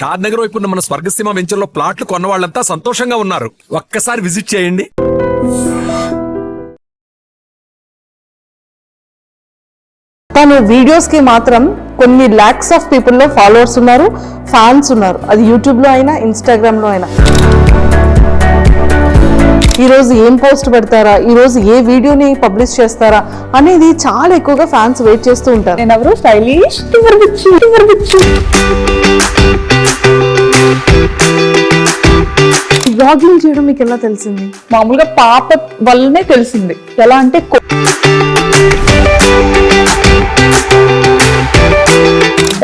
షాద్ నగర్ వైపు ఉన్న మన స్వర్గసీమ వెంచర్లో ప్లాట్లు కొన్న వాళ్ళంతా సంతోషంగా ఉన్నారు. ఒక్కసారి విజిట్ చేయండి. తన వీడియోస్ కి మాత్రం కొన్ని లాక్స్ ఆఫ్ పీపుల్ లో ఫాలోవర్స్ ఉన్నారు, ఫ్యాన్స్ ఉన్నారు. అది యూట్యూబ్ లో అయినా ఇన్స్టాగ్రామ్ లో అయినా. ఈ రోజు ఏం పోస్ట్ పెడతారా, ఈ రోజు ఏ వీడియోని పబ్లిష్ చేస్తారా అనేది చాలా ఎక్కువగా ఫ్యాన్స్ వెయిట్ చేస్తూ ఉంటారు. నేను ఎవరు స్టైలిష్ వ్లాగింగ్ చేయడం మీకు ఎలా తెలిసింది? మామూలుగా పాప వల్లనే తెలిసింది. ఎలా అంటే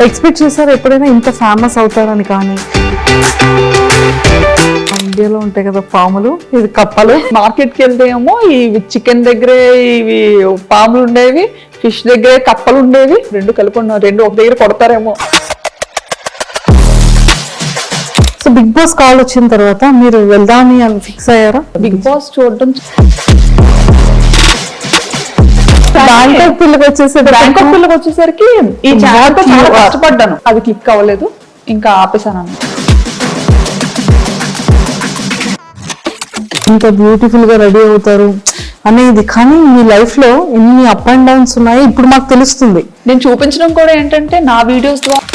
ఎక్స్పెక్ట్ చేశారు ఎప్పుడైనా ఇంత ఫేమస్ అవుతారని? కానీ ఇండియాలో ఉంటాయి కదా పాములు, ఇది కప్పలు. మార్కెట్కి వెళ్తే ఏమో ఇవి చికెన్ దగ్గరే ఇవి పాములు ఉండేవి, ఫిష్ దగ్గరే కప్పలు ఉండేవి. రెండు కలిపి రెండు ఒక దగ్గర కొడతారేమో. సో బిగ్ బాస్ కాల్ వచ్చిన తర్వాత మీరు వెళ్దామని అని ఫిక్స్ అయ్యారా? బిగ్ బాస్ చూడడం బ్యాంకాక్ పిల్లకి వచ్చేసరికి ఈ ఛానల్ తో చాలా కష్టపడ్డాను, అది క్లిక్ అవ్వలేదు, ఇంకా ఆపేసాను. ఇంత బ్యూటిఫుల్ గా రెడీ అవుతారు అనేది, కానీ మీ లైఫ్ లో ఎన్ని అప్ అండ్ డౌన్స్ ఉన్నాయో ఇప్పుడు మాకు తెలుస్తుంది. నేను చూపించడం కూడా ఏంటంటే నా వీడియోస్ ద్వారా.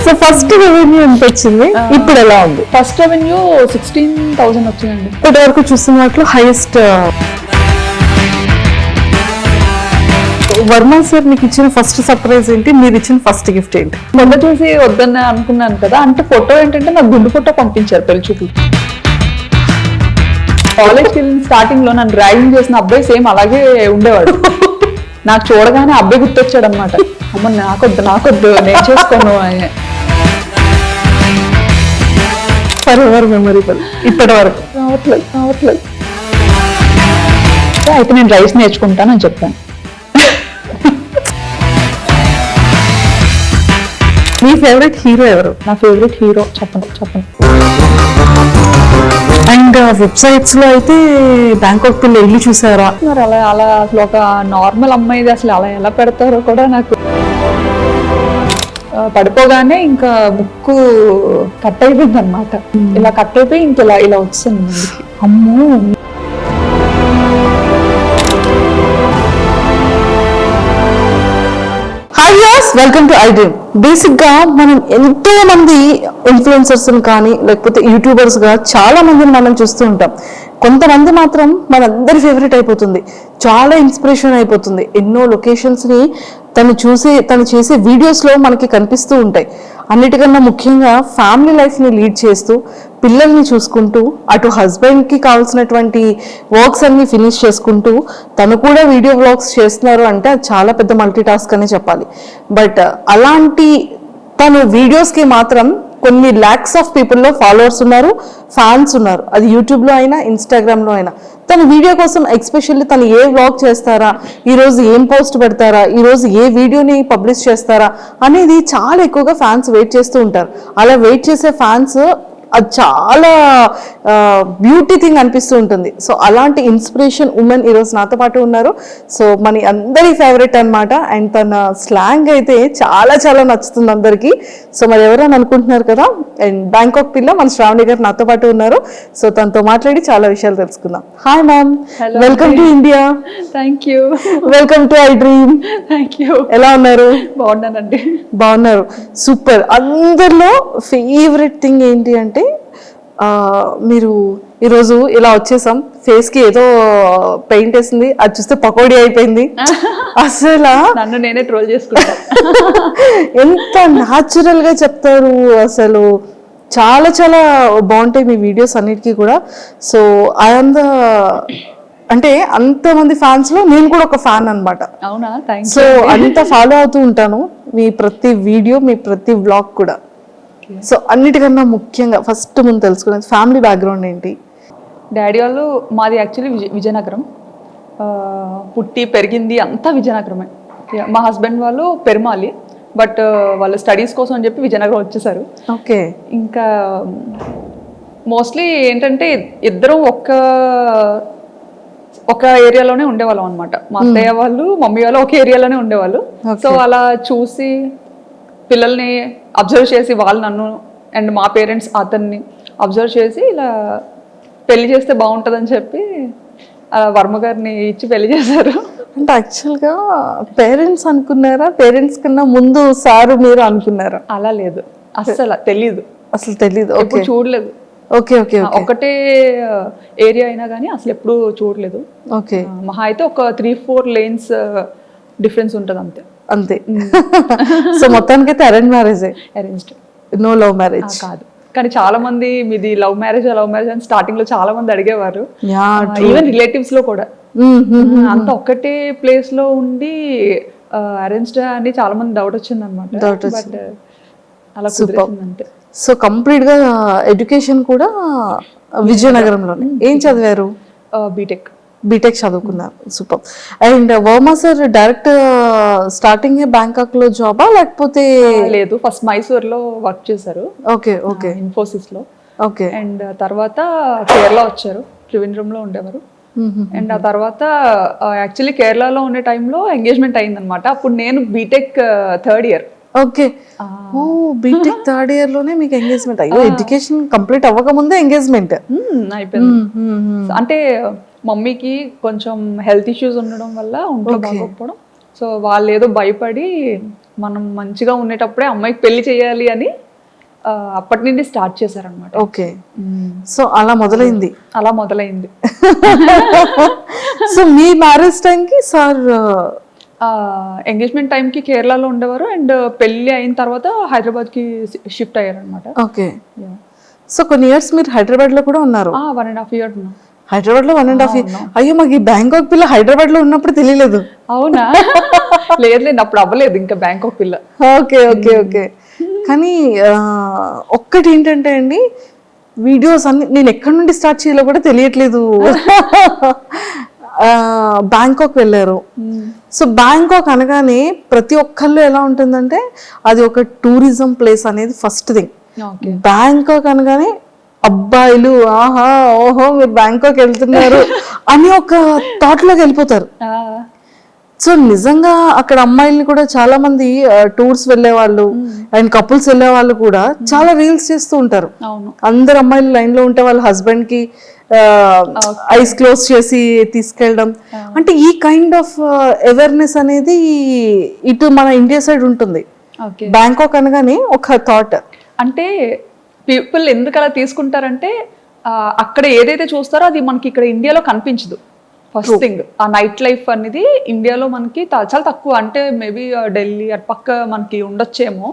సో ఫస్ట్ రెవెన్యూ ఎంత వచ్చింది, ఇప్పుడు ఎలా ఉంది? ఫస్ట్ రెవెన్యూ 16,000 వచ్చిందండి. ఇప్పటి వరకు చూస్తున్న వాటిలో హైయెస్ట్. వర్మ సార్ మీకు ఇచ్చిన ఫస్ట్ సర్ప్రైజ్ ఏంటి? మీరు ఇచ్చిన ఫస్ట్ గిఫ్ట్ ఏంటి? మొన్న చూసి వద్దని అనుకున్నాను కదా, అంటే ఫోటో ఏంటంటే నాకు గుండు ఫోటో పంపించారు పెళ్లి చూపులు. కాలేజ్కి వెళ్ళిన స్టార్టింగ్ లో నన్ను ర్యాగింగ్ చేసిన అబ్బాయి సేమ్ అలాగే ఉండేవాడు. నాకు చూడగానే అబ్బాయి గుర్తొచ్చాడు అనమాట. అమ్మ నాకొద్దు నేను చేసుకోను అని. For ever memorable. ఇప్పటి వరకు రావట్లేదు. అయితే నేను రైస్ నేర్చుకుంటానని చెప్పాను. మీ ఫేవరెట్ హీరో ఎవరు? నా ఫేవరెట్ హీరో చెప్పండి. అండ్ వెబ్సైట్స్ లో అయితే బ్యాంకాక్ పిల్ల ఇల్లు చూసారా? మరి అలా అసలు ఒక నార్మల్ అమ్మాయిది అసలు అలా ఎలా పెడతారో కూడా నాకు. పడిపోగానే ఇంకా ముక్కు కట్ అయిపోయింది అనమాట. ఇలా కట్ అయిపోయి ఇంక ఇలా వచ్చింది ముందుకి. అమ్మో. Welcome to I dream. Basic గా మనం ఎంతో మంది ఇన్ఫ్లుయెన్సర్స్ కానీ లేకపోతే యూట్యూబర్స్ గా చాలా మందిని మనం చూస్తూ ఉంటాం. కొంతమంది మాత్రం మనందరి ఫేవరెట్ అయిపోతుంది, చాలా ఇన్స్పిరేషన్ అయిపోతుంది. ఎన్నో లొకేషన్స్ ని తను చేసే వీడియోస్ లో మనకి కనిపిస్తూ ఉంటాయి. అన్నిటికన్నా ముఖ్యంగా ఫ్యామిలీ లైఫ్ ని లీడ్ చేస్తూ పిల్లల్ని చూసుకుంటూ అటు హస్బెండ్ కి కావాల్సినటువంటి వర్క్స్ అన్ని ఫినిష్ చేసుకుంటూ తను కూడా వీడియో వ్లాగ్స్ చేస్తున్నారు అంటే అది చాలా పెద్ద మల్టీ టాస్క్ అనే చెప్పాలి. బట్ అలాంటి తను వీడియోస్ కి మాత్రం కొన్ని లాక్స్ ఆఫ్ పీపుల్ లో ఫాలోవర్స్ ఉన్నారు, ఫ్యాన్స్ ఉన్నారు. అది యూట్యూబ్ లో అయినా ఇన్స్టాగ్రామ్ లో అయినా. తన వీడియో కోసం ఎక్స్పెషల్లీ తను ఏ వ్లాగ్ చేస్తారా, ఈ రోజు ఏం పోస్ట్ పెడతారా, ఈ రోజు ఏ వీడియోని పబ్లిష్ చేస్తారా అనేది చాలా ఎక్కువగా ఫ్యాన్స్ వెయిట్ చేస్తూ ఉంటారు. అలా వెయిట్ చేసే ఫ్యాన్స్ అది చాలా బ్యూటీ థింగ్ అనిపిస్తూ ఉంటుంది. సో అలాంటి ఇన్స్పిరేషన్ ఉమెన్ ఈరోజు నాతో పాటు ఉన్నారు. సో మన అందరి ఫేవరెట్ అనమాట. అండ్ తన స్లాంగ్ అయితే చాలా చాలా నచ్చుతుంది అందరికీ. సో మరి ఎవరైనా అనుకుంటున్నారు కదా, అండ్ బ్యాంకాక్ పిల్ల మన శ్రావణి గారు నాతో పాటు ఉన్నారు. సో తనతో మాట్లాడి చాలా విషయాలు తెలుసుకుందాం. Hi ma'am, welcome to India. Thank you. Welcome to I dream. Thank you. ఎలా ఉన్నారు? బాగున్నానండి. బాగున్నారు, సూపర్. అందరిలో ఫేవరెట్ థింగ్ ఏంటి అంటే మీరు ఈరోజు ఇలా వచ్చేసాం, ఫేస్ కి ఏదో పెయింట్ వేసింది, అది చూస్తే పకోడీ అయిపోయింది. అసలు నన్ను నేనే ట్రోల్ చేసుకుంటా. ఎంత న్యాచురల్ గా చెప్తారు, అసలు చాలా చాలా బాగుంటాయి మీ వీడియోస్ అన్నిటికీ కూడా. సో ఐఎమ్ ద అంటే అంతమంది ఫ్యాన్స్ లో నేను కూడా ఒక ఫ్యాన్ అనమాట. అవునా? థాంక్యూ. సో అంత ఫాలో అవుతూ ఉంటాను మీ ప్రతి వీడియో, మీ ప్రతి వ్లాగ్ కూడా. సో అన్నిటికన్నా ముఖ్యంగా ఫస్ట్ ముందు తెలుసుకునేది ఫ్యామిలీ బ్యాక్గ్రౌండ్ ఏంటి? డాడీ వాళ్ళు మాది యాక్చువల్లీ విజయనగరం, పుట్టి పెరిగింది అంతా విజయనగరమే. మా హస్బెండ్ వాళ్ళు పెరుమాలి, బట్ వాళ్ళు స్టడీస్ కోసం అని చెప్పి విజయనగరం వచ్చేసారు. ఓకే. ఇంకా మోస్ట్లీ ఏంటంటే ఇద్దరం ఒక ఏరియాలోనే ఉండేవాళ్ళం అనమాట. మా అత్తయ్య వాళ్ళు మమ్మీ వాళ్ళు ఒక ఏరియాలోనే ఉండేవాళ్ళు. సో అలా చూసి పిల్లల్ని అబ్జర్వ్ చేసి వాళ్ళు నన్ను అండ్ మా పేరెంట్స్ అతన్ని అబ్జర్వ్ చేసి ఇలా పెళ్లి చేస్తే బాగుంటుందని చెప్పి వర్మ గారిని ఇచ్చి పెళ్లి చేశారు. అంటే యాక్చువల్గా పేరెంట్స్ అనుకున్నారా, పేరెంట్స్ కన్నా ముందు సారు మీరు అనుకున్నారా? అలా లేదు, అస్సలు తెలీదు, అసలు తెలీదు. ఎప్పుడు చూడలేదు. ఓకే ఓకే ఒకటే ఏరియా అయినా కానీ అసలు ఎప్పుడు చూడలేదు. ఓకే, మహా అయితే ఒక 3-4 lanes డిఫరెన్స్ ఉంటుంది అంతే. అంతే. సో మొత్తానికైతే అరేంజ్ మ్యారేజే, అరేంజ్డ్, నో లవ్ మ్యారేజ్ కాదు. కానీ చాలా మంది మీది లవ్ మ్యారేజ్ అని స్టార్టింగ్ లో చాలా మంది అడిగేవారు, ఈవెన్ రిలేటివ్స్ లో కూడా. అంత ఒక్కటే ప్లేస్ లో ఉండి అరేంజ్డ్ అని చాలా మంది డౌట్ వచ్చింది అనమాట. బట్ అలా కుదిరింది అంతే. సో కంప్లీట్ గా ఎడ్యుకేషన్ కూడా విజయనగరంలోనే. ఏం చదివారు? బీటెక్. బీటెక్ చదువుకున్నారు, super. And Varma sir direct starting Bangkok లో జాబా లేకపోతే? లేదు, ఫస్ట్ మైసూర్ లో వర్క్ చేశారు. ఓకే ఓకే, ఇన్ఫోసిస్ లో. ఓకే. అండ్ తర్వాత కేరళ వచ్చారు, త్రివేంద్రంలో ఉండేవారు. అండ్ ఆ తర్వాత యాక్చువల్లీ కేరళలో ఉండే టైంలో ఎంగేజ్మెంట్ అయిందనమాట. అప్పుడు నేను బీటెక్ 3rd year. ఓకే, ఓ బీటెక్ 3rd year లోనే మీకు ఎంగేజ్మెంట్. అయ్యో, ఎడ్యుకేషన్ కంప్లీట్ అవ్వక ముందే ఎంగేజ్మెంట్ అయిపోయింది. అంటే మమ్మీకి కొంచెం హెల్త్ ఇష్యూస్ ఉండడం వల్ల ఒంట్లో బాగోకపోవడం, సో వాళ్ళు ఏదో భయపడి మనం మంచిగా ఉండేటప్పుడే అమ్మాయికి పెళ్లి చేయాలి అని అప్పటి నుండి స్టార్ట్ చేశారనమాట. ఓకే, సో అలా మొదలైంది. అలా మొదలైంది. సో మీ మ్యారేజ్ టైంకి సార్ ఎంగేజ్మెంట్ టైంకి కేరళలో ఉండేవారు, అండ్ పెళ్లి అయిన తర్వాత హైదరాబాద్కి షిఫ్ట్ అయ్యారనమాట. ఓకే, సో కొన్ని ఇయర్స్ మీరు హైదరాబాద్ లో కూడా ఉన్నారు? 1.5 years ఉన్నాం హైదరాబాద్ లో. 1.5 years. అయ్యో, మాకు ఈ బ్యాంకాక్ పిల్ల హైదరాబాద్ లో ఉన్నప్పుడు తెలియలేదు. అవునా? లేదు, అప్పుడు అవ్వలేదు ఇంకా బ్యాంకాక్ పిల్ల. Okay okay okay. కానీ ఒక్కటి ఏంటంటే అండి, వీడియోస్ అన్ని నేను ఎక్కడి నుండి స్టార్ట్ చేయాలో కూడా తెలియట్లేదు. బ్యాంకాక్ వెళ్ళారు. సో బ్యాంకాక్ అనగానే ప్రతి ఒక్కళ్ళు ఎలా ఉంటుందంటే అది ఒక టూరిజం ప్లేస్ అనేది ఫస్ట్ థింగ్. బ్యాంకాక్ అనగానే అబ్బాయిలు ఆహా ఓహో మీరు బ్యాంకాక్ వెళ్తున్నారు అని ఒక థాట్ లోకి వెళ్ళిపోతారు. సో నిజంగా అక్కడ అమ్మాయిల్ని కూడా చాలా మంది టూర్స్ వెళ్ళే వాళ్ళు అండ్ కపుల్స్ వెళ్ళే వాళ్ళు కూడా చాలా రీల్స్ చేస్తూ ఉంటారు. అందరు అమ్మాయిలు లైన్ లో ఉంటే వాళ్ళ హస్బెండ్ కి ఐస్ క్లోజ్ చేసి తీసుకెళ్ళడం, అంటే ఈ కైండ్ ఆఫ్ అవేర్నెస్ అనేది ఇటు మన ఇండియా సైడ్ ఉంటుంది. బ్యాంకాక్ అనగానే ఒక థాట్. అంటే పీపుల్ ఎందుకు అలా తీసుకుంటారంటే అక్కడ ఏదైతే చూస్తారో అది మనకి ఇక్కడ ఇండియాలో కనిపించదు. ఫస్ట్ థింగ్, ఆ నైట్ లైఫ్ అనేది ఇండియాలో మనకి చాలా తక్కువ. అంటే మేబీ ఢిల్లీ అటు పక్క మనకి ఉండొచ్చేమో,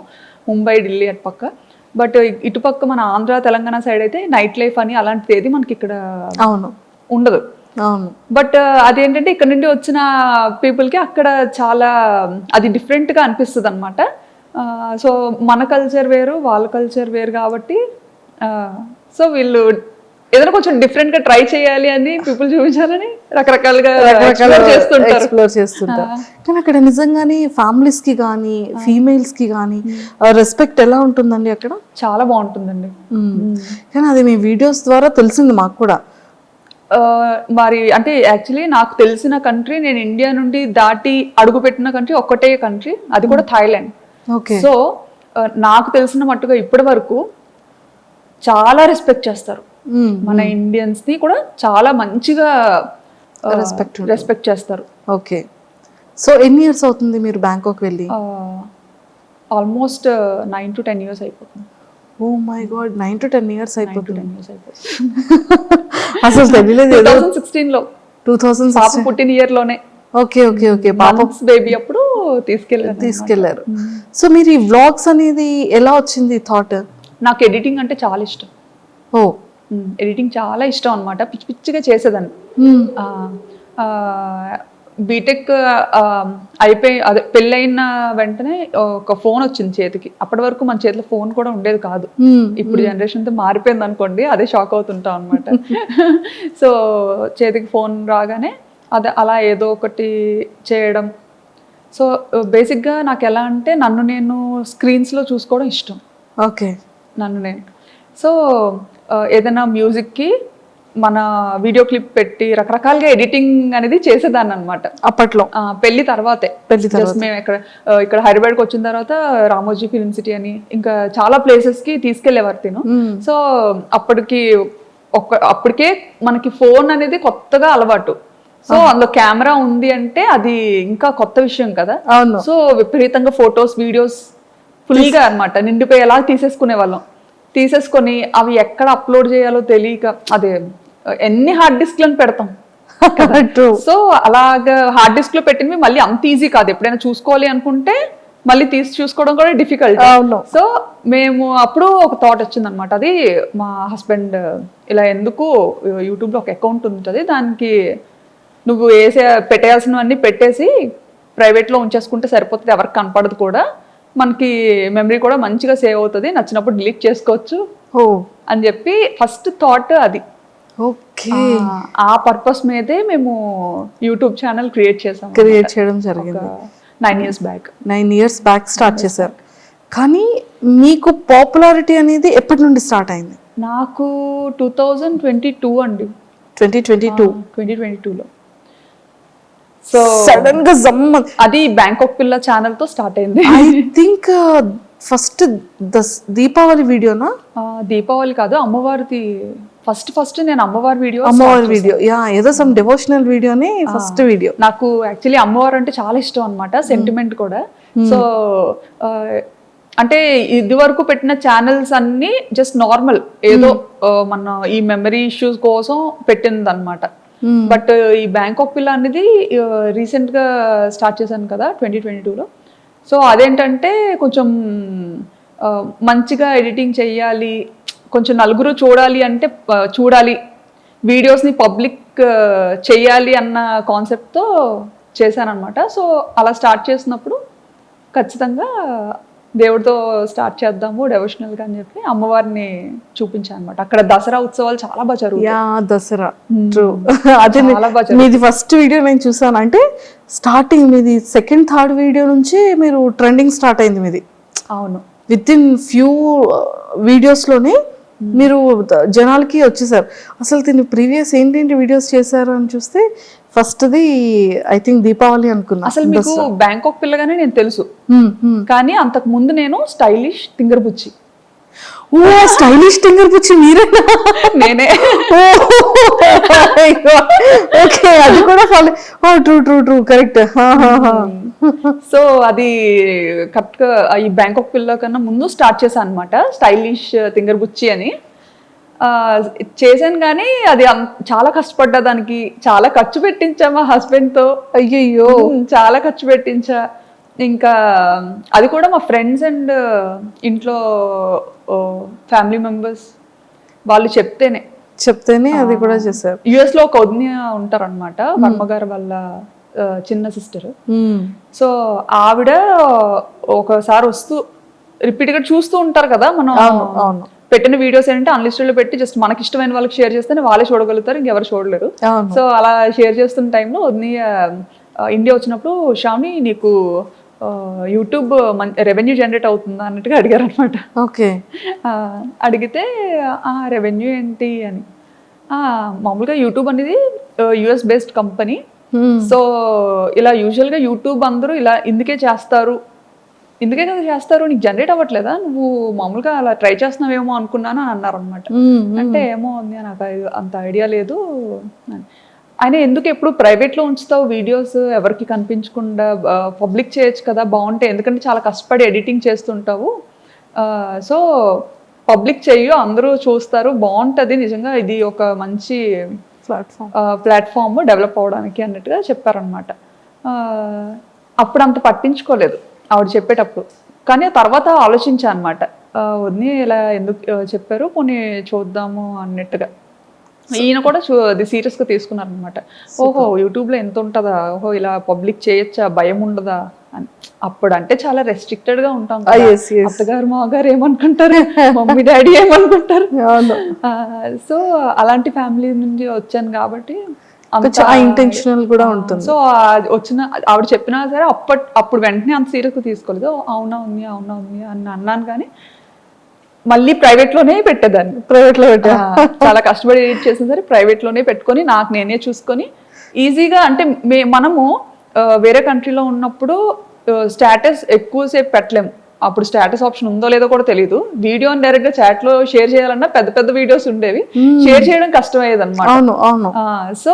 ముంబై ఢిల్లీ అటు పక్క. బట్ ఇటుపక్క మన ఆంధ్ర తెలంగాణ సైడ్ అయితే నైట్ లైఫ్ అని అలాంటిది ఏది మనకి ఇక్కడ ఉండదు. బట్ అదేంటంటే ఇక్కడ నుండి వచ్చిన పీపుల్కి అక్కడ చాలా అది డిఫరెంట్గా అనిపిస్తుంది అనమాట. సో మన కల్చర్ వేరు, వాళ్ళ కల్చర్ వేరు కాబట్టి సో వీళ్ళు ఏదైనా కొంచెం డిఫరెంట్ గా ట్రై చేయాలి అని పీపుల్ చూపించాలని రకరకాలుగా ఎక్స్ప్లోర్ చేస్తుంటారు. కానీ అక్కడ నిజంగానే ఫ్యామిలీస్ కి కానీ ఫీమేల్స్ కి కానీ రెస్పెక్ట్ ఎలా ఉంటుందండి అక్కడ? చాలా బాగుంటుందండి. కానీ అది మీ వీడియోస్ ద్వారా తెలిసింది మాకు కూడా. మరి అంటే యాక్చువల్లీ నాకు తెలిసిన కంట్రీ, నేను ఇండియా నుండి దాటి అడుగు పెట్టిన కంట్రీ ఒక్కటే కంట్రీ, అది కూడా థాయిలాండ్. సో నాకు తెలిసిన మట్టుగా ఇప్పటి వరకు చాలా రెస్పెక్ట్ చేస్తారు. మన ఇండియన్స్ ని కూడా చాలా మంచిగా రెస్పెక్ట్ చేస్తారు. ఓకే, సో ఎన్ని ఇయర్స్ అవుతుంది మీరు బ్యాంకాక్ వెళ్ళి? ఆల్మోస్ట్ 9 to 10 years అయిపోతుంది. Oh my god, 9 to 10 years అయిపోతుంది. అసలు తెలియలేదు. 2016లో 2016 పాప పుట్టిన ఇయర్ లోనే. ఓకే ఓకే ఓకే, పాప బేబీ అప్పుడు తీసుకెళ్లారు. సో మీరు ఈ వ్లాగ్స్ అనేది ఎలా వచ్చింది థాట్? నాకు ఎడిటింగ్ అంటే చాలా ఇష్టం. ఓ, ఎడిటింగ్ చాలా ఇష్టం అనమాట. పిచ్చి పిచ్చిగా చేసేదాన్ని. బీటెక్ అయిపోయి అదే పెళ్ళైన వెంటనే ఒక ఫోన్ వచ్చింది చేతికి. అప్పటి వరకు మన చేతిలో ఫోన్ కూడా ఉండేది కాదు. ఇప్పుడు జనరేషన్తో మారిపోయింది అనుకోండి, అదే షాక్ అవుతుంటాం అనమాట. సో చేతికి ఫోన్ రాగానే అదే అలా ఏదో ఒకటి చేయడం. సో బేసిక్గా నాకు ఎలా అంటే నన్ను నేను స్క్రీన్స్లో చూసుకోవడం ఇష్టం. ఓకే, నన్ను నేను. సో ఏదైనా మ్యూజిక్కి మన వీడియో క్లిప్ పెట్టి రకరకాలుగా ఎడిటింగ్ అనేది చేసేదాన్ని అనమాట అప్పట్లో పెళ్లి తర్వాతే. పెళ్లి Just మేము ఇక్కడ హైదరాబాద్కి వచ్చిన తర్వాత రామోజీ ఫిల్మ్ సిటీ అని ఇంకా చాలా ప్లేసెస్ కి తీసుకెళ్లేవారు తిను. సో అప్పటికే మనకి ఫోన్ అనేది కొత్తగా అలవాటు. సో అందులో కెమెరా ఉంది అంటే అది ఇంకా కొత్త విషయం కదా. అవును. సో విపరీతంగా ఫొటోస్ వీడియోస్ ఫుల్ గా అనమాట నిండిపోయేలా తీసేసుకునే వాళ్ళం. తీసేసుకొని అవి ఎక్కడ అప్లోడ్ చేయాలో తెలియక అదే ఎన్ని హార్డ్ డిస్క్లను పెడతాం. సో అలాగా హార్డ్ డిస్క్ లో పెట్టినవి మళ్ళీ అంత ఈజీ కాదు. ఎప్పుడైనా చూసుకోవాలి అనుకుంటే మళ్ళీ తీసి చూసుకోవడం కూడా డిఫికల్ట్. సో మేము అప్పుడు ఒక థాట్ వచ్చింది అనమాట. అది మా హస్బెండ్ ఇలా ఎందుకు యూట్యూబ్ లో ఒక అకౌంట్ ఉంటుంది, దానికి నువ్వు పెట్టేయాల్సినవన్నీ పెట్టేసి ప్రైవేట్ లో ఉంచేసుకుంటే సరిపోతుంది, ఎవరికి కనపడదు కూడా, మనకి మెమరీ కూడా మంచిగా సేవ్ అవుతుంది, నచ్చినప్పుడు డిలీట్ చేసుకోవచ్చు అని చెప్పి ఫస్ట్ థాట్ అది. ఓకే. ఆ పర్పస్ మీదే మేము యూట్యూబ్ ఛానల్ క్రియేట్ చేయడం జరిగింది 9 years బ్యాక్ స్టార్ట్ చేశారు. కానీ మీకు పాపులారిటీ అనేది ఎప్పటి నుండి స్టార్ట్ అయింది? నాకు 2022 అండి. 2022లో. సో సడన్ గా అది బ్యాంకాక్ పిల్ల ఛానల్ తో స్టార్ట్ అయింది. ఐ థింక్ ఫస్ట్ దీపావళి వీడియోనా? దీపావళి కాదు, అమ్మవారిది ఫస్ట్ నేను అమ్మవారి వీడియో యా ఏదో సమ్ డివోషనల్ వీడియోని ఫస్ట్ వీడియో. నాకు యాక్చువల్లీ అమ్మవారు అంటే చాలా ఇష్టం అన్నమాట, సెంటిమెంట్ కూడా. సో అంటే ఇది వరకు పెట్టిన ఛానల్స్ అన్ని జస్ట్ నార్మల్ ఏదో మన ఈ మెమరీ ఇష్యూస్ కోసం పెట్టింది అనమాట. బట్ ఈ బ్యాంకాక్ పిల్ల అనేది రీసెంట్ గా స్టార్ట్ చేశాను కదా 2022లో. సో అదేంటంటే కొంచెం మంచిగా ఎడిటింగ్ చెయ్యాలి, కొంచెం నలుగురు చూడాలి అంటే చూడాలి, వీడియోస్ని పబ్లిక్ చెయ్యాలి అన్న కాన్సెప్ట్తో చేశానమాట. సో అలా స్టార్ట్ చేసినప్పుడు ఖచ్చితంగా దేవుడితో స్టార్ట్ చేద్దాము డెవోషనల్గా అని చెప్పి అమ్మవారిని చూపించాను అనమాట. అక్కడ దసరా ఉత్సవాలు చాలా బాగా జరుగుతాయి. దసరా అదే మీది ఫస్ట్ వీడియో నేను చూసాను. అంటే స్టార్టింగ్ మీది సెకండ్ థర్డ్ వీడియో నుంచి మీరు ట్రెండింగ్ స్టార్ట్ అయింది మీది. అవును. విత్ ఇన్ ఫ్యూ వీడియోస్లోనే మీరు జనాలకి వచ్చేసారు. అసలు దీన్ని ప్రీవియస్ ఏంటేంటి వీడియోస్ చేశారు అని చూస్తే ఫస్ట్ది ఐ థింక్ దీపావళి అనుకున్నా. అసలు మీకు బ్యాంకాక్ పిల్లగానే నేను తెలుసు, కానీ అంతకు ముందు నేను స్టైలిష్ తింగర్ బుచ్చి. ఓ స్టైలిష్ తింగర్ బుచ్చి మీరేనా? నేనే. ఓకే, అది కూడా ట్రూ కరెక్ట్. సో అది కరెక్ట్ గా ఈ బ్యాంకాక్ పిల్ల కన్నా ముందు స్టార్ట్ చేశాను అనమాట, స్టైలిష్ తింగర్ బుచ్చి అని చేశాను. కానీ అది చాలా కష్టపడ్డా, దానికి చాలా ఖర్చు పెట్టించా మా హస్బెండ్ తో. అయ్యయ్యో, చాలా ఖర్చు పెట్టించా. ఇంకా అది కూడా మా ఫ్రెండ్స్ అండ్ ఇంట్లో ఫ్యామిలీ మెంబర్స్ వాళ్ళు చెప్తేనే అది కూడా చేశారు. యుఎస్ లో ఒక వదిన ఉంటారు అనమాట, వర్మగారు వాళ్ళ చిన్న సిస్టర్. సో ఆవిడ ఒకసారి వస్తూ రిపీట్ గా చూస్తూ ఉంటారు కదా మనం పెట్టిన వీడియోస్ ఏంటంటే అన్లిస్టెడ్ లో పెట్టి జస్ట్ మనకి ఇష్టమైన వాళ్ళకి షేర్ చేస్తేనే వాళ్ళే చూడగలుగుతారు, ఇంకెవరు చూడలేరు. సో అలా షేర్ చేస్తున్న టైంలో ఇండియా వచ్చినప్పుడు శ్రావణి నీకు యూట్యూబ్ రెవెన్యూ జనరేట్ అవుతుందా అన్నట్టుగా అడిగారు అనమాట. ఓకే. అడిగితే రెవెన్యూ ఏంటి అని, మామూలుగా యూట్యూబ్ అనేది యుఎస్ బేస్డ్ కంపెనీ. సో ఇలా యూజువల్గా యూట్యూబ్ అందరూ ఇలా ఇందుకే కదా చేస్తారు, నీకు జనరేట్ అవ్వట్లేదా, నువ్వు మామూలుగా అలా ట్రై చేస్తున్నావేమో అనుకున్నాను అని అన్నారు అనమాట. అంటే ఏమో ఉంది, నాకు అంత ఐడియా లేదు. ఆయన ఎందుకు ఎప్పుడు ప్రైవేట్లో ఉంచుతావు వీడియోస్, ఎవరికి కనిపించకుండా పబ్లిక్ చేయొచ్చు కదా, బాగుంటాయి, ఎందుకంటే చాలా కష్టపడి ఎడిటింగ్ చేస్తుంటావు, సో పబ్లిక్ చెయ్యు, అందరూ చూస్తారు, బాగుంటుంది, నిజంగా ఇది ఒక మంచి ప్లాట్ఫామ్ డెవలప్ అవడానికి అన్నట్టుగా చెప్పారనమాట. అప్పుడు అంత పట్టించుకోలేదు ఆవిడ చెప్పేటప్పుడు, కానీ తర్వాత ఆలోచించా అనమాట, వదిని ఇలా ఎందుకు చెప్పారు, కొన్ని చూద్దాము అన్నట్టుగా. ఈయన కూడా అది సీరియస్ గా తీసుకున్నారు అనమాట. ఓహో యూట్యూబ్ లో ఎంత ఉంటుందా, ఓహో ఇలా పబ్లిక్ చేయొచ్చా, భయం ఉండదా అని. అప్పుడు అంటే చాలా రెస్ట్రిక్టెడ్ గా ఉంటాం, అత్తగారు మాగారు ఏమనుకుంటారు, మమ్మీ డాడీ ఏమనుకుంటారు. సో అలాంటి ఫ్యామిలీ నుంచి వచ్చాను కాబట్టి ఇంటెన్షనల్ కూడా ఉంటుంది. సో వచ్చిన ఆవిడ చెప్పినా సరే అప్పుడు వెంటనే అంత సీరియస్ గా తీసుకోలేదు. అవునా ఉంది అని అన్నాను, కానీ మళ్ళీ ప్రైవేట్ లోనే పెట్టేదాన్ని. ప్రైవేట్ లో పెట్టా. చాలా కష్టపడి ఎడిట్ చేసిన సరే ప్రైవేట్ లోనే పెట్టుకొని నాకు నేనే చూసుకొని ఈజీగా అంటే మనము వేరే కంట్రీలో ఉన్నప్పుడు స్టేటస్ ఎక్కువసేపు పెట్టలేము. అప్పుడు స్టేటస్ ఆప్షన్ ఉందో లేదో కూడా తెలియదు. వీడియోని డైరెక్ట్ గా చాట్ లో షేర్ చేయాలన్నా పెద్ద పెద్ద వీడియోస్ ఉండేవి, షేర్ చేయడం కష్టమయ్యేది అనమాట. అవును అవును. సో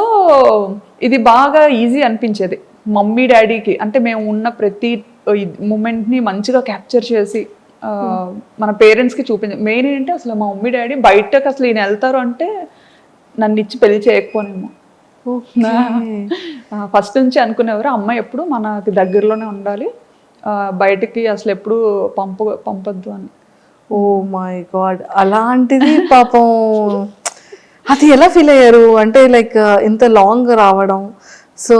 ఇది బాగా ఈజీ అనిపించేది మమ్మీ డాడీకి. అంటే మేము ఉన్న ప్రతి మూమెంట్ ని మంచిగా క్యాప్చర్ చేసి మన పేరెంట్స్ కి చూపించాలి. మెయిన్ ఏంటంటే అసలు మా మమ్మీ డాడీ బయటకు అసలు ఈయన వెళ్తారు అంటే నన్ను ఇచ్చి పెళ్లి చేయకపోనేమో. ఫస్ట్ నుంచి అనుకునేవారు అమ్మాయి ఎప్పుడు మనకి దగ్గరలోనే ఉండాలి, బయటికి అసలు ఎప్పుడు పంపొద్దు అని. ఓ మై గాడ్, అలాంటిది పాపం అది ఎలా ఫీల్ అయ్యారు అంటే లైక్ ఇంత లాంగ్ రావడం. సో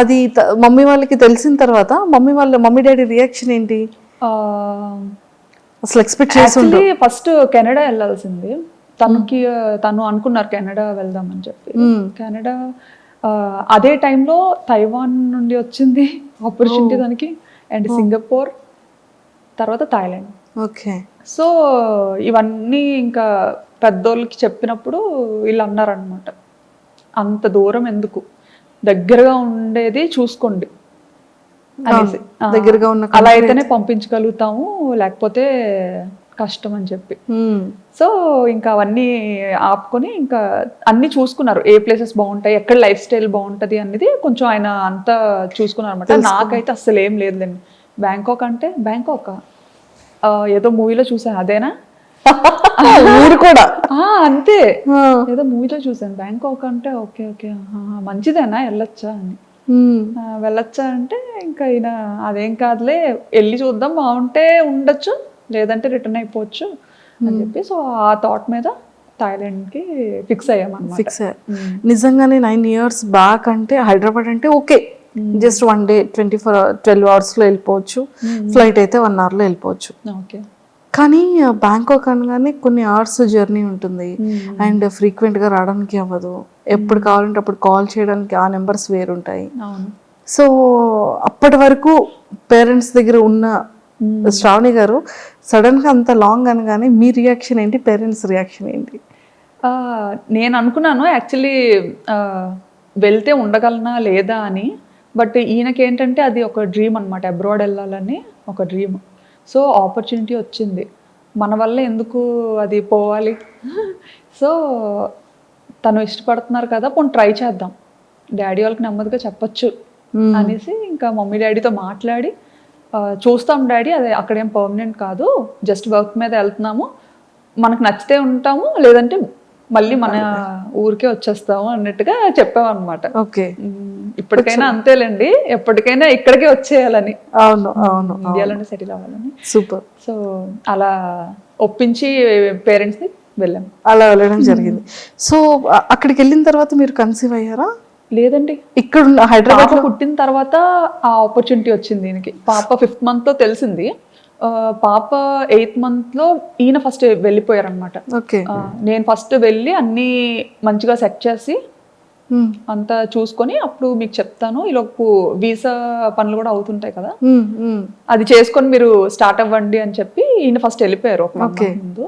అది మమ్మీ వాళ్ళకి తెలిసిన తర్వాత మమ్మీ డాడీ రియాక్షన్ ఏంటి అసలు? ఎక్స్పెక్ట్ చేసి ఫస్ట్ కెనడా వెళ్ళాల్సింది తను అనుకున్నారు కెనడా వెళ్దామని చెప్పి. కెనడా అదే టైంలో తైవాన్ నుండి వచ్చింది ఆపర్చునిటీ దానికి, అండ్ సింగపూర్, తర్వాత థాయిలాండ్. ఓకే. సో ఇవన్నీ ఇంకా పెద్దోళ్ళకి చెప్పినప్పుడు వీళ్ళు అన్నారనమాట, అంత దూరం ఎందుకు, దగ్గరగా ఉండేది చూసుకోండి అనేసి. దగ్గరగా ఉన్న అలా అయితేనే పంపించగలుగుతాము, లేకపోతే కష్టం అని చెప్పి. సో ఇంకా అవన్నీ ఆపుకొని ఇంకా అన్ని చూసుకున్నారు, ఏ ప్లేసెస్ బాగుంటాయి, ఎక్కడ లైఫ్ స్టైల్ బాగుంటది అనేది కొంచెం ఆయన అంతా చూసుకున్నారు అనమాట. నాకైతే అసలు ఏం లేదులేండి. బ్యాంకాక్ అంటే బ్యాంకాక్ ఏదో మూవీలో చూసాను, అదేనా ఊరు కూడా అంతే, ఏదో మూవీలో చూసాను. బ్యాంకాక్ అంటే ఓకే ఓకే మంచిదేనా, వెళ్ళొచ్చా అని. వెళ్ళొచ్చా అంటే ఇంకా ఈయన అదేం కాదులే, వెళ్ళి చూద్దాం, బాగుంటే ఉండొచ్చు, లేదంటే రిటర్న్ అయిపోవచ్చు అని చెప్పి. సో ఆ థాట్ మీద థాయిలాండ్ కి ఫిక్స్ అయ్యామన్నమాట. ఫిక్స్ అయ్యారు. నిజంగానే 9 years బ్యాక్ అంటే హైదరాబాద్ అంటే ఓకే, జస్ట్ 1 day 12 hours లో వెళ్ళిపోవచ్చు, ఫ్లైట్ అయితే 1 hour లో వెళ్ళిపోవచ్చు. ఓకే. కానీ బ్యాంకాక్ అనగానే కొన్ని అవర్స్ జర్నీ ఉంటుంది, అండ్ ఫ్రీక్వెంట్ గా రావడానికి అవ్వదు, ఎప్పుడు కావాలంటే అప్పుడు కాల్ చేయడానికి ఆ నెంబర్స్ వేరుంటాయి. సో అప్పటి వరకు పేరెంట్స్ దగ్గర ఉన్న శ్రావణి గారు సడన్ గా అంత లాంగ్ అనగానే మీ రియాక్షన్ ఏంటి, పేరెంట్స్ రియాక్షన్ ఏంటి? నేను అనుకున్నాను యాక్చువల్లీ వెళ్తే ఉండగలనా లేదా అని. బట్ ఈయనకి ఏంటంటే అది ఒక డ్రీమ్ అనమాట, అబ్రాడ్ వెళ్ళాలని ఒక డ్రీమ్. సో ఆపర్చునిటీ వచ్చింది, మన వల్ల ఎందుకు అది పోవాలి. సో తను ఇష్టపడుతున్నారు కదా, పోనీ ట్రై చేద్దాం, డాడీ వాళ్ళకి నెమ్మదిగా చెప్పొచ్చు అనేసి ఇంకా మమ్మీ డాడీతో మాట్లాడి, చూస్తాం డాడీ, అది అక్కడేం పర్మనెంట్ కాదు, జస్ట్ వర్క్ మీద వెళ్తున్నాము, మనకు నచ్చితే ఉంటాము, లేదంటే మళ్ళీ మన ఊరికే వచ్చేస్తాము అన్నట్టుగా చెప్పామన్నమాట. ఓకే. ఇప్పటికైనా అంతేలేండి, ఎప్పటికైనా ఇక్కడికే వచ్చేయాలని, అవును అవును, ఇండియాలోనే సెటిల్ అవ్వాలని. సూపర్. సో అలా ఒప్పించి పేరెంట్స్ ని వెళ్ళాం. అలా వెళ్ళడం జరిగింది. సో అక్కడికి వెళ్ళిన తర్వాత మీరు కన్సీవ్ అయ్యారా? లేదండి, ఇక్కడ హైదరాబాద్ లో పుట్టిన తర్వాత ఆ ఆపర్చునిటీ వచ్చింది దీనికి. పాప 5th month లో తెలిసింది, పాప 8th month లో ఈయన ఫస్ట్ వెళ్ళిపోయారు అనమాట. నేను ఫస్ట్ వెళ్ళి అన్ని మంచిగా సెట్ చేసి అంతా చూసుకొని అప్పుడు మీకు చెప్తాను, ఈలోపు వీసా పనులు కూడా అవుతుంటాయి కదా, అది చేసుకొని మీరు స్టార్ట్ అవ్వండి అని చెప్పి ఈయన ఫస్ట్ వెళ్ళిపోయారు ఒక ముందు.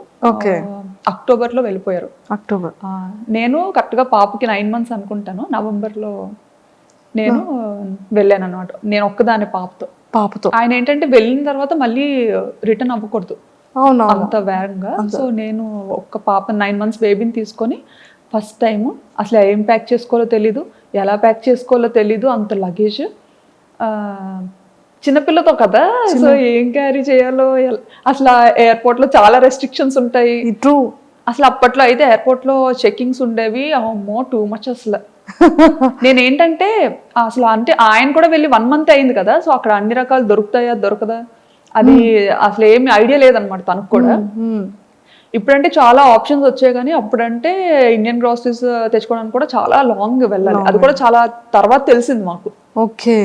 అక్టోబర్లో వెళ్ళిపోయారు. అక్టోబర్. నేను కరెక్ట్గా పాపకి 9 months అనుకుంటాను, నవంబర్లో నేను వెళ్ళాను అనమాట. నేను ఒక్కదాని పాపతో. ఆయన ఏంటంటే వెళ్ళిన తర్వాత మళ్ళీ రిటర్న్ అవ్వకూడదు అంత వేగంగా. సో నేను ఒక్క పాప 9 months బేబీని తీసుకొని ఫస్ట్ టైం అసలు ఏం ప్యాక్ చేసుకోవాలో తెలీదు, ఎలా ప్యాక్ చేసుకోవాలో తెలీదు, అంత లగేజ్, చిన్నపిల్లతో కదా, సో ఏం క్యారీ చేయాలో అసలు ఎయిర్పోర్ట్ లో చాలా రెస్ట్రిక్షన్స్ ఉంటాయి. అసలు అప్పట్లో అయితే ఎయిర్పోర్ట్ లో చెకింగ్స్ ఉండేవి, అమ్మో టూ మచ్ అసలు. నేనేంటంటే అసలు అంటే ఆయన కూడా వెళ్ళి 1 month అయింది కదా, సో అక్కడ అన్ని రకాలు దొరుకుతాయా దొరకదా అది అసలు ఏమి ఐడియా లేదనమాట తనకు కూడా. ఇప్పుడంటే చాలా ఆప్షన్స్ వచ్చాయి, కానీ అప్పుడంటే ఇండియన్ గ్రాసరీస్ తెచ్చుకోవడానికి కూడా చాలా లాంగ్ వెళ్ళాలి, అది కూడా చాలా తర్వాత తెలిసింది మాకు. ఓకే.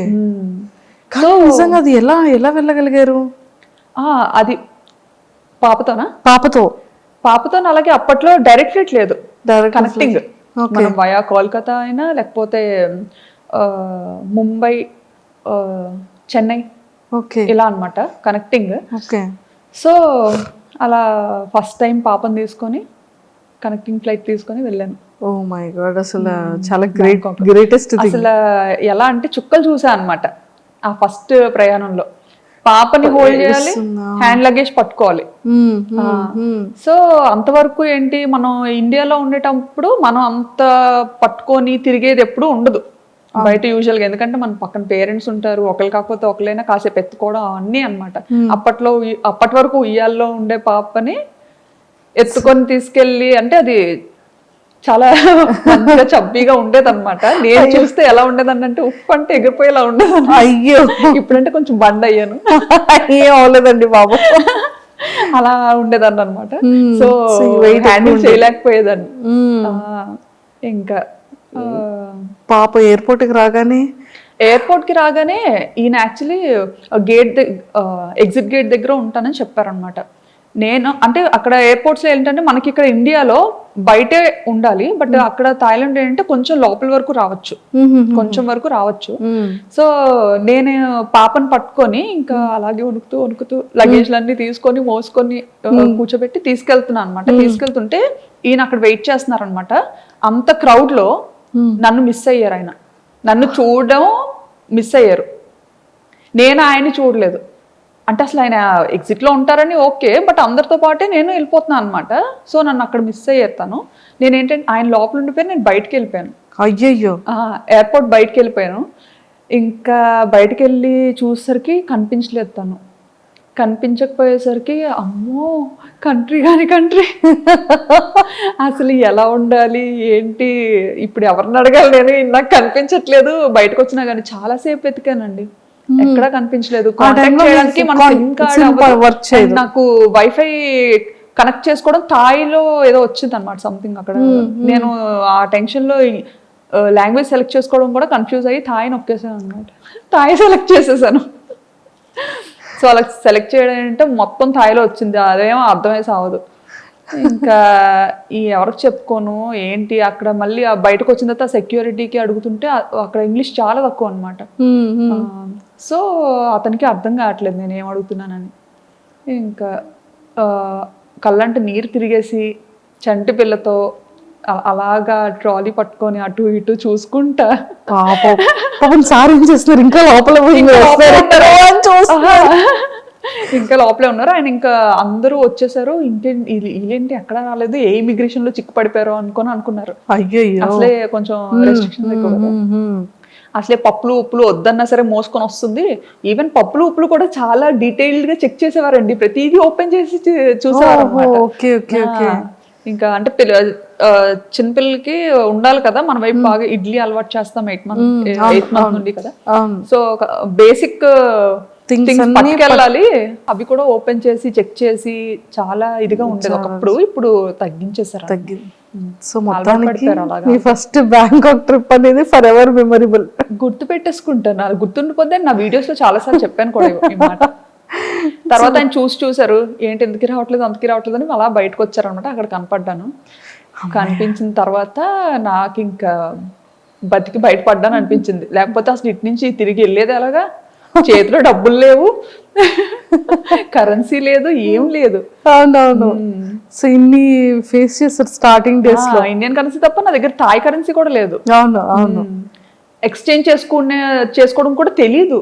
నిజంగా అది ఎలా ఎలా వెళ్ళగలిగారు? అది పాపతోనా? పాపతో అలాగే అప్పట్లో డైరెక్ట్ ఫ్లైట్ లేదు, కనెక్టింగ్, మనం వయా కోల్కతా అయినా లేకపోతే ముంబై, చెన్నై, ఇలా అన్నమాట కనెక్టింగ్. సో అలా ఫస్ట్ టైం పాపని తీసుకొని కనెక్టింగ్ ఫ్లైట్ తీసుకొని వెళ్ళాను. ఓ మై గాడ్, అసలు చాలా గ్రేటెస్ట్ అసలు ఎలా అంటే చుక్కలు చూసా అనమాట ఆ ఫస్ట్ ప్రయాణంలో. పాపని హోల్డ్ చేయాలి, హ్యాండ్ లగేజ్ పట్టుకోవాలి. సో అంతవరకు ఏంటి, మనం ఇండియాలో ఉండేటప్పుడు మనం అంత పట్టుకొని తిరిగేది ఎప్పుడు ఉండదు బయట యూజువల్గా. ఎందుకంటే మన పక్కన పేరెంట్స్ ఉంటారు, ఒకరు కాకపోతే ఒకరైనా కాసేపు ఎత్తుకోవడం అన్నీ అనమాట. అప్పటి వరకు ఉయ్యాల్లో ఉండే పాపని ఎత్తుకొని తీసుకెళ్ళి, అంటే అది చాలా మంచిగా చబ్బీగా ఉండేది అనమాట. నేను చూస్తే ఎలా ఉండేదని అంటే ఉప్పు అంటే ఎగిరిపోయేలా ఉండేది. అయ్యో, ఇప్పుడంటే కొంచెం బండ్ అయ్యాను. ఏం అవలేదండి బాబు. అలా ఉండేదాన్ని అనమాట. సో హ్యాండిల్ చేయలేకపోయేదాన్ని. ఇంకా పాప ఎయిర్పోర్ట్కి రాగానే ఈయన యాక్చువల్లీ ఎగ్జిట్ గేట్ దగ్గర ఉంటానని చెప్పారనమాట. నేను అంటే అక్కడ ఎయిర్పోర్ట్స్లో ఏంటంటే మనకి ఇక్కడ ఇండియాలో బయటే ఉండాలి, బట్ అక్కడ థాయిలాండ్ ఏంటంటే కొంచెం లోపల వరకు రావచ్చు. సో నేను పాపను పట్టుకొని ఇంకా అలాగే వణుకుతూ లగేజ్లన్నీ తీసుకొని మోసుకొని కూర్చోబెట్టి తీసుకెళ్తున్నాను అనమాట. తీసుకెళ్తుంటే ఈయన అక్కడ వెయిట్ చేస్తున్నారు అనమాట. అంత క్రౌడ్ లో నన్ను మిస్ అయ్యారు. ఆయన నన్ను చూడడం మిస్ అయ్యారు, నేను ఆయన్ని చూడలేదు. అంటే అసలు ఆయన ఎగ్జిట్లో ఉంటారని ఓకే, బట్ అందరితో పాటే నేను వెళ్ళిపోతున్నాను అనమాట. సో నన్ను అక్కడ మిస్ అయ్యారు తను. నేనేంటంటే ఆయన లోపల ఉండిపోయి నేను బయటకు వెళ్ళిపోయాను. అయ్యయ్యో, ఎయిర్పోర్ట్ బయటకు వెళ్ళిపోయాను. ఇంకా బయటకు వెళ్ళి చూసేసరికి కనిపించలేదు తను. కనిపించకపోయేసరికి అమ్మో కంట్రీ అసలు ఎలా ఉండాలి ఏంటి, ఇప్పుడు ఎవరిని అడగాలి, నేను నాకు కనిపించట్లేదు. బయటకు వచ్చినా కానీ చాలాసేపు వెతికానండి, ఎక్కడా కనిపించలేదు. కాంటాక్ట్ చేయడానికి మన సిమ్ కార్డ్, నాకు వైఫై కనెక్ట్ చేసుకోవడం థాయిలో ఏదో వచ్చింది అనమాట సంథింగ్ అక్కడ. నేను ఆ టెన్షన్ లో లాంగ్వేజ్ సెలెక్ట్ చేసుకోవడం కూడా కన్ఫ్యూజ్ అయ్యి థాయ్ నొక్కేసాను అనమాట. థాయ్ సెలెక్ట్ చేసేసాను. సో అలా సెలెక్ట్ చేయడం అంటే మొత్తం థాయిలో వచ్చింది, అదేమో అర్థమై సావదు. ఇంకా ఎవరికి చెప్పుకోను ఏంటి. అక్కడ మళ్ళీ బయటకు వచ్చిన తర్వాత సెక్యూరిటీకి అడుగుతుంటే అక్కడ ఇంగ్లీష్ చాలా తక్కువ అనమాట. సో అతనికి అర్థం కావట్లేదు నేను ఏం అడుగుతున్నానని. ఇంకా కళ్ళంటే నీరు తిరిగేసి చంటి పిల్లతో అలాగా ట్రాలీ పట్టుకొని అటు ఇటు చూసుకుంటా పాపం సార్ ఏం చేస్తున్నారు, ఇంకా లోపల ఇంకా లోపలే ఉన్నారు. ఆయన ఇంకా అందరూ వచ్చేసారు. వీళ్ళేంటి ఎక్కడ రాలేదు, ఏ ఇమిగ్రేషన్ లో చిక్కు పడిపోయారో అనుకున్నారు. అసలే కొంచెం రెస్ట్రిక్షన్స్ ఎక్కువ కదా. అసలే పప్పులు ఉప్పులు వద్దన్నా సరే మోసుకొని వస్తుంది. ఈవెన్ పప్పులు ఉప్పులు కూడా చాలా డీటెయిల్డ్ గా చెక్ చేసేవారండి, ప్రతిదీ ఓపెన్ చేసి చూసేవారు. ఇంకా అంటే చిన్నపిల్లలకి ఉండాలి కదా మన వైపు, బాగా ఇడ్లీ అలవాటు చేస్తాం 8 months నుండి కదా. సో బేసిక్ థింగ్స్ పట్టుకెళ్ళాలి, అవి కూడా ఓపెన్ చేసి చెక్ చేసి చాలా ఇదిగా ఉండేది ఒకప్పుడు. ఇప్పుడు తగ్గించేసారు. సో మొత్తానికి మీ ఫస్ట్ బ్యాంకాక్ ట్రిప్ అనేది ఫర్ ఎవర్ మెమరబుల్. గుర్తు పెట్టేసుకుంటాను, అది గుర్తుండిపోతే నా వీడియోస్ లో చాలా సార్లు చెప్పాను కూడా ఈ మాట. తర్వాత ఆయన చూసారు ఏంటి ఎందుకు రావట్లేదు అని అలా బయటకు వచ్చారనమాట. అక్కడ కనపడ్డాను. కనిపించిన తర్వాత నాకు ఇంకా బతికి బయటపడ్డాను అనిపించింది. లేకపోతే అసలు ఇటు నుంచి తిరిగి వెళ్ళేది ఎలాగా, చేతిలో డబ్బులు లేవు, కరెన్సీ లేదు, ఏం లేదు. అవునవును. సో ఇన్ని ఫేస్ చేస్తారు స్టార్టింగ్ డేస్ లో. ఇండియన్ కరెన్సీ తప్ప నా దగ్గర థాయ్ కరెన్సీ కూడా లేదు. అవును. ఎక్స్చేంజ్ చేసుకోవడం కూడా తెలీదు.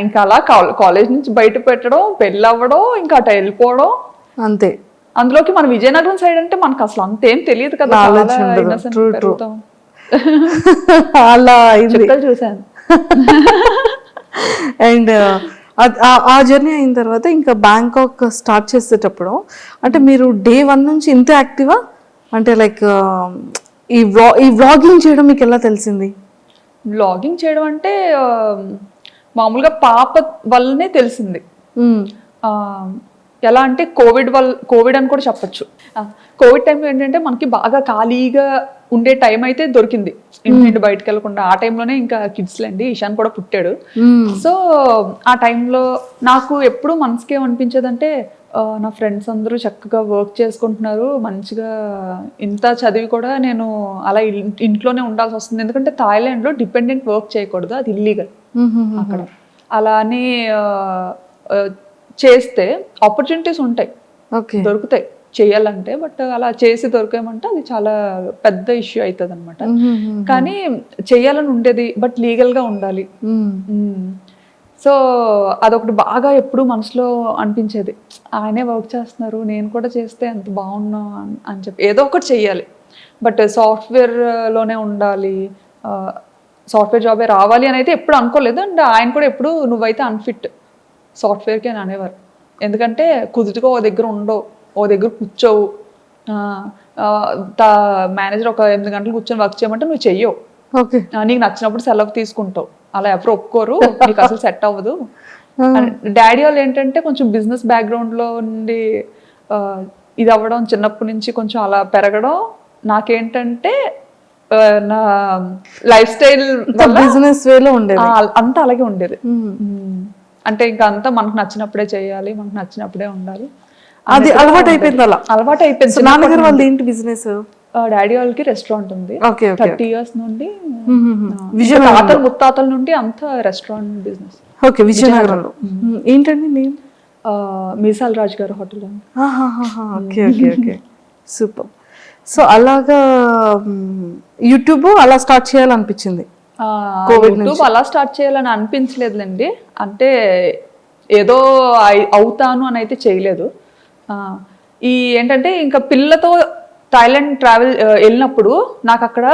ఇంకా అలా కాలేజ్ నుంచి బయట పెట్టడం, పెళ్ళి అవ్వడం, ఇంకా అటు వెళ్ళిపోవడం అంతే. అందులోకి మన విజయనగరం సైడ్ అంటే మనకు అసలు అంతేం తెలియదు కదా, అలా చూసాను. అండ్ ఆ జర్నీ అయిన తర్వాత ఇంకా బ్యాంకాక్ స్టార్ట్ చేసేటప్పుడు అంటే మీరు day 1 నుంచి ఇంత యాక్టివా, అంటే లైక్ ఈ వ్లాగింగ్ చేయడం మీకు ఎలా తెలిసింది? వ్లాగింగ్ చేయడం అంటే మామూలుగా పాప వల్లనే తెలిసింది. ఎలా అంటే కోవిడ్ అని కూడా చెప్పచ్చు. కోవిడ్ టైంలో ఏంటంటే మనకి బాగా ఖాళీగా ఉండే టైం అయితే దొరికింది, ఇంటి బయటకు వెళ్ళకుండా. ఆ టైంలోనే ఇంకా కిడ్స్ లేండి, ఇషాన్ కూడా పుట్టాడు. సో ఆ టైంలో నాకు ఎప్పుడు మనసుకి ఏమనిపించేదంటే, నా ఫ్రెండ్స్ అందరూ చక్కగా వర్క్ చేసుకుంటున్నారు మంచిగా, ఇంత చదివి కూడా నేను అలా ఇంట్లోనే ఉండాల్సి వస్తుంది. ఎందుకంటే థాయిలాండ్లో డిపెండెంట్ వర్క్ చేయకూడదు, అది ఇల్లీగల్ అక్కడ. అలా అని చేస్తే ఆపర్చునిటీస్ ఉంటాయి, ఓకే. దొరుకుతాయి చేయాలంటే. బట్ అలా చేసి దొరికామంటే అది చాలా పెద్ద ఇష్యూ అవుతుంది అనమాట. కానీ చెయ్యాలని ఉండేది, బట్ లీగల్గా ఉండాలి. సో అదొకటి బాగా ఎప్పుడు మనసులో అనిపించేది, ఆయనే వర్క్ చేస్తున్నారు, నేను కూడా చేస్తే ఎంత బాగున్నా అని చెప్పి ఏదో ఒకటి చెయ్యాలి. బట్ సాఫ్ట్వేర్లోనే ఉండాలి, సాఫ్ట్వేర్ జాబే రావాలి అని అయితే ఎప్పుడు అనుకోలేదు. అండ్ ఆయన కూడా ఎప్పుడు నువ్వైతే అన్ఫిట్ సాఫ్ట్వేర్కి అని అనేవారు. ఎందుకంటే కుదుటిగా ఓ దగ్గర ఉండవు, ఓ దగ్గర కూర్చోవు. మేనేజర్ ఒక 8 గంటలు కూర్చొని వర్క్ చేయమంటే నువ్వు చెయ్యవు, ఓకే. నీకు నచ్చినప్పుడు సెలవు తీసుకుంటావు, అలా ఎవరు ఒప్పుకోరు, నీకు అసలు సెట్ అవ్వదు. డాడీ వాళ్ళు ఏంటంటే కొంచెం బిజినెస్ బ్యాక్గ్రౌండ్లో ఉండి ఇది అవ్వడం, చిన్నప్పటి నుంచి కొంచెం అలా పెరగడం, నాకేంటంటే నా లైఫ్ స్టైల్ బిజినెస్ వేలో ఉండేది అంతా అలాగే ఉండేది. అంటే ఇంకా అంతా మనకు నచ్చినప్పుడే చేయాలి, మనకు నచ్చినప్పుడే ఉండాలి, అది అలవాటు అయిపోయింది. అలా అలవాటు అయిపోయింది. నాన్నగారు వాళ్ళు ఏంటి బిజినెస్? డాడీ వాళ్ళకి రెస్టారెంట్ ఉంది, 30 years నుండి, తాతల ముత్తాతల నుండి అంతా రెస్టారెంట్ బిజినెస్. ఓకే, విజయనగరంలో. ఏంటండి నేమ్? మీసాల్ రాజ్ గారు hotel. Okay okay okay, super. So అలాగా యూట్యూబ్ అలా స్టార్ట్ చేయాలనిపించింది? యూట్యూబ్ అలా స్టార్ట్ చేయాలని అనిపించలేదులేండి, అంటే ఏదో అవుతాను అని అయితే చేయలేదు. ఈ ఏంటంటే ఇంకా పిల్లతో థాయిలాండ్ ట్రావెల్ వెళ్ళినప్పుడు నాకు అక్కడ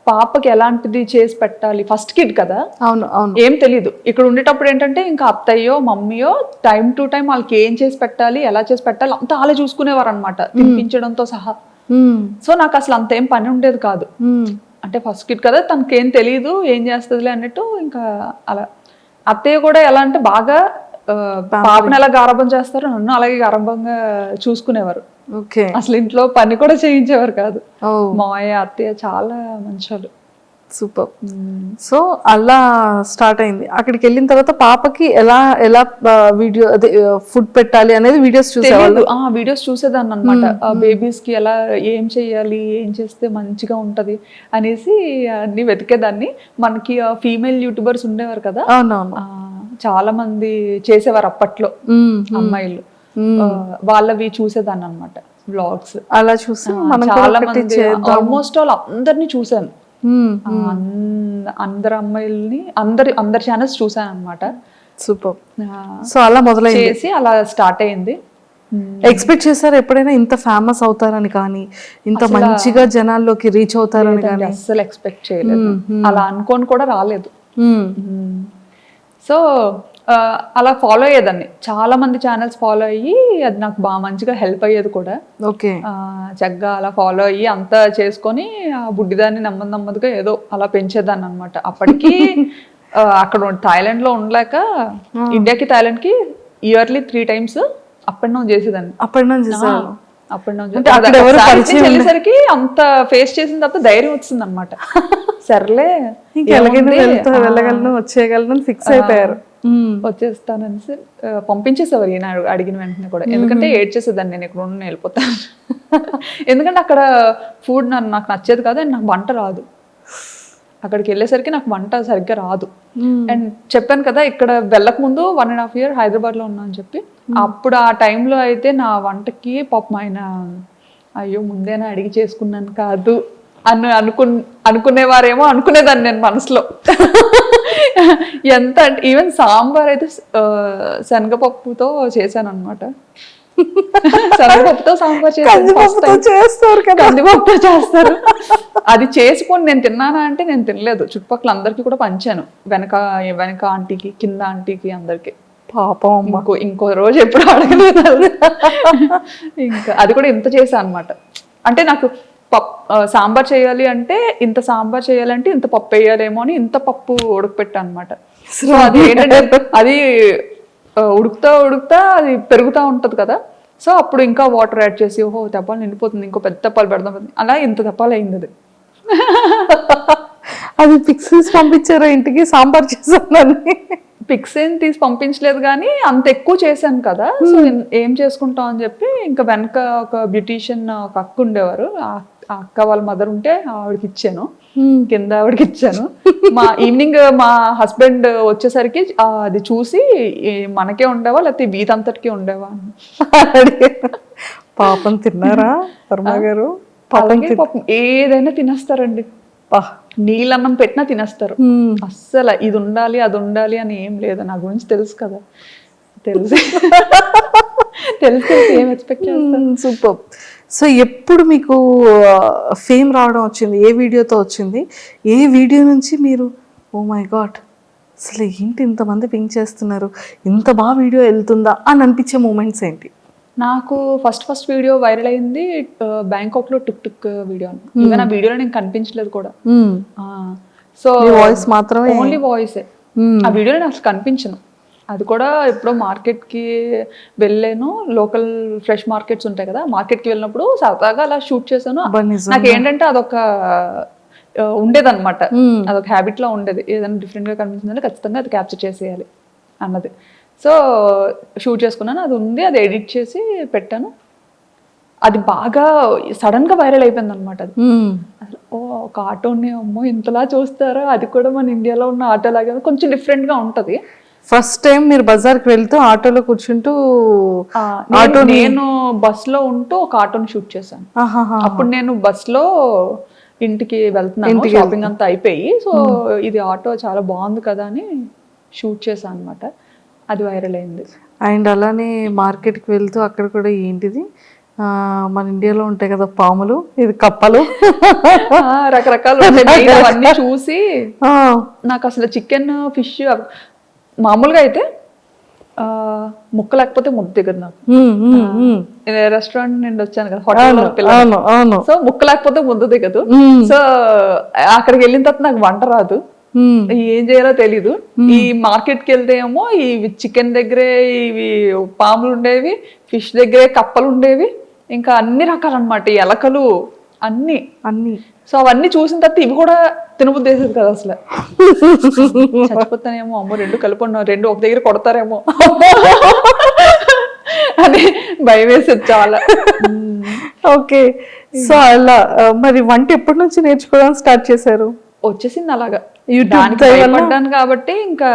పాపకి ఎలాంటిది చేసి పెట్టాలి, ఫస్ట్ కిడ్ కదా, అవును అవును, ఏం తెలీదు. ఇక్కడ ఉండేటప్పుడు ఏంటంటే ఇంకా అత్తయ్యో మమ్మీయో టైం టు టైం వాళ్ళకి ఏం చేసి పెట్టాలి, ఎలా చేసి పెట్టాలి అంతా వాళ్ళే చూసుకునేవారు అనమాట, తినిపించడంతో సహా. సో నాకు అసలు అంత ఏం పని ఉండేది కాదు, అంటే ఫస్ట్ కిడ్ కదా, తనకేం తెలియదు, ఏం చేస్తుందిలే అన్నట్టు. ఇంకా అలా అత్తయ్య కూడా ఎలా అంటే బాగా పాపను ఎలా గారాబం చేస్తారో నన్ను అలాగే గారాబంగా చూసుకునేవారు. ఓకే, అసలు ఇంట్లో పని కూడా చేయించేవారు కాదు. మావయ్య అత్తయ్య చాలా మంచోళ్ళు. సూపర్. సో అలా స్టార్ట్ అయింది. అక్కడికి వెళ్ళిన తర్వాత పాపకి ఎలా ఎలా వీడియో అదే ఫుడ్ పెట్టాలి అనేది వీడియోస్ చూసేవాళ్ళు? వీడియోస్ చూసేదాన్ని అనమాట. బేబీస్ కి ఎలా ఏం చెయ్యాలి, ఏం చేస్తే మంచిగా ఉంటది అనేసి అన్ని వెతికేదాన్ని. మనకి ఫీమేల్ యూట్యూబర్స్ ఉండేవారు కదా, అవునవును, చాలా మంది చేసేవారు అప్పట్లో అమ్మాయిలు, వాళ్ళవి చూసేదాన్ని అనమాట వ్లాగ్స్. అలా చూసి చాలా మంది ఆల్మోస్ట్ ఆల్ అందరినీ చూసాను, అందరు అమ్మాయిల్ని అందరి ఛానల్స్ చూసాను అనమాట. సూపర్. సో అలా మొదలైంది, చేసి అలా స్టార్ట్ అయింది. ఎక్స్పెక్ట్ చేశారు ఎప్పుడైనా ఇంత ఫేమస్ అవుతారని కానీ, ఇంత మంచిగా జనాల్లోకి రీచ్ అవుతారని కానీ? అస్సలు ఎక్స్పెక్ట్ చేయలేదు, అలా అనుకోని కూడా రాలేదు. సో అలా ఫాలో అయ్యేదాన్ని, చాలా మంది ఛానల్స్ ఫాలో అయ్యి అది నాకు బాగా మంచిగా హెల్ప్ అయ్యేది కూడా. ఓకే, చక్కగా అలా ఫాలో అయ్యి అంతా చేసుకొని ఆ బుడ్డిదాన్ని నెమ్మదిగా ఏదో అలా పెంచేదాన్ని అనమాట. అప్పటికి అక్కడ థాయిలాండ్ లో ఉండలేక ఇండియాకి థాయిలాండ్ కి yearly 3 times up and down చేసేదాన్ని. అప్ అండ్ డౌన్ చేసేవాళ్ళు? అప్ అండ్ డౌన్ వెళ్ళేసరికి అంత ఫేస్ చేసిన తర్వాత ధైర్యం వచ్చింది అనమాట. సర్లే వెళ్ళగలను వచ్చేయగలను ఫిక్స్ అయిపోయారు. వచ్చేస్తానని పంపించేసేవారు ఈయన అడిగిన వెంటనే కూడా. ఎందుకంటే ఏడ్చేసేదాన్ని, నేను ఇక్కడ ఉన్న వెళ్ళిపోతాను. ఎందుకంటే అక్కడ ఫుడ్ నాకు నచ్చేది కాదు, అండ్ నాకు వంట రాదు. అక్కడికి వెళ్ళేసరికి నాకు వంట సరిగ్గా రాదు. అండ్ చెప్పాను కదా ఇక్కడ వెళ్ళక ముందు 1.5 year హైదరాబాద్ లో ఉన్నా అని చెప్పి. అప్పుడు ఆ టైంలో అయితే నా వంటకి పాపం ఆయన అయ్యో ముందేనా అడిగి చేసుకున్నాను కాదు అని అనుకునేవారేమో అనుకునేదాన్ని నేను మనసులో. ఎంత అంటే ఈవెన్ సాంబార్ అయితే శనగపప్పుతో చేశాను అనమాట. శనగపప్పుతో సాంబార్ చేస్తారు, కందిపప్పుతో చేస్తారు. అది చేసుకొని నేను తిన్నానా అంటే నేను తినలేదు, చుట్టుపక్కల అందరికి కూడా పంచాను, వెనక ఆంటీకి, కింద ఆంటీకి, అందరికి. పాపం ఇంకో రోజు ఎప్పుడు అడగలేదు. ఇంకా అది కూడా ఇంత చేశాను అనమాట. అంటే నాకు సాంబార్ చేయాలి అంటే ఇంత సాంబార్ చేయాలంటే ఇంత పప్పు వేయాలేమో అని ఇంత పప్పు ఉడకపెట్టా అనమాట. సో అది ఏంటంటే అది ఉడుకుతా అది పెరుగుతూ ఉంటది కదా, సో అప్పుడు ఇంకా వాటర్ యాడ్ చేసి ఓహో తెప్పాలు నిండిపోతుంది, ఇంకో పెద్ద తెప్పాలు పెడదాం, అలా ఇంత తెప్పాలు అయింది. అది అది పిక్స్ పంపించారా ఇంటికి సాంబార్ చేసానని? పిక్స్ ఏం తీసి పంపించలేదు కానీ అంత ఎక్కువ చేశాను కదా, సో ఏం చేసుకుంటాం అని చెప్పి ఇంకా వెనక ఒక బ్యూటీషియన్ ఒక అక్క ఉండేవారు, అక్క వాళ్ళ మదర్ ఉంటే ఆవిడకి ఇచ్చాను, కింద ఆవిడకి ఇచ్చాను. ఈవినింగ్ మా హస్బెండ్ వచ్చేసరికి అది చూసి మనకే ఉండేవా లేకపోతే వీధంతటికి ఉండేవా అని పాపం తిన్నారా వర్మ గారు? అలాగే పాపం ఏదైనా తినేస్తారండి, నీళ్ళన్నం పెట్టినా తినేస్తారు. అస్సలు ఇది ఉండాలి అది ఉండాలి అని ఏం లేదు. నా గురించి తెలుసు కదా, తెలుసు ఏం ఎక్స్పెక్ట్ చేస్తాను. సూపర్. సో ఎప్పుడు మీకు ఫేమ్ రావడం వచ్చింది? ఏ వీడియోతో వచ్చింది? ఏ వీడియో నుంచి మీరు ఓ మై గాడ్ అసలు ఏంటి ఇంతమంది పింక్ చేస్తున్నారు, ఇంత బాగా వీడియో వెళ్తుందా అని అనిపించే మూమెంట్స్ ఏంటి? నాకు ఫస్ట్ వీడియో వైరల్ అయింది బ్యాంకాక్ లో టుక్ టుక్ వీడియో. ఈవెన్ ఆ వీడియోలో నేను కనిపించలేదు కూడా. సో వాయిస్ మాత్రమే, ఓన్లీ వాయిసే. ఆ వీడియోలో నేను అసలు కనిపించను. అది కూడా ఎప్పుడో మార్కెట్కి వెళ్ళాను, లోకల్ ఫ్రెష్ మార్కెట్స్ ఉంటాయి కదా, మార్కెట్కి వెళ్ళినప్పుడు సరదాగా అలా షూట్ చేశాను. నాకు ఏంటంటే అదొక ఉండేదన్నమాట, అదొక హ్యాబిట్ లో ఉండేది. ఏదైనా డిఫరెంట్ గా కనిపించిందంటే ఖచ్చితంగా అది క్యాప్చర్ చేసేయాలి అన్నది. సో షూట్ చేసుకున్నాను, అది ఉంది, అది ఎడిట్ చేసి పెట్టాను. అది బాగా సడన్ గా వైరల్ అయిపోయింది అనమాట. అది అసలు ఒక ఆటోని అమ్మో ఇంతలా చూస్తారా, అది కూడా మన ఇండియాలో ఉన్న ఆటో లాగా కొంచెం డిఫరెంట్ గా ఉంటది. ఫస్ట్ టైం మీరు బజార్కి వెళ్తూ ఆటోలో కూర్చుంటూ నేను బస్ లో ఉంటూ ఒక ఆటోని షూట్ చేశాను. అప్పుడు నేను బస్ లో ఇంటికి వెళ్తున్నాను, షాపింగ్ అంతా అయిపోయి. సో ఇది ఆటో చాలా బాగుంది కదా అని షూట్ చేశాను అనమాట. అది వైరల్ అయింది. అండ్ అలానే మార్కెట్కి వెళ్తూ అక్కడ కూడా ఏంటిది మన ఇండియాలో ఉంటాయి కదా పాములు, ఇది కప్పలు, రకరకాలు అవన్నీ చూసి నాకు అసలు చికెన్ ఫిష్ మామూలుగా అయితే ముక్క లేకపోతే ముద్ద దిగదు నాకు. రెస్టారెంట్ నుండి వచ్చాను కదా హోటల్, సో ముక్క లేకపోతే ముద్ద దిగదు. సో అక్కడికి వెళ్ళిన తర్వాత నాకు వంట రాదు, ఏం చేయాలో తెలీదు. ఈ మార్కెట్ కి వెళ్తే ఏమో ఈ చికెన్ దగ్గరే ఇవి పాములు ఉండేవి, ఫిష్ దగ్గరే కప్పలు ఉండేవి, ఇంకా అన్ని రకాలు అనమాట, ఎలకలు అన్ని. సో అవన్నీ చూసిన తర్వాత ఇవి కూడా తినబుద్ధి వేసేది కదా అసలు. చచ్చిపోతానేమో, అమ్మో రెండు కలిపి రెండు ఒక దగ్గర కొడతారేమో అని భయం వేసేది చాలా. ఓకే. సో అలా మరి వంట ఎప్పటి నుంచి నేర్చుకోవడానికి స్టార్ట్ చేశారు? వచ్చేసింది అలాగా, భయపడ్డాను కాబట్టి ఇంకా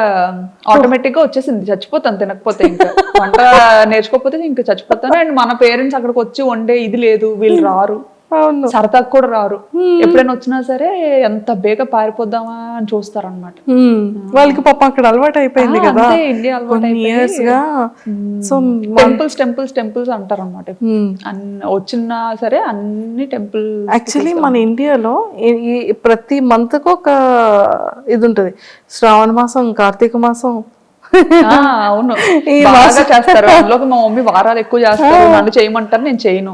ఆటోమేటిక్ గా వచ్చేసింది. చచ్చిపోతాను తినకపోతే, ఇంకా వంట నేర్చుకోకపోతే ఇంకా చచ్చిపోతాను. అండ్ మన పేరెంట్స్ అక్కడికి వచ్చి వండే ఇది లేదు, వీళ్ళు రారు, సరదాకు కూడా రారు. ఎప్పుడైనా వచ్చినా సరే ఎంత బేగ పారిపోద్దామా అని చూస్తారనమాట. వాళ్ళకి పాపం అక్కడ అలవాటు అయిపోయింది కదా, ఇండియా అలవాటు ఇయర్స్ గా. సో టెంపుల్స్ అంటారు అనమాట. వచ్చినా సరే అన్ని టెంపుల్. యాక్చువల్లీ మన ఇండియాలో ప్రతి మంత్ కు ఒక ఇది ఉంటది, శ్రావణ మాసం, కార్తీక మాసం. అవును, బాగా చేస్తారు. అందులోకి మా మమ్మీ వారాలు ఎక్కువ చేస్తారు, నన్ను చేయమంటారు, నేను చేయను.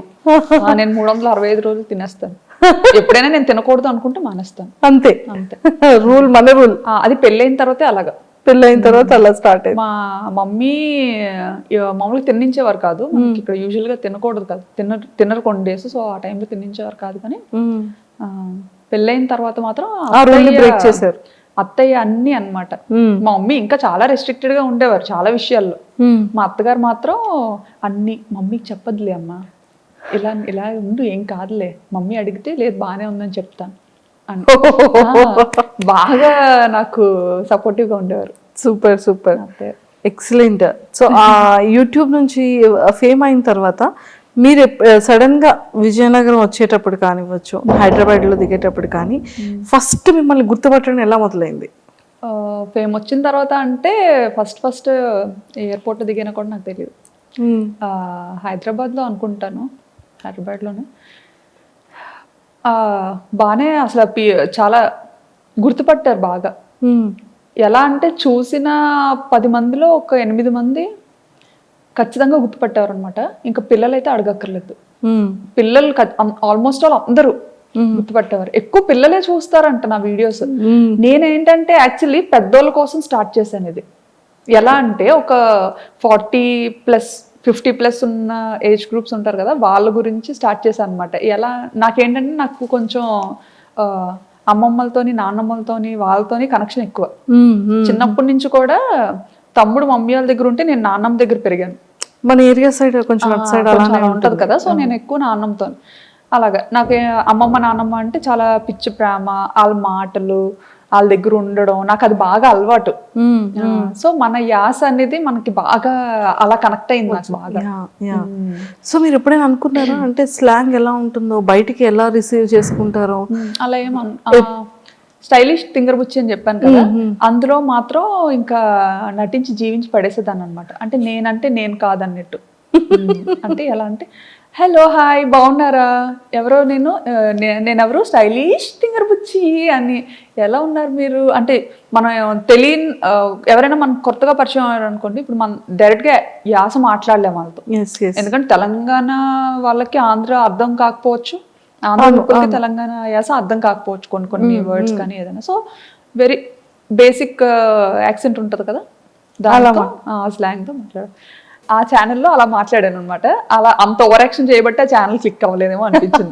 నేను 365 రోజులు తినేస్తాను. ఎప్పుడైనా నేను తినకూడదు అనుకుంటే మానేస్తాను, అంతే. రూల్, మన రూల్. అది పెళ్ళైన తర్వాతే అలాగా, పెళ్ళైన తర్వాత అలా స్టార్ట్ అయింది. మా మమ్మీ మామూలుగా తిన్నించేవారు కాదు. మనకి ఇక్కడ యూజువల్ గా తినకూడదు కదా, తిన్నరు కొన్ని డేస్. సో ఆ టైంలో తిన్నించేవారు కాదు. కానీ పెళ్ళైన తర్వాత మాత్రం బ్రేక్ చేశారు అత్తయ్య అన్ని అన్నమాట. మా మమ్మీ ఇంకా చాలా రెస్ట్రిక్టెడ్ గా ఉండేవారు చాలా విషయాల్లో. మా అత్తగారు మాత్రం అన్ని, మమ్మీకి చెప్పదులే అమ్మా, ఇలా ఇలా ఉండు, ఏం కాదులే, మమ్మీ అడిగితే లేదు బాగానే ఉందని చెప్తాను అని బాగా నాకు సపోర్టివ్ గా ఉండేవారు. Super super, excellent. సో ఆ యూట్యూబ్ నుంచి ఫేమ్ అయిన తర్వాత మీరు సడన్ గా విజయనగరం వచ్చేటప్పుడు కానివ్వచ్చు, హైదరాబాద్ లో దిగేటప్పుడు కానీ ఫస్ట్ మిమ్మల్ని గుర్తుపట్టడం ఎలా మొదలైంది? ఫేమ్ వచ్చిన తర్వాత అంటే ఫస్ట్ ఎయిర్పోర్ట్ దిగినా కూడా నాకు తెలియదు. హైదరాబాద్లో అనుకుంటాను, హైదరాబాద్లోనే బాగానే అసలు చాలా గుర్తుపట్టారు బాగా. ఎలా అంటే చూసిన 10 మందిలో ఒక 8 మంది ఖచ్చితంగా గుర్తుపట్టారు అనమాట. ఇంకా పిల్లలైతే అడగక్కర్లేదు, పిల్లలు ఆల్మోస్ట్ ఆల్ అందరూ గుర్తుపట్టేవారు. ఎక్కువ పిల్లలే చూస్తారంట నా వీడియోస్. నేనేంటంటే యాక్చువల్లీ పెద్దోళ్ళ కోసం స్టార్ట్ చేశాను ఇది. ఎలా అంటే ఒక 40+ 50+ ఉన్న ఏజ్ గ్రూప్స్ ఉంటారు కదా, వాళ్ళ గురించి స్టార్ట్ చేశాను అనమాట. ఎలా నాకేంటంటే నాకు కొంచెం అమ్మమ్మలతోని, నాన్నమ్మలతోని, వాళ్ళతోని కనెక్షన్ ఎక్కువ. చిన్నప్పటి నుంచి కూడా తమ్ముడు మమ్మీ వాళ్ళ దగ్గర ఉంటే నేను నాన్నమ్మ దగ్గర పెరిగాను. మన ఏరియా సైడ్ కొంచెం అలా ఉంటది కదా, సో నేను ఎక్కువ నాన్నమ్మతో. అలాగా నాకు అమ్మమ్మ నాన్నమ్మ అంటే చాలా పిచ్చి ప్రేమ, వాళ్ళ మాటలు, వాళ్ళ దగ్గర ఉండడం నాకు అది బాగా అలవాటు. సో మన యాస అనేది మనకి బాగా అలా కనెక్ట్ అయింది నాకు బాగా. సో మీరు ఎప్పుడైనా అనుకున్నారా అంటే స్లాంగ్ ఎలా ఉంటుందో, బయటికి ఎలా రిసీవ్ చేసుకుంటారో? అలా స్టైలిష్ తింగరబుచ్చి అని చెప్పాను కదా, అందులో మాత్రం ఇంకా నటించి జీవించి పడేసేదాన్ని అనమాట. అంటే నేనంటే నేను కాదన్నట్టు. అంటే ఎలా అంటే, హలో హాయ్ బాగున్నారా, ఎవరో నేనెవరో స్టైలిష్ తింగరబుచ్చి అని, ఎలా ఉన్నారు మీరు అంటే మనం తెలియని ఎవరైనా మనకు కొత్తగా పరిచయం అయ్యారు అనుకోండి, ఇప్పుడు మనం డైరెక్ట్గా యాస మాట్లాడలేము వాళ్ళతో. ఎందుకంటే తెలంగాణ వాళ్ళకి ఆంధ్ర అర్థం కాకపోవచ్చు, ఆంధ్ర లోపలికి తెలంగాణ యాస అర్థం కాకపోవచ్చు కొన్ని వర్డ్స్ కానీ ఏదైనా. సో వెరీ బేసిక్ యాక్సెంట్ ఉంటుంది కదా, దాంతో స్లాంగ్తో మాట్లాడారు. ఆ ఛానల్లో అలా మాట్లాడాను అనమాట. అలా అంత ఓవర్ యాక్షన్ చేయబట్టి ఆ ఛానల్ క్లిక్ అవ్వలేదేమో అనిపించింది.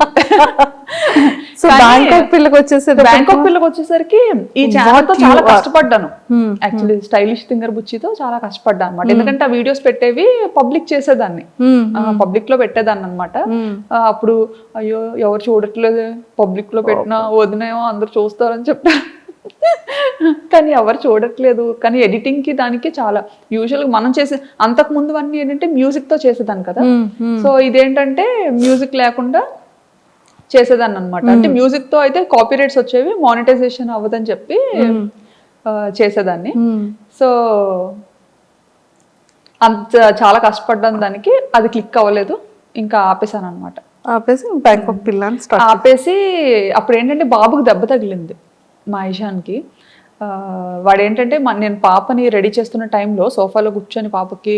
సో బ్యాంకాక్ పిల్లకి వచ్చేసరికి ఈ ఛానల్ తో చాలా కష్టపడ్డాను. యాక్చువల్లీ స్టైలిష్ థింగర్ బుచ్చితో చాలా కష్టపడ్డాను అనమాట. ఎందుకంటే ఆ వీడియోస్ పెట్టేవి పబ్లిక్ చేసేదాన్ని, పబ్లిక్ లో పెట్టేదాన్ని అనమాట. అప్పుడు అయ్యో ఎవరు చూడట్లేదు, పబ్లిక్ లో పెట్టినా వదినేమో అందరు చూస్తారని చెప్పారు. కానీ ఎవరు చూడట్లేదు. కానీ ఎడిటింగ్ కి దానికి చాలా యూజువల్గా మనం చేసే అంతకు ముందు అన్ని ఏంటంటే మ్యూజిక్ తో చేసేదాన్ని కదా. సో ఇదేంటంటే మ్యూజిక్ లేకుండా చేసేదాన్ని అనమాట. అంటే మ్యూజిక్ తో అయితే కాపీ రైట్స్ వచ్చేవి, మానిటైజేషన్ అవ్వదని చెప్పి చేసేదాన్ని. సో అంత చాలా కష్టపడ్డాను దానికి, అది క్లిక్ అవ్వలేదు, ఇంకా ఆపేసాను అనమాట. ఆపేసి అప్పుడు ఏంటంటే బాబుకి దెబ్బ తగిలింది మా ఇషాన్కి. వాడు ఏంటంటే నేను పాపని రెడీ చేస్తున్న టైంలో సోఫాలో కూర్చొని పాపకి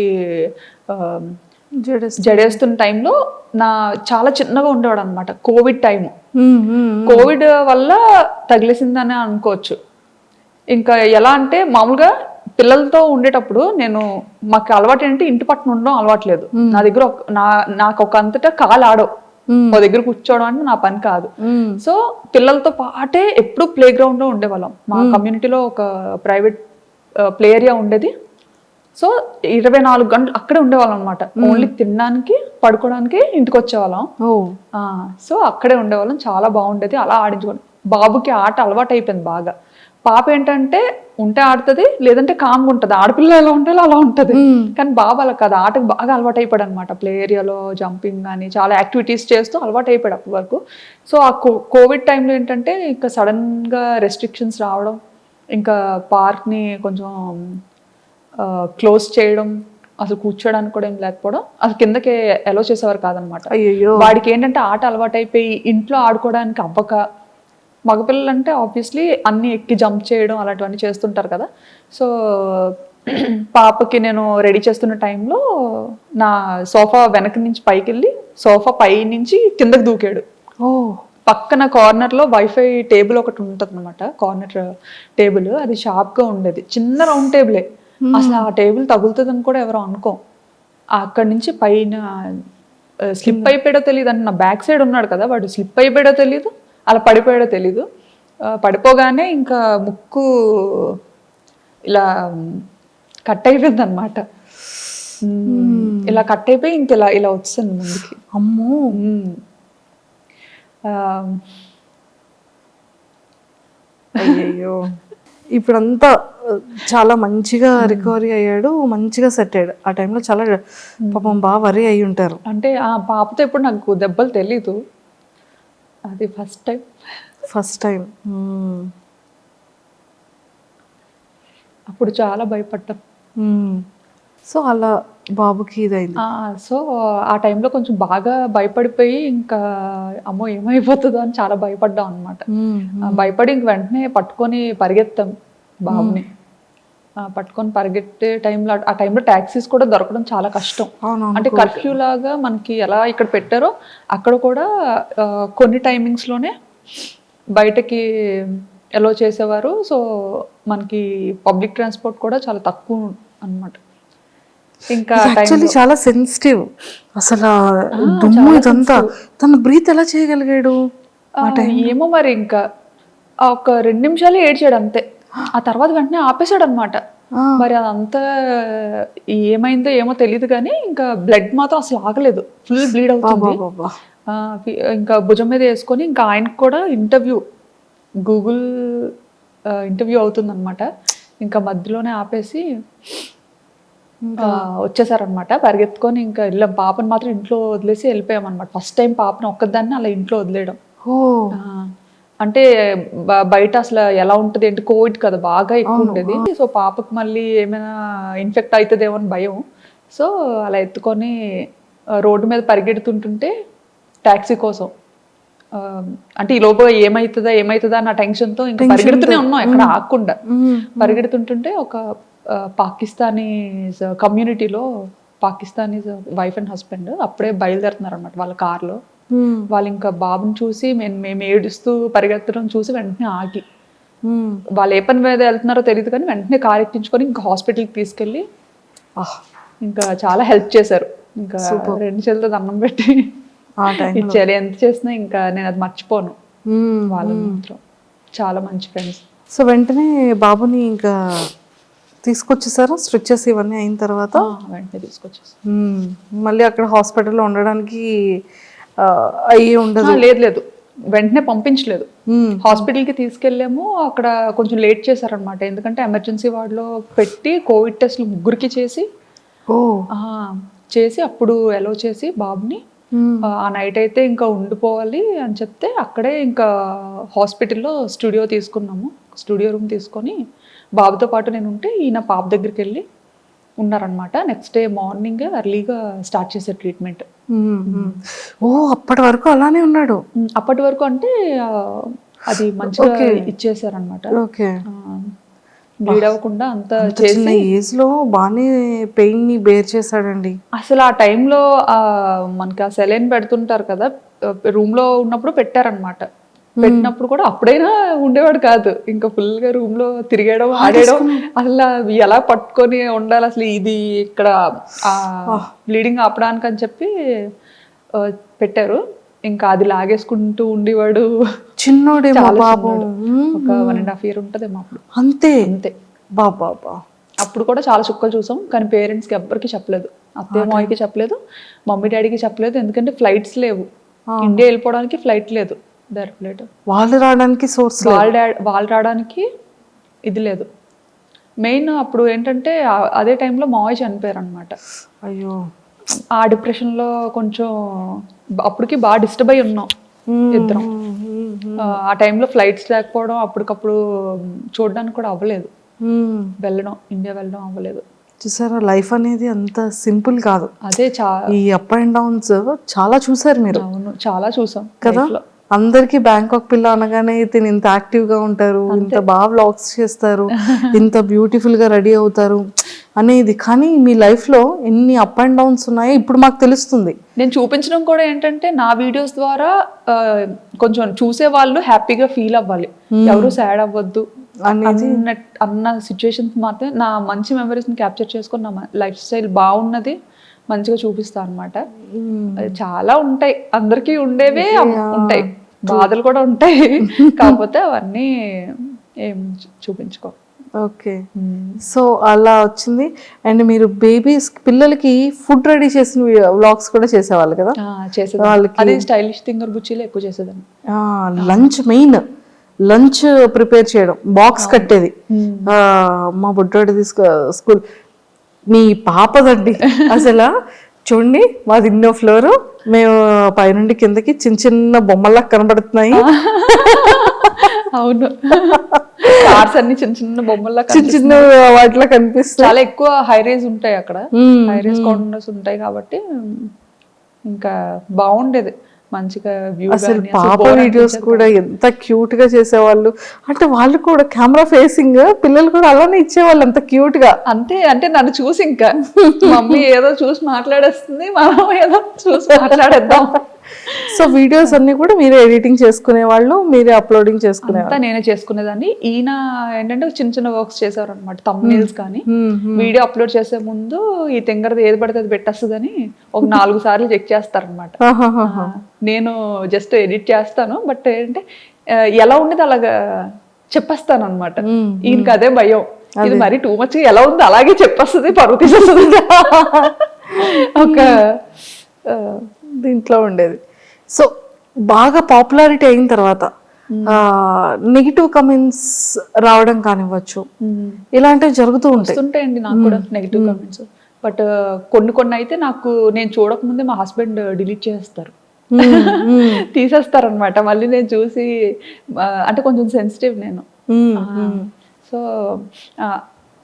జడేస్తున్న టైంలో చాలా చిన్నగా ఉండేవాడు అనమాట. కోవిడ్ టైము, కోవిడ్ వల్ల తగిలేసిందని అనుకోవచ్చు. ఇంకా ఎలా అంటే మామూలుగా పిల్లలతో ఉండేటప్పుడు మాకు అలవాటు ఏంటంటే ఇంటి పట్టున ఉండడం అలవాట్లేదు. నా దగ్గర నాకు ఒక అంతటా కాలు ఆడవు, మా దగ్గర కూర్చోవడం అంటే నా పని కాదు. సో పిల్లలతో పాటే ఎప్పుడు ప్లే గ్రౌండ్ లో ఉండేవాళ్ళం. మా కమ్యూనిటీలో ఒక ప్రైవేట్ ప్లే ఏరియా ఉండేది. సో 24 గంటలు అక్కడే ఉండేవాళ్ళం అనమాట. ఓన్లీ తినడానికి పడుకోవడానికి ఇంటికి వచ్చేవాళ్ళం. సో అక్కడే ఉండేవాళ్ళం, చాలా బాగుండేది. అలా ఆడించుకోండి. బాబుకి ఆట అలవాటు అయిపోయింది బాగా. పాప ఏంటంటే ఉంటే ఆడుతుంది, లేదంటే కామ్గా ఉంటుంది. ఆడపిల్ల ఎలా ఉంటుందో అలా ఉంటుంది. కానీ బాబు అలా కాదు, ఆటకు బాగా అలవాటు అయిపోయాడు అనమాట. ప్లే ఏరియాలో జంపింగ్ కానీ చాలా యాక్టివిటీస్ చేస్తూ అలవాటు అయిపోయాడు అప్పటి వరకు. సో ఆ కోవిడ్ టైంలో ఏంటంటే ఇంకా సడన్గా రెస్ట్రిక్షన్స్ రావడం, ఇంకా పార్క్ని కొంచెం క్లోజ్ చేయడం, అసలు కూర్చోడానికి కూడా ఏం లేకపోవడం, అసలు కిందకి అలో చేసేవారు కాదనమాట. వాడికి ఏంటంటే ఆట అలవాటు అయిపోయి ఇంట్లో ఆడుకోవడానికి అవ్వక, మగపిల్లలు అంటే ఆబ్వియస్లీ అన్ని ఎక్కి జంప్ చేయడం అలాంటివన్నీ చేస్తుంటారు కదా. సో పాపకి నేను రెడీ చేస్తున్న టైంలో నా సోఫా వెనక నుంచి పైకి వెళ్ళి సోఫా పై నుంచి కిందకి దూకాడు. పక్కన కార్నర్లో వైఫై టేబుల్ ఒకటి ఉంటుంది అనమాట, కార్నర్ టేబుల్. అది షార్ప్గా ఉండేది, చిన్న రౌండ్ టేబులే. అసలు ఆ టేబుల్ తగులుతుందని కూడా ఎవరో అనుకో. అక్కడి నుంచి పైన స్లిప్ అయిపోయాడో తెలియదు. అంటే నా బ్యాక్ సైడ్ ఉన్నాడు కదా, వాడు స్లిప్ అయిపోయాడో తెలియదు, అలా పడిపోయాడో తెలీదు. పడిపోగానే ఇంకా ముక్కు ఇలా కట్ అయిపోయింది అనమాట. ఇలా కట్ అయిపోయి ఇంక ఇలా వచ్చింది ముందుకి. అమ్మో. అయ్యయ్యో. ఇప్పుడంతా చాలా మంచిగా రికవరీ అయ్యాడు, మంచిగా సెట్ అయ్యాడు. ఆ టైంలో చాలా పాపం బాగా వరి అయి ఉంటారు. అంటే ఆ పాపతో ఇప్పుడు నాకు దెబ్బలు తెలీదు, అది ఫస్ట్ టైం. అప్పుడు చాలా భయపడ్డాం. సో అలా బాబుకి ఇదైంది. సో ఆ టైంలో కొంచెం బాగా భయపడిపోయి ఇంకా అమ్మో ఏమైపోతుందో అని చాలా భయపడ్డాం అనమాట. భయపడి ఇంక వెంటనే పట్టుకొని పరిగెత్తాం బాబుని. పట్టుకొని పరిగెట్టే టైంలో, ఆ టైంలో ట్యాక్సీస్ కూడా దొరకడం చాలా కష్టం. అంటే కర్ఫ్యూ లాగా మనకి ఎలా ఇక్కడ పెట్టారో అక్కడ కూడా కొన్ని టైమింగ్స్లోనే బయటకి ఎలో చేసేవారు. సో మనకి పబ్లిక్ ట్రాన్స్పోర్ట్ కూడా చాలా తక్కువ అన్నమాట. ఇంకా యాక్చువల్లీ చాలా సెన్సిటివ్ అసలు దుమ్ము ఇదంతా. తన బ్రీత్ ఎలా చేయగలిగాడు? ఏమో మరి, ఇంకా ఒక 2 నిమిషాలు ఏడ్చాడు అంతే. ఆ తర్వాత వెంటనే ఆపేశాడు అనమాట. మరి అదంతా ఏమైందో ఏమో తెలియదు కానీ ఇంకా బ్లడ్ మాత్రం అసలు ఆగలేదు, ఫుల్ బ్లీడ్ అవుతుంది. ఇంకా భుజం మీద వేసుకొని ఇంకా ఆయనకు కూడా గూగుల్ ఇంటర్వ్యూ అవుతుందన్నమాట. ఇంకా మధ్యలోనే ఆపేసి వచ్చేసారనమాట. పరిగెత్తుకొని ఇంకా వెళ్ళాం. పాపను మాత్రం ఇంట్లో వదిలేసి వెళ్ళిపోయామన్నమాట. ఫస్ట్ టైం పాపను ఒక్కదాన్ని అలా ఇంట్లో వదిలేయడం. అంటే బయట అసలు ఎలా ఉంటుంది ఏంటి, కోవిడ్ కదా బాగా ఎక్కువ ఉండేది. సో పాపకు మళ్ళీ ఏమైనా ఇన్ఫెక్ట్ అవుతుందేమో అని భయం. సో అలా ఎత్తుకొని రోడ్డు మీద పరిగెడుతుంటుంటే ట్యాక్సీ కోసం, అంటే ఈ లోపు ఏమవుతుందా అన్న టెన్షన్తో ఇంకా పరిగెడుతూనే ఉన్నాం ఎక్కడ ఆగకుండా. పరిగెడుతుంటుంటే ఒక పాకిస్తానీ కమ్యూనిటీలో పాకిస్తానీస్ వైఫ్ అండ్ హస్బెండ్ అప్పుడే బయలుదేరుతున్నారు అనమాట వాళ్ళ కార్లో. వాళ్ళు ఇంకా బాబుని చూసి మేము ఏడుస్తూ పరిగెత్తడం చూసి వెంటనే ఆగి, వాళ్ళు ఏ పని మీద వెళ్తున్నారో తెలియదు కానీ వెంటనే కార్ ఎక్కించుకొని ఇంకా హాస్పిటల్కి తీసుకెళ్ళి ఇంకా చాలా హెల్ప్ చేశారు. ఇంకా 2 చేతులతో దండం పెట్టి ఇచ్చారు. ఎంత చేసినా ఇంకా నేను అది మర్చిపోను. వాళ్ళు మాత్రం చాలా మంచి ఫ్రెండ్స్. సో వెంటనే బాబుని ఇంకా తీసుకొచ్చేసారా స్ట్రిచెస్ ఇవన్నీ అయిన తర్వాత? వెంటనే తీసుకొచ్చేసారు. మళ్ళీ అక్కడ హాస్పిటల్లో ఉండడానికి అయ్యి ఉండదు? లేదు, వెంటనే పంపించలేదు. హాస్పిటల్కి తీసుకెళ్ళాము. అక్కడ కొంచెం లేట్ చేశారనమాట. ఎందుకంటే ఎమర్జెన్సీ వార్డులో పెట్టి కోవిడ్ టెస్ట్లు 3కి చేసి అప్పుడు అలౌ చేసి బాబుని ఆ నైట్ అయితే ఇంకా ఉండిపోవాలి అని చెప్తే అక్కడే ఇంకా హాస్పిటల్లో స్టూడియో తీసుకున్నాము. స్టూడియో రూమ్ తీసుకొని బాబుతో పాటు నేను ఉంటే ఈయన పాప దగ్గరికి వెళ్ళి ఉన్నారనమాట. నెక్స్ట్ డే మార్నింగ్ ఎర్లీగా స్టార్ట్ చేసే ట్రీట్మెంట్. అప్పటి వరకు అలానే ఉన్నాడు? అప్పటి వరకు అంటే అది మంచిగా ఇచ్చేసారనమాట. బ్లీడ్ అవ్వకుండా అంత చేసి ఏజ్ లో బాగానే పెయిన్ ని బేర్ చేశాడండి. అసలు ఆ టైంలో మనకి ఆ సెలైన్ పెడుతుంటారు కదా, రూమ్ లో ఉన్నప్పుడు పెట్టారనమాట. పెట్టినప్పుడు కూడా అప్పుడైనా ఉండేవాడు కాదు. ఇంకా ఫుల్ గా రూమ్ లో తిరిగేయడం, ఆడేయడం, అసలు ఎలా పట్టుకొని ఉండాలి అసలు ఇది ఇక్కడ బ్లీడింగ్ ఆపడానికి అని చెప్పి పెట్టారు. ఇంకా అది లాగేసుకుంటూ ఉండేవాడు. చిన్నోడే ఒక 1.5 year ఉంటదేమో అప్పుడు. అంతే బాబా. అప్పుడు కూడా చాలా చుక్కలు చూసాం కానీ పేరెంట్స్కి ఎవ్వరికి చెప్పలేదు. అత్తయ్య మామయ్యకి చెప్పలేదు, మమ్మీ డాడీకి చెప్పలేదు. ఎందుకంటే ఫ్లైట్స్ లేవు, ఇండియా వెళ్ళిపోవడానికి ఫ్లైట్ లేదు, డైరెక్ట్ ఫ్లైట్. వాళ్ళు రావడానికి సోర్స్, వాళ్ళు రావడానికి ఇది లేదు. మెయిన్ అప్పుడు ఏంటంటే అదే టైంలో మావయ్య చనిపోయారు అనమాట. అయ్యో, ఆ డిప్రెషన్లో కొంచెం అప్పటికి బాగా డిస్టర్బ్ అయి ఉన్నాం ఇద్దరం. ఆ టైంలో ఫ్లైట్స్ లేకపోవడం, అప్పటికప్పుడు చూడడానికి కూడా అవ్వలేదు, ఇండియా వెళ్ళడం అవ్వలేదు. చూసారా, లైఫ్ అనేది అంత సింపుల్ కాదు. అదే ఈ అప్ అండ్ డౌన్స్ చాలా చూసారు మీరు. అవును, చాలా చూసాం కదా. అందరికి బ్యాంకాక్ పిల్ల అనగానే తిని ఇంత యాక్టివ్ గా ఉంటారు, ఇంత బాగా వ్లాగ్స్ చేస్తారు, ఇంత బ్యూటిఫుల్ గా రెడీ అవుతారు అనేది. కానీ మీ లైఫ్ లో ఎన్ని అప్ అండ్ డౌన్స్ ఉన్నాయో ఇప్పుడు మాకు తెలుస్తుంది. నేను చూపించడం కూడా ఏంటంటే నా వీడియోస్ ద్వారా కొంచెం చూసే వాళ్ళు హ్యాపీగా ఫీల్ అవ్వాలి, ఎవరు సాడ్ అవ్వద్దు అన్న సిచ్యువేషన్స్ మాత్రమే నా మంచి మెమరీస్ ని క్యాప్చర్ చేసుకొని నా లైఫ్ స్టైల్ బాగున్నది మంచిగా చూపిస్తా అనమాట. చాలా ఉంటాయి, అందరికీ ఉండేవే ఉంటాయి, బాధలు కూడా ఉంటాయి, కాకపోతే అవన్నీ ఏం చూపించుకో. ఓకే, సో అలా వచ్చింది. అండ్ మీరు పిల్లలకి ఫుడ్ రెడీ చేసిన వ్లాగ్స్ కూడా చేసేవాళ్ళు కదా? అది స్టైలిష్ థింగర్ బుచ్చిలో ఎక్కువ చేసేదాన్ని. లంచ్, మెయిన్ లంచ్ ప్రిపేర్ చేయడం, బాక్స్ కట్టేది. మా బుడ్డోడి స్కూల్, మీ పాపదండి అసలు చూడండి, మాది 2వ ఫ్లోర్, మేము పైనుండి కిందకి చిన్న చిన్న బొమ్మల్లా కనబడుతున్నాయి. అవును, కార్స్ అన్ని చిన్న చిన్న బొమ్మల్లా చిన్న వాటిలో కనిపిస్తాయి. చాలా ఎక్కువ హై రేజ్ ఉంటాయి అక్కడ, హై రేజ్ కార్నర్స్ ఉంటాయి కాబట్టి ఇంకా బాగుండేది మంచిగా వ్యూ. అసలు పాప వీడియోస్ కూడా ఎంత క్యూట్ గా చేసేవాళ్ళు. అంటే వాళ్ళు కూడా కెమెరా ఫేసింగ్, పిల్లలు కూడా అలానే ఇచ్చేవాళ్ళు అంత క్యూట్ గా. అంతే, అంటే నన్ను చూసి ఇంకా మమ్మీ ఏదో చూసి మాట్లాడేస్తుంది, మనం ఏదో చూసి మాట్లాడేద్దాం. సో వీడియోస్ అన్ని కూడా మీరే ఎడిటింగ్ చేసుకునే వాళ్ళు, మీరే అప్లోడింగ్ చేసుకునే? అంతా నేనే చేసుకునేదాన్ని. ఈయన ఏంటంటే చిన్న చిన్న వర్క్స్ చేసేవారు అనమాట, థంబ్నెయిల్స్ కానీ. వీడియో అప్లోడ్ చేసే ముందు ఈ తింగరది ఏది పడితే అది పెట్టేస్తుందని ఒక 4 సార్లు చెక్ చేస్తారనమాట. నేను జస్ట్ ఎడిట్ చేస్తాను, బట్ ఏంటంటే ఎలా ఉండేది అలాగా చెప్పేస్తాను అనమాట. ఈయనకి అదే భయం, ఇది మరి టూ మచ్ ఎలా ఉంది అలాగే చెప్పేస్తుంది, పరువు తీసేస్తుంది ఒక దీంట్లో ఉండేది. సో బాగా పాపులారిటీ అయిన తర్వాత నెగిటివ్ కమెంట్స్ రావడం కానివ్వచ్చు, ఇలాంటివి జరుగుతూ ఉంటాయి. వస్తుంటాయండి నాకు కూడా నెగిటివ్ కామెంట్స్. బట్ కొన్ని అయితే నాకు నేను చూడకముందే మా హస్బెండ్ డిలీట్ చేస్తారు, తీసేస్తారు అనమాట. మళ్ళీ నేను చూసి అంటే కొంచెం సెన్సిటివ్ నేను. సో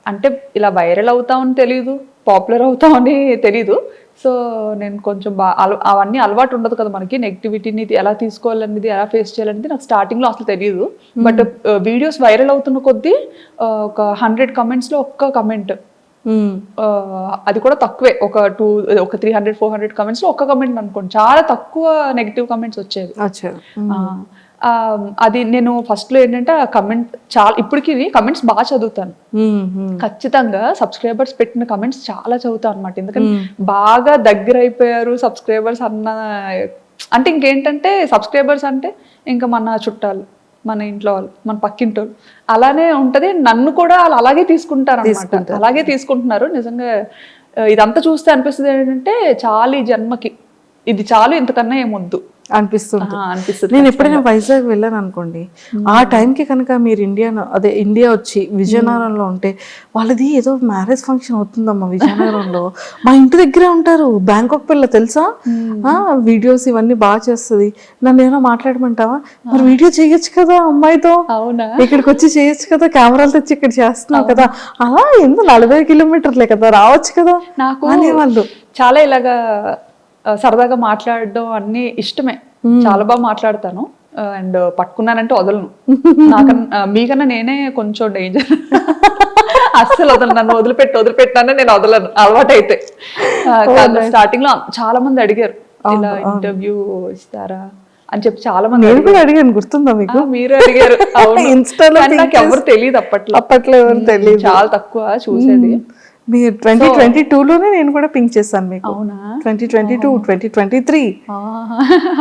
అంటే ఇలా వైరల్ అవుతామని తెలీదు, పాపులర్ అవుతామని తెలీదు. సో నేను కొంచెం అవన్నీ అలవాటు ఉండదు కదా మనకి, నెగిటివిటీని ఎలా తీసుకోవాలనేది, ఎలా ఫేస్ చేయాలనేది నాకు స్టార్టింగ్లో అసలు తెలియదు. బట్ వీడియోస్ వైరల్ అవుతున్న కొద్దీ ఒక 100 కమెంట్స్లో ఒక్క కమెంట్, అది కూడా తక్కువే, ఒక 300-400 కమెంట్స్లో ఒక్క కమెంట్ అనుకోండి, చాలా తక్కువ నెగిటివ్ కమెంట్స్ వచ్చేవి. అది నేను ఫస్ట్లో ఏంటంటే ఆ కమెంట్ చాలా, ఇప్పటికి కమెంట్స్ బాగా చదువుతాను ఖచ్చితంగా. సబ్స్క్రైబర్స్ పెట్టిన కమెంట్స్ చాలా చదువుతాను అనమాట. ఎందుకంటే బాగా దగ్గర అయిపోయారు సబ్స్క్రైబర్స్ అన్న, అంటే ఇంకేంటంటే సబ్స్క్రైబర్స్ అంటే ఇంకా మన చుట్టాలు, మన ఇంట్లో వాళ్ళు, మన పక్కింటి వాళ్ళు, అలానే ఉంటది. నన్ను కూడా వాళ్ళు అలాగే తీసుకుంటారు అనమాట, అలాగే తీసుకుంటున్నారు. నిజంగా ఇదంతా చూస్తే అనిపిస్తుంది ఏంటంటే చాలు ఈ జన్మకి, ఇది చాలు, ఇంతకన్నా ఏమొద్దు అనిపిస్తుంది. నేను ఎప్పుడైనా వైజాగ్ వెళ్ళాను అనుకోండి, ఆ టైంకి కనుక మీరు ఇండియా వచ్చి విజయనగరంలో ఉంటే, వాళ్ళది ఏదో మ్యారేజ్ ఫంక్షన్ అవుతుందమ్మా విజయనగరంలో, మా ఇంటి దగ్గరే ఉంటారు, బ్యాంకాక్ పిల్ల తెలుసా, వీడియోస్ ఇవన్నీ బాగా చేస్తుంది, నన్ను ఏమైనా మాట్లాడమంటావా, మరి వీడియో చేయొచ్చు కదా అమ్మాయితో, ఇక్కడికి వచ్చి చేయొచ్చు కదా, కెమెరాలు తెచ్చి ఇక్కడ చేస్తున్నావు కదా, అలా ఎందుకు 40 కిలోమీటర్లే కదా, రావచ్చు కదా నాకు అనేవాళ్ళు. చాలా ఇలాగా సరదాగా మాట్లాడడం అన్ని ఇష్టమే, చాలా బాగా మాట్లాడతాను. అండ్ పట్టుకున్నానంటే వదలను, నాకన్నా మీకన్నా నేనే కొంచెం డేంజర్, అస్సలు వదలను, నన్ను వదిలిపెట్టానే నేను వదలను అలవాటైతే. స్టార్టింగ్ లో చాలా మంది అడిగారు ఇలా ఇంటర్వ్యూ ఇస్తారా అని చెప్పి, చాలా మంది అడిగాను, గుర్తుందా మీకు? మీరు అడిగారు. నాకు ఎవరు తెలియదు అప్పట్లో ఎవరు తెలియదు, చాలా తక్కువ చూసేది. మీరు 2022లోనే నేను కూడా పింక్ చేశాను మీకు. అవునా? 2022, 2023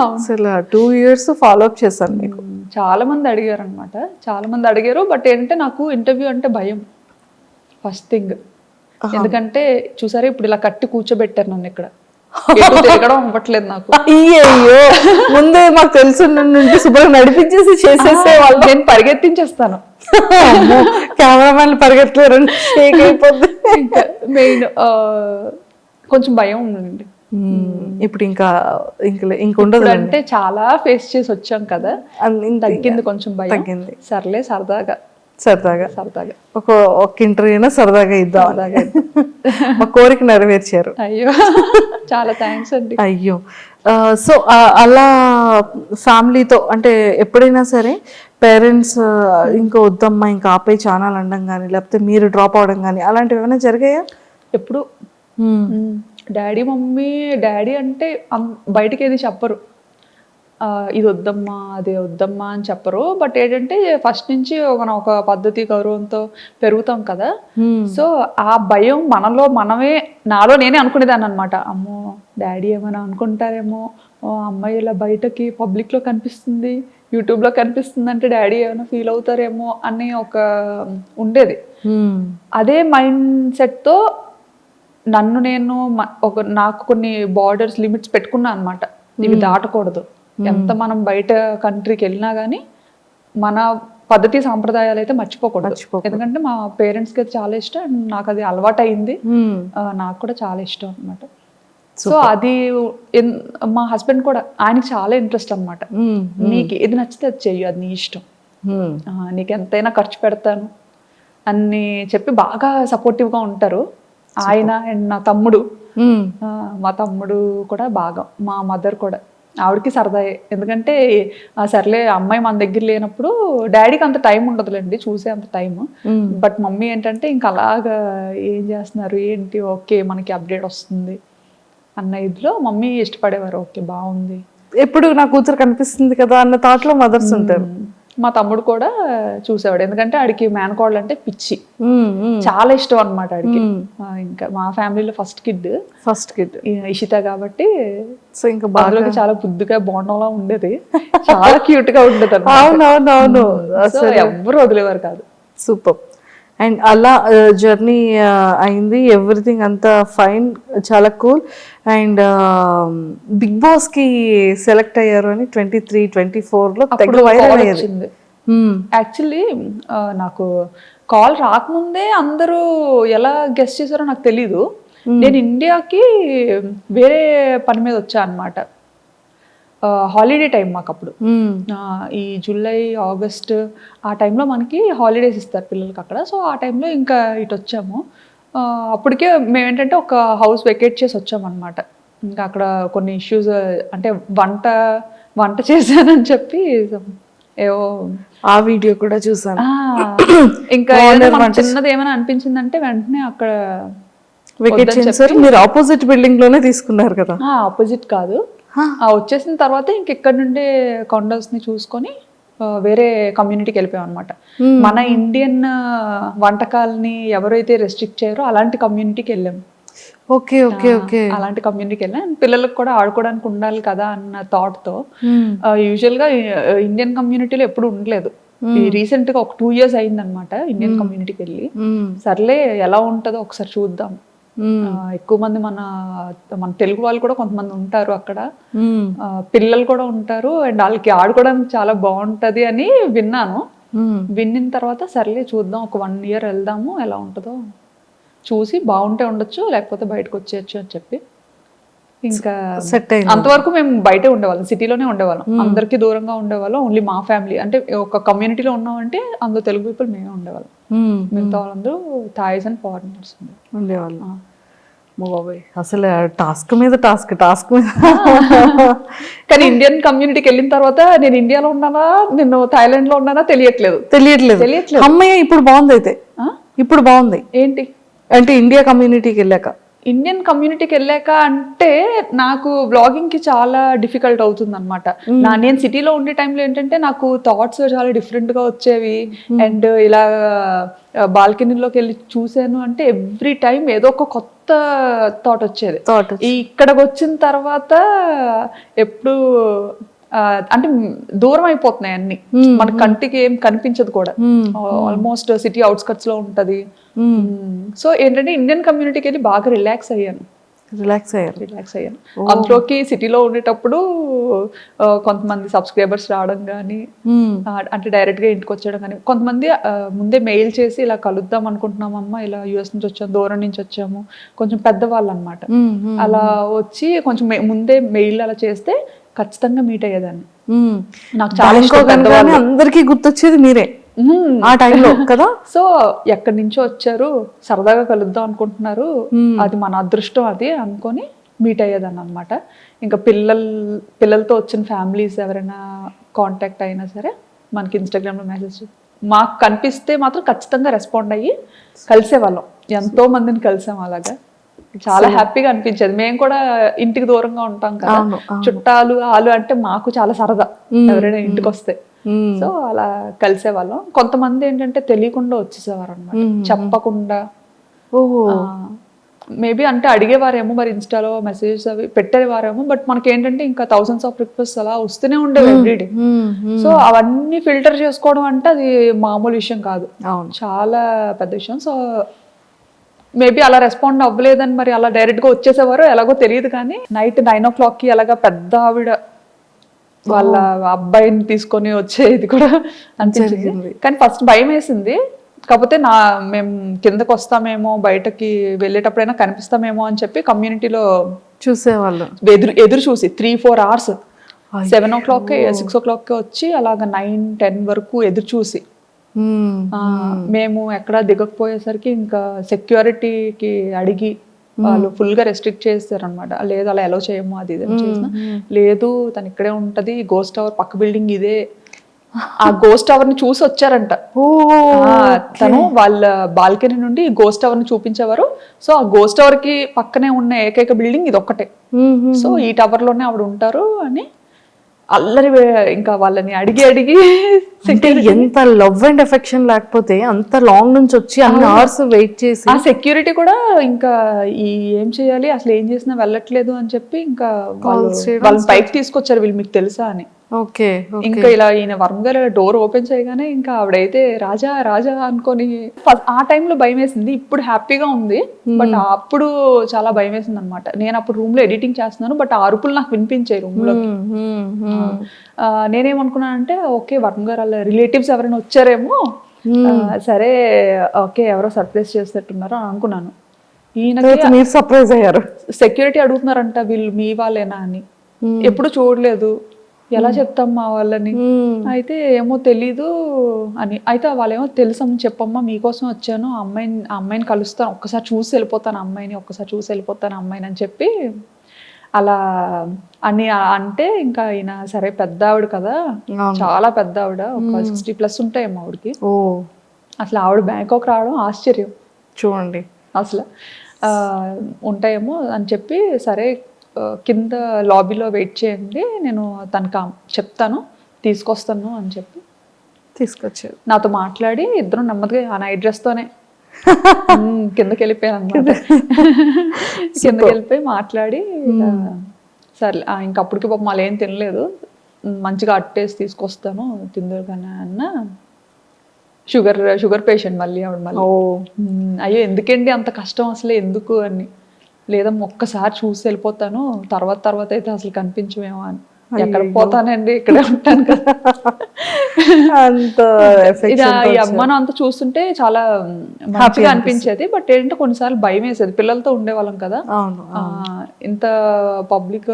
అసలు 2 years ఫాలో అప్ చేశాను మీకు. చాలా మంది అడిగారు అనమాట, చాలా మంది అడిగారు. బట్ ఏంటంటే నాకు ఇంటర్వ్యూ అంటే భయం ఫస్ట్ థింగ్. ఎందుకంటే చూసారా ఇప్పుడు ఇలా కట్టి కూర్చోబెట్టారు నన్ను ఇక్కడ, తిరగడం అవ్వట్లేదు నాకు. అయ్యో ముందే మాకు తెలుసు, నుండి శుభ్రంగా నడిపించేసి చేసేసే వాళ్ళు, నేను పరిగెత్తించేస్తాను, కెమెరామెన్లు పరిగెత్తలేరు, షేక్ అయిపోద్ది. మెయిన్ కొంచెం భయం ఉందండి. ఇప్పుడు ఇంకా ఉండదు అంటే చాలా ఫేస్ చేసి వచ్చాం కదా, తగ్గింది కొంచెం భయం, తగ్గింది. సర్లే సరదాగా ఒక ఇంటర్వ్యూ అయినా సరదాగా ఇద్దాం, మా కోరిక నెరవేర్చారు. అయ్యో చాలా థ్యాంక్స్ అండి. అయ్యో సో అలా ఫ్యామిలీతో అంటే ఎప్పుడైనా సరే పేరెంట్స్ ఇంకా వద్దమ్మా ఇంకా ఆపే ఛానల్ అనడం కానీ, లేకపోతే మీరు డ్రాప్ అవడం కానీ, అలాంటివి ఏమైనా జరిగాయా? ఎప్పుడు డాడీ మమ్మీ, డాడీ అంటే బయటకి ఏది చెప్పరు, ఇది వద్దమ్మా అదే వద్దమ్మా అని చెప్పరు. బట్ ఏంటంటే ఫస్ట్ నుంచి మనం ఒక పద్ధతి గౌరవంతో పెరుగుతాం కదా, సో ఆ భయం నాలో నేనే అనుకునేదాన్ని అనమాట. అమ్మో డాడీ ఏమైనా అనుకుంటారేమో, అమ్మాయి ఇలా బయటకి పబ్లిక్లో కనిపిస్తుంది, యూట్యూబ్లో కనిపిస్తుంది అంటే డాడీ ఏమైనా ఫీల్ అవుతారేమో అని ఒక ఉండేది. అదే మైండ్ సెట్తో నేను నాకు కొన్ని బార్డర్స్, లిమిట్స్ పెట్టుకున్నా అనమాట, ఇవి దాటకూడదు. ఎంత మనం బయట కంట్రీకి వెళ్ళినా కానీ మన పద్ధతి సాంప్రదాయాలు అయితే మర్చిపోకూడదు. ఎందుకంటే మా పేరెంట్స్కి అయితే చాలా ఇష్టం, నాకు అది అలవాటు అయింది, నాకు కూడా చాలా ఇష్టం అనమాట. సో అది మా హస్బెండ్ కూడా, ఆయనకి చాలా ఇంట్రెస్ట్ అనమాట. నీకు ఏది నచ్చితే అది చెయ్యి, అది నీ ఇష్టం, నీకు ఎంతైనా ఖర్చు పెడతాను అని చెప్పి బాగా సపోర్టివ్గా ఉంటారు ఆయన. అండ్ నా తమ్ముడు, మా తమ్ముడు కూడా బాగా, మా మదర్ కూడా, ఆవిడకి సరదాయే. ఎందుకంటే సర్లే అమ్మాయి మన దగ్గర లేనప్పుడు డాడీకి అంత టైం ఉండదులేండి, చూసే అంత టైం. బట్ మమ్మీ ఏంటంటే ఇంకా అలాగా ఏం చేస్తున్నారు ఏంటి, ఓకే మనకి అప్డేట్ వస్తుంది అన్న ఇదిలో మమ్మీ ఇష్టపడేవారు. ఓకే బాగుంది, ఎప్పుడు నా కూతురు కనిపిస్తుంది కదా అన్న థాట్ లో మదర్స్ ఉంటారు. మా తమ్ముడు కూడా చూసేవాడు, ఎందుకంటే ఆడికి మేనకోడలు అంటే పిచ్చి, చాలా ఇష్టం అనమాట ఆడికి. ఇంకా మా ఫ్యామిలీలో ఫస్ట్ కిడ్ ఇషిత కాబట్టి, సో ఇంకా బాగా చాలా బుద్ధిగా బోండంలా ఉండేది, చాలా క్యూట్ గా ఉండేది. అవునవునవును, ఎవరు వదిలేవారు కాదు. సూపర్. అండ్ అలా జర్నీ అయింది, ఎవ్రీథింగ్ అంతా ఫైన్, చాలా కూల్. అండ్ బిగ్ బాస్ కి సెలెక్ట్ అయ్యారు అని 23-24లో తెగ వైరల్ అయ్యేది. వచ్చింది యాక్చువల్లీ నాకు కాల్ రాకముందే అందరూ ఎలా గెస్ట్ చేశారో నాకు తెలీదు. నేను ఇండియాకి వేరే పని మీద వచ్చా అనమాట. హాలిడే టైం మాకు అప్పుడు, ఈ జూలై ఆగస్ట్ ఆ టైంలో మనకి హాలిడేస్ ఇస్తారు పిల్లలకి అక్కడ. సో ఆ టైంలో ఇంకా ఇటు వచ్చాము. అప్పటికే మేము ఏంటంటే ఒక హౌస్ వెకేట్ చేసి వచ్చామన్నమాట. ఇంకా అక్కడ కొన్ని ఇష్యూస్, అంటే వంట చేశానని చెప్పి ఏవో ఆ వీడియో కూడా చూసాను. ఇంకా చిన్నది ఏమైనా అనిపించిందంటే వెంటనే అక్కడ వెకేట్ చేశారు. మీరు ఆపోజిట్ బిల్డింగ్ లోనే తీసుకున్నారు కదా? ఆపోజిట్ కాదు, వచ్చేసిన తర్వాత ఇంక ఇక్కడ నుండే కాండోస్ ని చూసుకొని వేరే కమ్యూనిటీకి వెళ్ళిపోయాం అనమాట. మన ఇండియన్ వంటకాలని ఎవరైతే రెస్ట్రిక్ట్ చేయరో అలాంటి కమ్యూనిటీకి వెళ్ళాము. Okay okay okay. అలాంటి కమ్యూనిటీకి వెళ్ళాం. పిల్లలకు కూడా ఆడుకోవడానికి ఉండాలి కదా అన్న థాట్ తో. యూజువల్ గా ఇండియన్ కమ్యూనిటీలో ఎప్పుడు ఉండలేదు. రీసెంట్ గా ఒక 2 years అయిందనమాట ఇండియన్ కమ్యూనిటీకి వెళ్ళి. సర్లే ఎలా ఉంటుందో ఒకసారి చూద్దాం. ఎక్కువ మంది మన తెలుగు వాళ్ళు కూడా కొంతమంది ఉంటారు అక్కడ, పిల్లలు కూడా ఉంటారు, అండ్ వాళ్ళకి ఆడుకోవడానికి చాలా బాగుంటది అని విన్నాను. విన్న తర్వాత సర్లే చూద్దాం, ఒక 1 year వెళ్దాము, ఎలా ఉంటుందో చూసి బాగుంటే ఉండొచ్చు, లేకపోతే బయటకు వచ్చేయచ్చు అని చెప్పి ఇంకా సెట్ అయింది. అంతవరకు మేము బయటే ఉండేవాళ్ళం, సిటీలోనే ఉండేవాళ్ళం, అందరికి దూరంగా ఉండేవాళ్ళం. ఓన్లీ మా ఫ్యామిలీ, అంటే ఒక కమ్యూనిటీలో ఉన్నామంటే అందులో తెలుగు పీపుల్ మేమే ఉండేవాళ్ళం. మిగతా వాళ్ళందరూ థాయిస్ అండ్ ఫారినర్స్ ఉండేవాళ్ళం. బాబాయ్ అసలు టాస్క్ మీద టాస్క్ మీద. కానీ ఇండియన్ కమ్యూనిటీకి వెళ్ళిన తర్వాత నేను ఇండియాలో ఉన్నానా, నేను థాయిలాండ్ లో ఉన్నానా తెలియట్లేదు. అమ్మయ్య ఇప్పుడు బాగుంది. అయితే ఇప్పుడు బాగుంది ఏంటి అంటే ఇండియా కమ్యూనిటీకి వెళ్ళాక, ఇండియన్ కమ్యూనిటీకి వెళ్ళాక అంటే నాకు వ్లాగింగ్ కి చాలా డిఫికల్ట్ అవుతుంది అనమాట. నేను సిటీలో ఉండే టైంలో ఏంటంటే నాకు థాట్స్ చాలా డిఫరెంట్ గా వచ్చేవి. అండ్ ఇలా బాల్కనీలోకి వెళ్ళి చూసాను అంటే ఎవ్రీ టైం ఏదో ఒక కొత్త థాట్ వచ్చేది. ఇక్కడికి వచ్చిన తర్వాత ఎప్పుడు అంటే దూరం అయిపోతున్నాయి అన్ని, మన కంటికి ఏం కనిపించదు కూడా. ఆల్మోస్ట్ సిటీ అవుట్స్కట్స్ లో ఉంటది. సో ఏంటంటే ఇండియన్ కమ్యూనిటీకి వెళ్ళి బాగా రిలాక్స్ అయ్యాను. అందులోకి సిటీలో ఉండేటప్పుడు కొంతమంది సబ్స్క్రైబర్స్ రావడం కానీ, అంటే డైరెక్ట్ గా ఇంటికి వచ్చేయడం కానీ, కొంతమంది ముందే మెయిల్ చేసి ఇలా కలుద్దాం అనుకుంటున్నామమ్మా, ఇలా యూఎస్ నుంచి వచ్చాము, దూరం నుంచి వచ్చాము, కొంచెం పెద్దవాళ్ళు అనమాట. అలా వచ్చి కొంచెం ముందే మెయిల్ అలా చేస్తే ఖచ్చితంగా మీట్ అయ్యేదాన్ని. నాకు చాలా అందరికీ గుర్తొచ్చేది మీరే ఆ టైంలో కదా. సో ఎక్కడి నుంచో వచ్చారు, సరదాగా కలుద్దాం అనుకుంటున్నారు, అది మన అదృష్టం అది అనుకొని మీట్ అయ్యేదాన్ని అనమాట. ఇంకా పిల్లలతో వచ్చిన ఫ్యామిలీస్ ఎవరైనా కాంటాక్ట్ అయినా సరే మనకి ఇన్స్టాగ్రామ్లో మెసేజ్ మాకు కనిపిస్తే మాత్రం ఖచ్చితంగా రెస్పాండ్ అయ్యి కలిసేవాళ్ళం. ఎంతో మందిని కలిసాం అలాగా. చాలా హ్యాపీగా అనిపించేది. మేము కూడా ఇంటికి దూరంగా ఉంటాం కదా, చుట్టాలు ఆలు అంటే మాకు చాలా సరదా ఎవరైనా ఇంటికి వస్తే. సో అలా కలిసేవాళ్ళం. కొంతమంది ఏంటంటే తెలియకుండా వచ్చేసేవారు అనమాట, చెప్పకుండా. మేబీ అంటే అడిగేవారేమో, మరి ఇన్స్టాలో మెసేజెస్ అవి పెట్టేవారేమో. బట్ మనకి ఏంటంటే ఇంకా థౌసండ్స్ ఆఫ్ రిక్వెస్ట్ అలా వస్తూనే ఉండేవి ఎవ్రీడే. సో అవన్నీ ఫిల్టర్ చేసుకోవడం అంటే అది మామూలు విషయం కాదు, చాలా పెద్ద విషయం. సో మేబీ అలా రెస్పాండ్ అవ్వలేదని మరి అలా డైరెక్ట్ గా వచ్చేసేవారు, ఎలాగో తెలియదు. కానీ నైట్ 9 o'clock అలాగా పెద్ద ఆవిడ వాళ్ళ అబ్బాయిని తీసుకొని వచ్చేది కూడా అనిపించింది. కానీ ఫస్ట్ భయం వేసింది. కాకపోతే మేము కిందకు వస్తామేమో, బయటకి వెళ్ళేటప్పుడైనా కనిపిస్తామేమో అని చెప్పి కమ్యూనిటీలో చూసేవాళ్ళు. ఎదురు చూసి 3-4 hours, 7 o'clock 6 o'clock వచ్చి అలాగా 9-10 వరకు ఎదురు చూసి, మేము ఎక్కడ దిగకపోయేసరికి ఇంకా సెక్యూరిటీకి అడిగి వాళ్ళు ఫుల్ గా రెస్ట్రిక్ట్ చేస్తారు అనమాట. లేదు అలా ఎలా చేయము, అది ఇది చేసిన లేదు, తను ఇక్కడే ఉంటది, గోస్ట్ టవర్ పక్క బిల్డింగ్ ఇదే. ఆ గోస్ట్ టవర్ ని చూసి వచ్చారంట తను. వాళ్ళ బాల్కనీ నుండి గోస్ట్ టవర్ ని చూపించేవారు. సో ఆ గోస్ట్ టవర్ కి పక్కనే ఉన్న ఏకైక బిల్డింగ్ ఇది ఒక్కటే. సో ఈ టవర్ లోనే ఆవిడ ఉంటారు అని అల్లరి. ఇంకా వాళ్ళని అడిగి అంటే ఎంత లవ్ అండ్ ఎఫెక్షన్ లేకపోతే అంత లాంగ్ నుంచి వచ్చి అన్ని అవర్స్ వెయిట్ చేసి, ఆ సెక్యూరిటీ కూడా ఇంకా ఏం చేయాలి, అసలు ఏం చేసినా వెళ్ళట్లేదు అని చెప్పి ఇంకా వాళ్ళని పైకి తీసుకొచ్చారు. వీళ్ళు మీకు తెలుసా అని. ఓకే. ఇంకా ఇలా ఈయన వర్మ గారు డోర్ ఓపెన్ చేయగానే ఇంకా ఆవిడైతే రాజా రాజా అనుకొని ఆ టైంలో భయం వేసింది. ఇప్పుడు హ్యాపీగా ఉంది, బట్ అప్పుడు చాలా భయం వేసింది అనమాట. నేను అప్పుడు రూమ్ లో ఎడిటింగ్ చేస్తున్నాను, బట్ ఆ అరుపులు నాకు వినిపించాయి రూమ్ లో. నేనేమనుకున్నానంటే ఓకే వర్మ గారు వాళ్ళ రిలేటివ్స్ ఎవరైనా వచ్చారేమో, సరే ఓకే ఎవరో సర్ప్రైజ్ చేసేటట్టున్నారు అని అనుకున్నాను. ఈయనకి మీరు సర్ప్రైజ్ అయ్యారు. సెక్యూరిటీ అడుగుతున్నారంట వీళ్ళు మీ వాళ్ళేనా అని. ఎప్పుడు చూడలేదు, ఎలా చెప్తాం మా వాళ్ళని. అయితే ఏమో తెలీదు అని. అయితే వాళ్ళేమో తెలుసమ్మా చెప్పమ్మా మీకోసం వచ్చాను, ఆ అమ్మాయిని కలుస్తాను, ఒక్కసారి చూసి వెళ్ళిపోతాను ఒక్కసారి చూసి వెళ్ళిపోతాను అమ్మాయిని అని చెప్పి అలా అని అంటే ఇంకా ఈయన సరే పెద్ద ఆవిడ కదా, చాలా పెద్ద ఆవిడ, ఒక 60+ ఉంటాయేమో ఆవిడకి. అసలు ఆవిడ బ్యాంకాక్ రావడం ఆశ్చర్యం చూడండి అసలు. ఉంటాయేమో అని చెప్పి సరే కింద లాబీలో వెయిట్ చేయండి, నేను తనకు చెప్తాను తీసుకొస్తాను అని చెప్పి తీసుకొచ్చారు. నాతో మాట్లాడి ఇద్దరు నెమ్మదిగా ఆ నైట్ డ్రెస్తోనే కిందకి వెళ్ళిపోయాను అనమాట. కిందకి వెళ్ళిపోయి మాట్లాడి సరే ఇంకప్పటికి పాపం మళ్ళీ ఏం తినలేదు, మంచిగా అట్టేసి తీసుకొస్తాను తిందరు కానీ అన్న. షుగర్ పేషెంట్ మళ్ళీ ఆవిడ మళ్ళీ. అయ్యో ఎందుకండి అంత కష్టం అసలు ఎందుకు అని. లేదమ్మా ఒక్కసారి చూసి వెళ్ళిపోతాను, తర్వాత అయితే అసలు కనిపించమేమో అని. ఎక్కడ పోతానండి ఇక్కడే ఉంటాను కదా. అంత ఈ అమ్మాను అంత చూస్తుంటే చాలా మంచిగా అనిపించేది, బట్ ఏంటంటే కొన్నిసార్లు భయం వేసేది. పిల్లలతో ఉండేవాళ్ళం కదా, ఇంత పబ్లిక్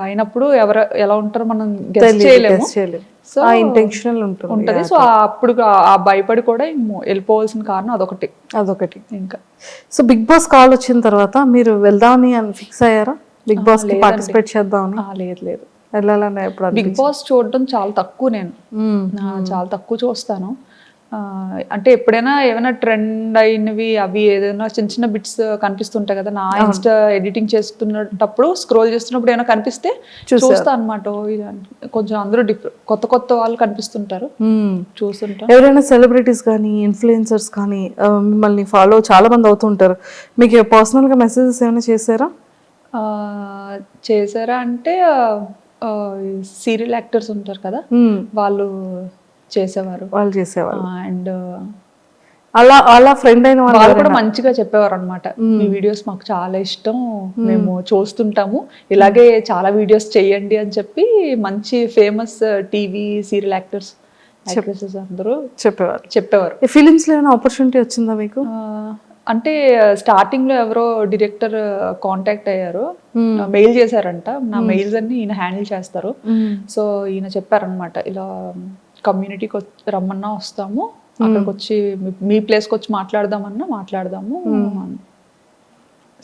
అయినప్పుడు ఎవరు ఎలా ఉంటారో మనం గెస్ చేయలేము. సో ఇంటెన్షనల్ ఉంటది. సో అప్పుడు ఆ భయపడి కూడా వెళ్ళిపోవాల్సిన కారణం అదొకటి. ఇంకా సో బిగ్ బాస్ కాల్ వచ్చిన తర్వాత మీరు వెళ్దామని ఫిక్స్ అయ్యారా? బిగ్ బాస్ కి పార్టిసిపేట్ చేద్దామని? లేదు వెళ్ళాలని ఎప్పుడు? బిగ్ బాస్ చూడడం చాలా తక్కువ, నేను చాలా తక్కువ చూస్తాను. అంటే ఎప్పుడైనా ఏమైనా ట్రెండ్ అయినవి అవి ఏదైనా చిన్న చిన్న బిట్స్ కనిపిస్తుంటాయి కదా, నా ఇన్స్టా ఎడిటింగ్ చేస్తున్నప్పుడు స్క్రోల్ చేస్తున్నప్పుడు ఏమైనా కనిపిస్తే చూస్తా అనమాట. కొంచెం అందరూ కొత్త వాళ్ళు కనిపిస్తుంటారు, చూస్తుంటారు. ఎవరైనా సెలబ్రిటీస్ కానీ ఇన్ఫ్లుయెన్సర్స్ కానీ మిమ్మల్ని ఫాలో చాలా మంది అవుతుంటారు, మీకు పర్సనల్ గా మెసేజెస్ ఏమైనా చేశారా అంటే సీరియల్ యాక్టర్స్ ఉంటారు కదా, వాళ్ళు చేసేవారు. అండ్ అలా ఫ్రెండ్ అయిన వాళ్ళు కూడా మంచిగా చెప్పేవారు అనమాట. మీ వీడియోస్ మాకు చాలా ఇష్టం, మేము చూస్తుంటాము, ఇలాగే చాలా వీడియోస్ చెయ్యండి అని చెప్పి మంచి ఫేమస్ టీవీ సీరియల్ యాక్టర్స్ అందరూ చెప్పేవారు. ఫిలిమ్స్ లో ఏమైనా ఆపర్చునిటీ వచ్చిందా మీకు? అంటే స్టార్టింగ్ లో ఎవరో డైరెక్టర్ కాంటాక్ట్ అయ్యారు, మెయిల్ చేశారంట. నా మెయిల్స్ అన్ని ఈయన హ్యాండిల్ చేస్తారు. సో ఈయన చెప్పారనమాట, ఇలా కమ్యూనిటీకి రమ్మన్నా వస్తాము, అక్కడికి వచ్చి మీ ప్లేస్కి వచ్చి మాట్లాడదాము.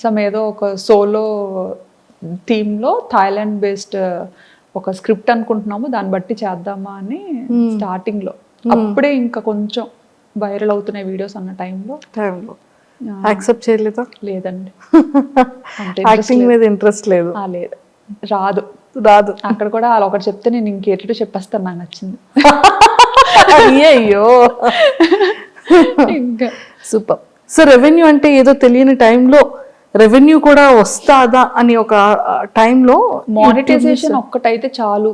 సమ్ ఏదో ఒక సోలో థీమ్లో థాయిలాండ్ బేస్డ్ ఒక స్క్రిప్ట్ అనుకుంటున్నాము, దాన్ని బట్టి చేద్దామా అని స్టార్టింగ్లో. అప్పుడే ఇంకా కొంచెం వైరల్ అవుతున్నాయి వీడియోస్ అన్న టైంలో యాక్సెప్ట్ చేయలేదా? లేదండి, యాక్టింగ్ మీద ఇంట్రెస్ట్ లేదు. లేదు, రాదు. అక్కడ కూడా వాళ్ళు ఒకటి చెప్తే నేను ఇంకేటో చెప్పేస్తాను, నాకు నచ్చింది. అయ్యో ఇంకా సూపర్. సో రెవెన్యూ అంటే ఏదో తెలియని టైంలో రెవెన్యూ కూడా వస్తాదా అని ఒక టైంలో మానిటైజేషన్ ఒక్కటైతే చాలు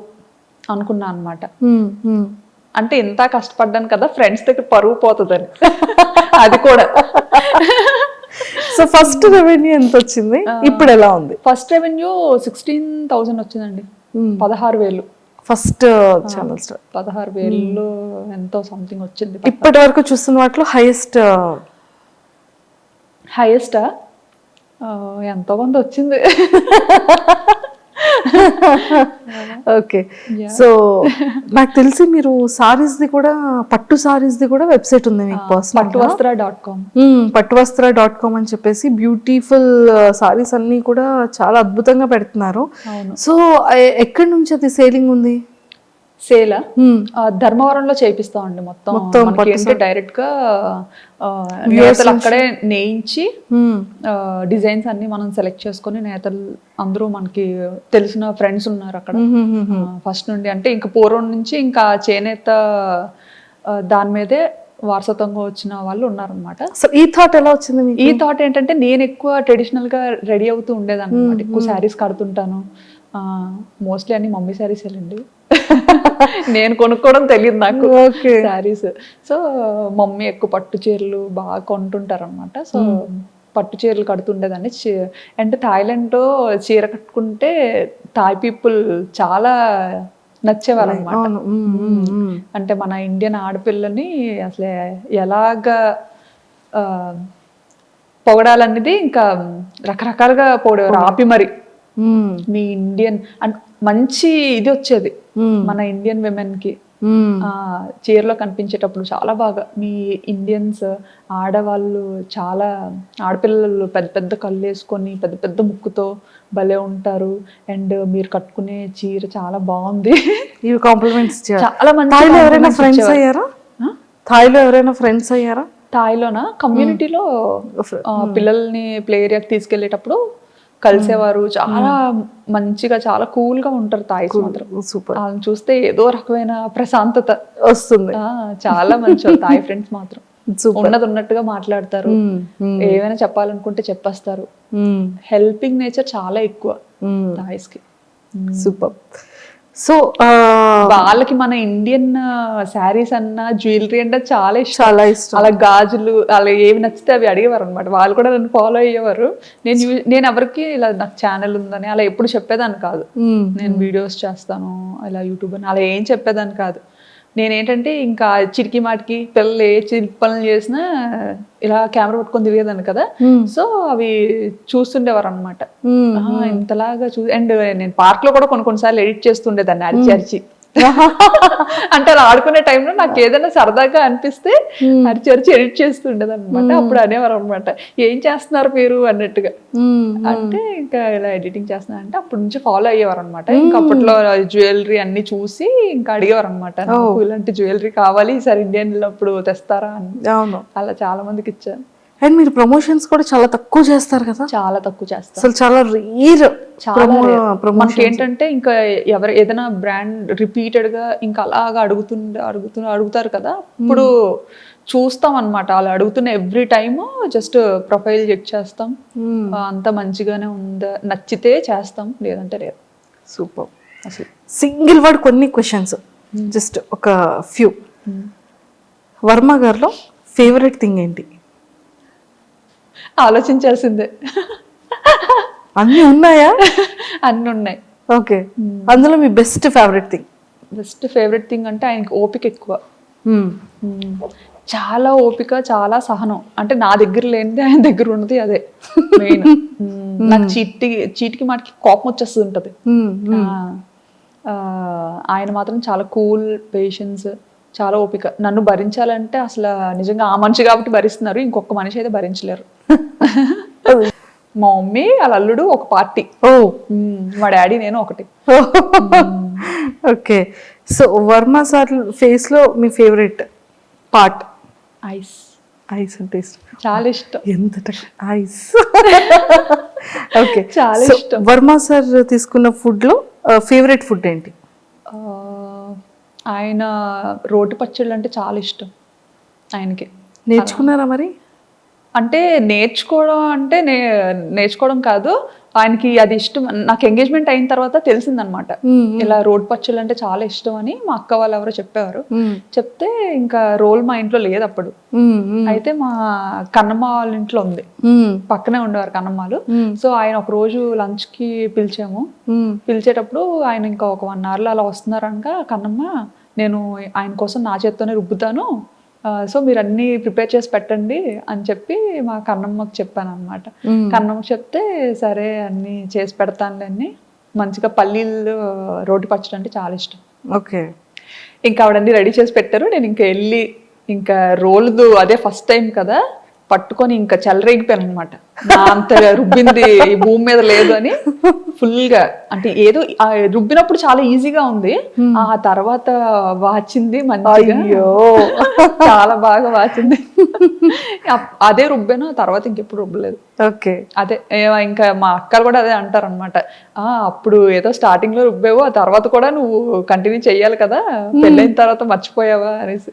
అనుకున్నా అనమాట. అంటే ఇంత కష్టపడ్డాను కదా, ఫ్రెండ్స్ దగ్గర పరువు పోతుందని. అది కూడా. సో ఫస్ట్ రెవెన్యూ ఎంత వచ్చింది, ఇప్పుడు ఎలా ఉంది? ఫస్ట్ రెవెన్యూ 16,000 వచ్చిందండి, 16,000 ఫస్ట్ ఛానల్ స్టార్. 16,000 ఎంతో సంథింగ్ వచ్చింది. ఇప్పటి వరకు చూస్తున్న వాటిలో హైయెస్టా ఎంతో కొంత వచ్చింది. ఓకే. సో నాకు తెలిసి మీరు సారీస్ది కూడా, పట్టు సారీస్ది కూడా వెబ్సైట్ ఉంది మీకు పర్సనల్? పట్టువస్త్ర.com అని చెప్పేసి బ్యూటిఫుల్ సారీస్ అన్ని కూడా చాలా అద్భుతంగా పెడుతున్నారు. సో ఎక్కడి నుంచి అది సేలింగ్ ఉంది? సేల్ ధర్మవరంలో చేపిస్తామండి మొత్తం. డైరెక్ట్ గా నేతలు అక్కడే నేయించి డిజైన్స్ అన్ని మనం సెలెక్ట్ చేసుకొని, నేతలు అందరూ మనకి తెలిసిన ఫ్రెండ్స్ ఉన్నారు అక్కడ ఫస్ట్ నుండి. అంటే ఇంకా పూర్వం నుంచి ఇంకా చేనేత దాని మీదే వారసత్వంగా వచ్చిన వాళ్ళు ఉన్నారనమాట. సో ఈ థాట్ ఎలా వచ్చింది? ఈ థాట్ ఏంటంటే నేను ఎక్కువ ట్రెడిషనల్ గా రెడీ అవుతూ ఉండేదాన్ని అనమాట. ఎక్కువ శారీస్ కడుతుంటాను, మోస్ట్లీ అన్ని మమ్మీ శారీస్ అండి. నేను కొనుక్కోవడం తెలియదు నాకు Okay. శారీస్. సో మమ్మీ ఎక్కువ పట్టు చీరలు బాగా కొంటుంటారు అనమాట. సో పట్టు చీరలు కడుతుండేదాన్ని. అంటే థాయిలాండ్లో చీర కట్టుకుంటే థాయ్ పీపుల్ చాలా నచ్చేవారు అనమాట. అంటే మన ఇండియన్ ఆడపిల్లని అసలు ఎలాగా పొగడాలనేది ఇంకా రకరకాలుగా పొగడేవారు. ఆపి మరి మీ ఇండియన్ అంటే మంచి ఇది వచ్చేది మన ఇండియన్ విమెన్ కి. చీరలో కనిపించేటప్పుడు చాలా బాగా మీ ఇండియన్స్ ఆడవాళ్ళు చాలా ఆడపిల్లలు పెద్ద పెద్ద కళ్ళు వేసుకొని పెద్ద పెద్ద ముక్కుతో భలే ఉంటారు. అండ్ మీరు కట్టుకునే చీర చాలా బాగుంది. ఇవి కాంప్లిమెంట్స్ చాలా మంది థాయిలో ఎవరైనా ఫ్రెండ్స్ అయ్యారా? థాయిలో ఎవరైనా ఫ్రెండ్స్ అయ్యారా? థాయిలోనా కమ్యూనిటీలో పిల్లల్ని ప్లే ఏరియాకి తీసుకెళ్లేటప్పుడు కలిసేవారు. చాలా మంచిగా చాలా కూల్ గా ఉంటారు థాయిస్ మాత్రం. సూపర్. వాళ్ళని చూస్తే ఏదో రకమైన ప్రశాంతత వస్తుంది. చాలా మంచి థాయ్ ఫ్రెండ్స్ మాత్రం. ఉన్నది ఉన్నట్టుగా మాట్లాడతారు. ఏమైనా చెప్పాలనుకుంటే చెప్పేస్తారు. హెల్పింగ్ నేచర్ చాలా ఎక్కువ థాయిస్ కి. సూపర్. సో వాళ్ళకి మన ఇండియన్ శారీస్ అన్న జ్యువెలరీ అంటే చాలా ఇష్టం. చాలా ఇష్టం. అలా గాజులు అలా ఏవి నచ్చితే అవి అడిగేవారు అనమాట. వాళ్ళు కూడా నన్ను ఫాలో అయ్యేవారు. నేను ఎవరికి ఇలా నాకు ఛానల్ ఉందని అలా ఎప్పుడు చెప్పేదాన్ని కాదు. నేను వీడియోస్ చేస్తాను ఇలా యూట్యూబ్ అని అలా ఏం చెప్పేదాన్ని కాదు. నేనేంటంటే ఇంకా చిటికి మాటికి పిల్లలు ఏ చిలిపి పనులు చేసినా ఇలా కెమెరా పట్టుకొని తిరిగేదాన్ని కదా. సో అవి చూస్తుండేవారు అనమాట. ఇంతలాగా అండ్ నేను పార్క్ లో కూడా కొన్నిసార్లు ఎడిట్ చేస్తుండేదాన్ని అరిచి అరిచి. అంటే అలా ఆడుకునే టైంలో నాకు ఏదైనా సరదాగా అనిపిస్తే అరిచి అరిచి ఎడిట్ చేస్తుండేది అనమాట. అప్పుడు అనేవారు అనమాట, ఏం చేస్తున్నారు మీరు అన్నట్టుగా. అంటే ఇంకా ఇలా ఎడిటింగ్ చేస్తున్నా అంటే అప్పటి నుంచి ఫాలో అయ్యేవారు అనమాట. ఇంకా అప్పట్లో జ్యువెలరీ అన్ని చూసి ఇంకా అడిగేవారు అనమాట, నాకు ఇలాంటి జ్యువెలరీ కావాలి, ఈసారి ఇండియన్ అప్పుడు తెస్తారా అని. అలా చాలా మందికి ఇచ్చాను. అండ్ మీరు ప్రమోషన్స్ కూడా చాలా తక్కువ చేస్తారు కదా? చాలా తక్కువ చేస్తారు అసలు, చాలా రేర్. మనకి ఏంటంటే ఇంకా ఎవరు ఏదైనా బ్రాండ్ రిపీటెడ్ గా ఇంకా అలాగా అడుగుతారు కదా, ఇప్పుడు చూస్తాం అనమాట. అలా అడుగుతున్న every time just profile check చేస్తాం, అంత మంచిగానే ఉందా, నచ్చితే చేస్తాం, లేదంటే లేదు. సూపర్. అసలు సింగిల్ వర్డ్ కొన్ని క్వశ్చన్స్, జస్ట్ ఒక ఫ్యూ. వర్మ గారిలో ఫేవరెట్ థింగ్ ఏంటి? ఆలోచించాల్సిందే. అన్ని ఉన్నాయా? అన్ని ఉన్నాయి. ఓకే. అందులో మీ best favourite thing? Best favourite thing అంటే ఆయనకి ఓపిక ఎక్కువ. చాలా ఓపిక, చాలా సహనం. అంటే నా దగ్గర లేనిది ఆయన దగ్గర ఉన్నది అదే మెయిన్. నాకు చీటికి మాటికి కోపం వచ్చేస్తూ ఉంటది. ఆయన మాత్రం చాలా కూల్, పేషెన్స్, చాలా ఓపిక. నన్ను భరించాలంటే అసలు నిజంగా ఆ మనిషి కాబట్టి భరిస్తున్నారు, ఇంకొక మనిషి అయితే భరించలేరు. మా మమ్మీ వాళ్ళ అల్లుడు ఒక పార్టీ, మా డాడీ నేను ఒకటి. Okay. So Varma sir face లో మీ ఫేవరెట్ పార్ట్? ఐస్. ఐస్ అంటే ఇష్టం, చాలా ఇష్టం. ఎంత ఐస్. ఓకే, చాలా ఇష్టం. వర్మ సార్ తీసుకున్న ఫుడ్ లో ఫేవరెట్ ఫుడ్ ఏంటి? ఆయన రోటి పచ్చళ్ళు అంటే చాలా ఇష్టం ఆయనకి. నేర్చుకున్నారా మరి? అంటే నేర్చుకోవడం అంటే నేర్చుకోవడం కాదు, ఆయనకి అది ఇష్టం. నాకు ఎంగేజ్మెంట్ అయిన తర్వాత తెలిసిందనమాట, ఇలా రోడ్ పచ్చళ్ళు అంటే చాలా ఇష్టం అని. మా అక్క వాళ్ళు ఎవరో చెప్పేవారు. చెప్తే ఇంకా రోల్ మా ఇంట్లో లేదు అప్పుడు. అయితే మా కన్నమ్మ వాళ్ళ ఇంట్లో ఉంది, పక్కనే ఉండేవారు కన్నమ్మలు. సో ఆయన ఒక రోజు లంచ్ కి పిలిచాము. పిలిచేటప్పుడు ఆయన ఇంకా ఒక 1 hour లో అలా వస్తున్నారనగా, కన్నమ్మ నేను ఆయన కోసం నా చేత్తోనే రుబ్బుతాను, సో మీరు అన్ని ప్రిపేర్ చేసి పెట్టండి అని చెప్పి మా కన్నమ్మకి చెప్పాను అనమాట. కన్నమ్మకి చెప్తే సరే అన్ని చేసి పెడతానులే అని. మంచిగా పల్లీలు రోటి పచ్చడి అంటే చాలా ఇష్టం. ఓకే. ఇంకా ఆవిడన్నీ రెడీ చేసి పెట్టారు. నేను ఇంకా వెళ్ళి ఇంకా రోల్దు అదే ఫస్ట్ టైం కదా, పట్టుకొని ఇంకా చెలరేగిపోయాను అనమాట. నా అంత రుబ్బింది ఈ భూమి మీద లేదు అని ఫుల్ గా. అంటే ఏదో రుబ్బినప్పుడు చాలా ఈజీగా ఉంది, ఆ తర్వాత వాచింది మంచిగా, చాలా బాగా వాచింది. అదే రుబ్బాను, తర్వాత ఇంకెప్పుడు రుబ్బలేదు. ఓకే. అదే ఇంకా మా అక్కలు కూడా అదే అంటారు అనమాట, అప్పుడు ఏదో స్టార్టింగ్ లో రుబ్బావు, ఆ తర్వాత కూడా నువ్వు కంటిన్యూ చెయ్యాలి కదా, పెళ్ళైన తర్వాత మర్చిపోయావా అనేసి.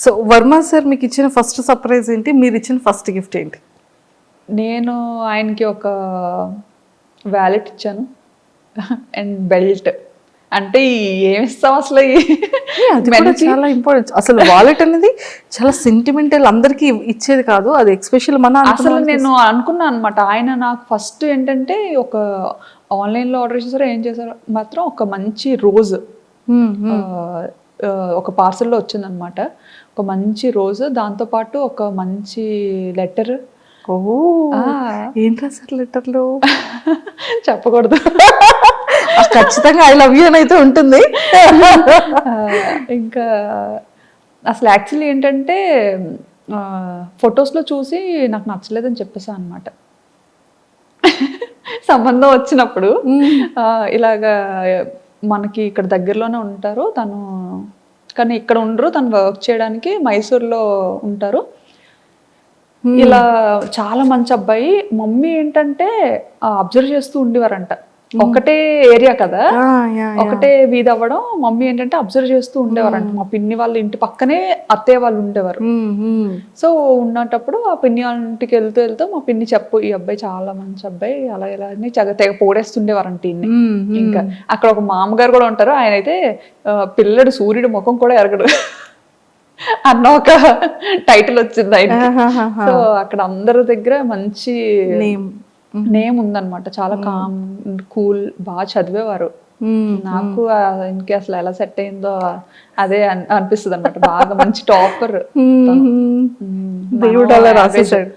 సో వర్మ సార్ మీకు ఇచ్చిన ఫస్ట్ సర్ప్రైజ్ ఏంటి? మీరు ఇచ్చిన ఫస్ట్ గిఫ్ట్ ఏంటి? నేను ఆయనకి ఒక వ్యాలెట్ ఇచ్చాను. And belt. అంటే ఏమిస్తాం అసలు అది కూడా చాలా ఇంపార్టెంట్. అసలు వాలెట్ అనేది చాలా సెంటిమెంటల్, అందరికి ఇచ్చేది కాదు అది, ఎక్స్పెషల్ మన అసలు నేను అనుకున్నాను అనమాట. ఆయన నాకు ఫస్ట్ ఏంటంటే ఒక ఆన్లైన్లో ఆర్డర్ చేశారో ఏం చేశారో మాత్రం ఒక మంచి రోజ్ ఒక పార్సల్లో వచ్చిందనమాట. ఒక మంచి రోజు, దాంతోపాటు ఒక మంచి లెటర్. ఓ ఏంటి సార్ లెటర్లో చెప్పకూడదు, ఖచ్చితంగా ఐ లవ్ యూ అని అయితే ఉంటుంది. ఇంకా అసలు యాక్చువల్లీ ఏంటంటే ఫొటోస్లో చూసి నాకు నచ్చలేదని చెప్పేసా అనమాట. సంబంధం వచ్చినప్పుడు ఇలాగా మనకి ఇక్కడ దగ్గరలోనే ఉంటారు తను, కానీ ఇక్కడ ఉండరు, తను వర్క్ చేయడానికి మైసూర్లో ఉంటారు. ఇలా చాలా మంచి అబ్బాయి. మమ్మీ ఏంటంటే అబ్జర్వ్ చేస్తూ ఉండేవారంట. ఒకటే ఏరియా కదా, ఒకటే వీధి అవ్వడం. మమ్మీ ఏంటంటే అబ్జర్వ్ చేస్తూ ఉండేవారంట. మా పిన్ని వాళ్ళ ఇంటి పక్కనే అత్తయ్య వాళ్ళు ఉండేవారు. సో ఉన్నప్పుడు ఆ పిన్ని వాళ్ళ ఇంటికి వెళ్తూ వెళ్తూ మా పిన్ని చెప్పు ఈ అబ్బాయి చాలా మంచి అబ్బాయి అలా ఇలా అని తెగ పోడేస్తుండేవారంట ఇన్ని. ఇంకా అక్కడ ఒక మామగారు కూడా ఉంటారు, ఆయన అయితే పిల్లడు సూర్యుడు ముఖం కూడా ఎరగడు అన్న ఒక టైటిల్ వచ్చింది ఆయన. సో అక్కడ అందరి దగ్గర మంచి నేమ్ ఉందన్నమాట. చాలా కామ్ కూల్, బాగా చదివేవారు. నాకు ఇంకే అసలు ఎలా సెట్ అయిందో అదే అనిపిస్తుంది అనమాట. బాగా మంచి టాపర్. దేవుడు అలా రాసేసాడు.